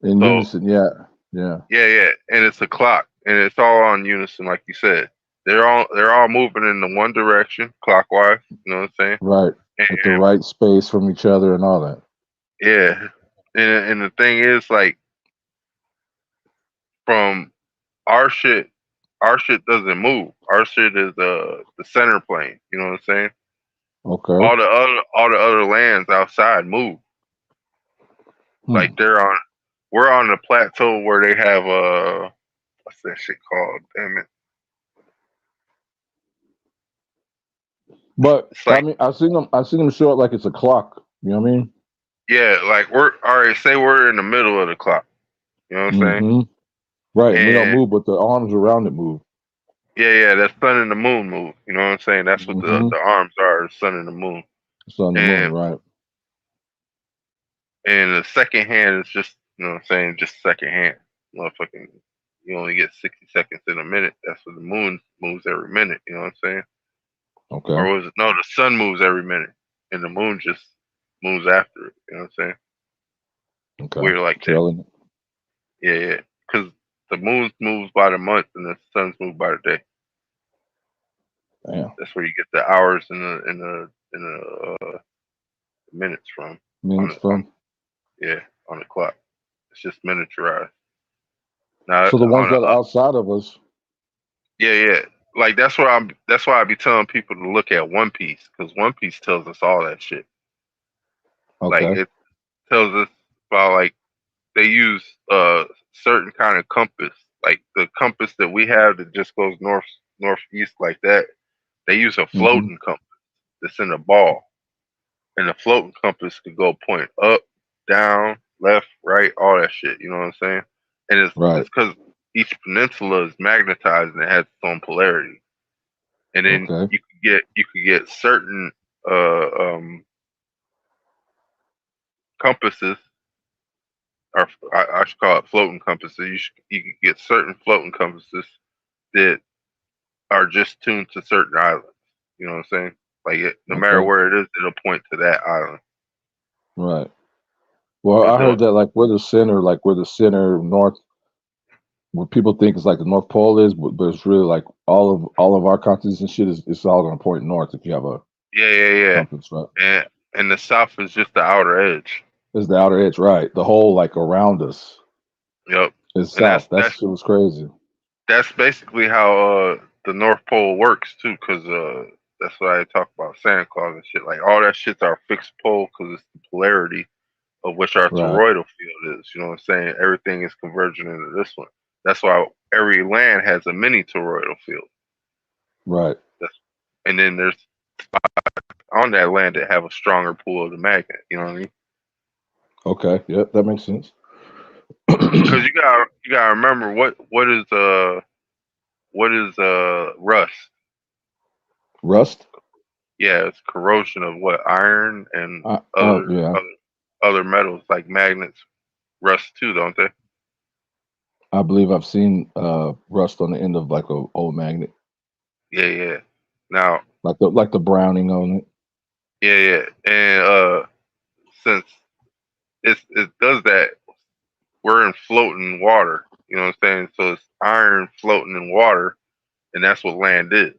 In unison, yeah. Yeah, and it's a clock, and it's all on unison, like you said. They're all moving in the one direction, clockwise. You know what I'm saying? Right. With the right space from each other and all that. Yeah, and the thing is, like, from our shit doesn't move. Our shit is the center plane. You know what I'm saying? Okay. All the other lands outside move. Like we're on the plateau where they have what's that shit called? Damn it. But I mean, I've seen them show it like it's a clock. You know what I mean? Yeah, like we're all right. Say we're in the middle of the clock. You know what I'm saying? Right. And we don't move, but the arms around it move. Yeah. The sun and the moon move. You know what I'm saying? That's what the arms are: the sun and the moon. Sun and the moon, right? And the second hand is just, you know what I'm saying, just second hand. Motherfucking, you only get 60 seconds in a minute. That's what the moon moves every minute. You know what I'm saying? Okay. Or was it? No, the sun moves every minute, and the moon just moves after it. You know what I'm saying? Okay. We're like that. Yeah. Because the moon moves by the month, and the sun's move by the day. Damn. That's where you get the hours and the minutes from. Yeah, on the clock. It's just miniaturized. Now, so the ones that are outside of us. Yeah. Like that's why I be telling people to look at One Piece, because One Piece tells us all that shit. Okay. Like it tells us about, like, they use certain kind of compass, like the compass that we have that just goes northeast like that. They use a floating compass that's in a ball, and the floating compass could go point up, down, left, right, all that shit. You know what I'm saying? And it's because each peninsula is magnetized and it has its own polarity. And then you could get certain compasses, or I should call it floating compasses. You could get certain floating compasses that are just tuned to certain islands. You know what I'm saying? Like no matter where it is, it'll point to that island. Right. Well, I heard that like where the center north, what people think is like the North Pole is, but it's really like all of our continents and shit is it's all gonna point north if you have a compass, right? And the south is just the outer edge. It's the outer edge, right? The whole like around us. Yep. Is south. That shit was crazy. That's basically how the North Pole works too, because that's why I talk about Santa Claus and shit. Like all that shit's our fixed pole because it's the polarity of which our toroidal field is. You know what I'm saying? Everything is converging into this one. That's why every land has a mini toroidal field. Right. And then there's spots on that land that have a stronger pull of the magnet. You know what I mean? Okay. Yep, that makes sense. Because you gotta remember what is rust? Rust? Yeah, it's corrosion of what iron and other metals like magnets rust too, don't they? I believe I've seen rust on the end of like a old magnet. Yeah. Now, like the browning on it. Yeah. And since it does that, we're in floating water. You know what I'm saying? So it's iron floating in water, and that's what land is.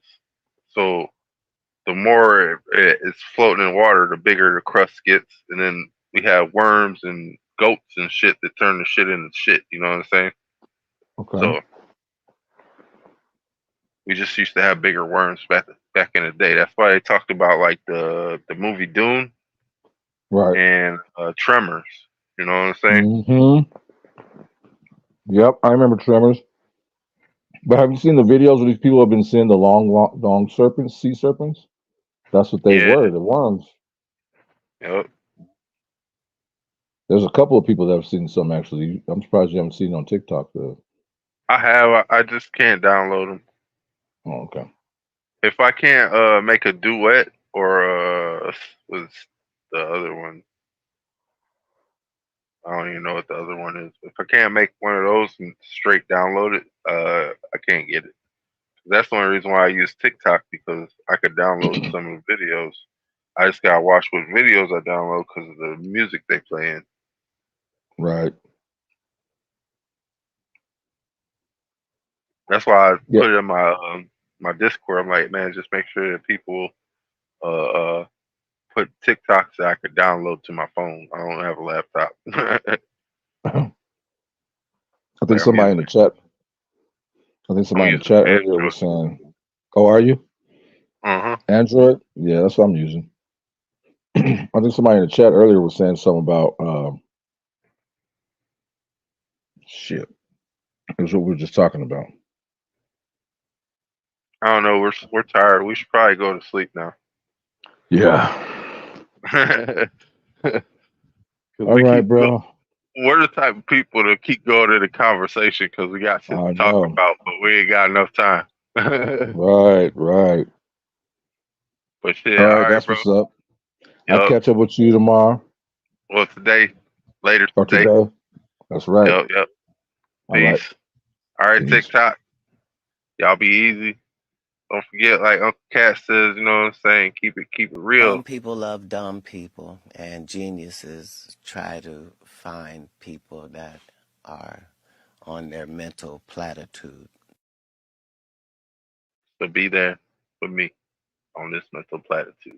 So the more it's floating in water, the bigger the crust gets, and then we have worms and goats and shit that turn the shit into shit. You know what I'm saying? Okay. So we just used to have bigger worms back in the day. That's why they talked about like the movie Dune, right? And Tremors. You know what I'm saying? Mm-hmm. Yep, I remember Tremors. But have you seen the videos where these people have been seeing the long serpents, sea serpents? That's what they were, the worms. Yep. There's a couple of people that have seen some actually. I'm surprised you haven't seen it on TikTok though. I have. I just can't download them. Oh, okay. If I can't make a duet or was the other one? I don't even know what the other one is. If I can't make one of those and straight download it, I can't get it. That's the only reason why I use TikTok, because I could download some of the videos. I just gotta watch what videos I download because of the music they play in. Right. That's why I put it in my Discord. I'm like, man, just make sure that people put TikToks that I could download to my phone. I don't have a laptop. I think somebody in the chat. In the chat earlier was saying, "Oh, are you?" Android? Yeah, that's what I'm using. I think somebody in the chat earlier was saying something about shit. It was what we were just talking about. I don't know. We're tired. We should probably go to sleep now. Yeah. All right, bro. We're the type of people to keep going in the conversation because we got shit to talk about, but we ain't got enough time. Right. But shit, all right, that's bro. What's up. I'll catch up with you tomorrow. Well, later today. That's right. Yep. Peace. All right, TikTok. Y'all be easy. Don't forget, like Uncle Cat says, you know what I'm saying? Keep it real. Dumb people love dumb people, and geniuses try to find people that are on their mental platitude. So be there with me on this mental platitude.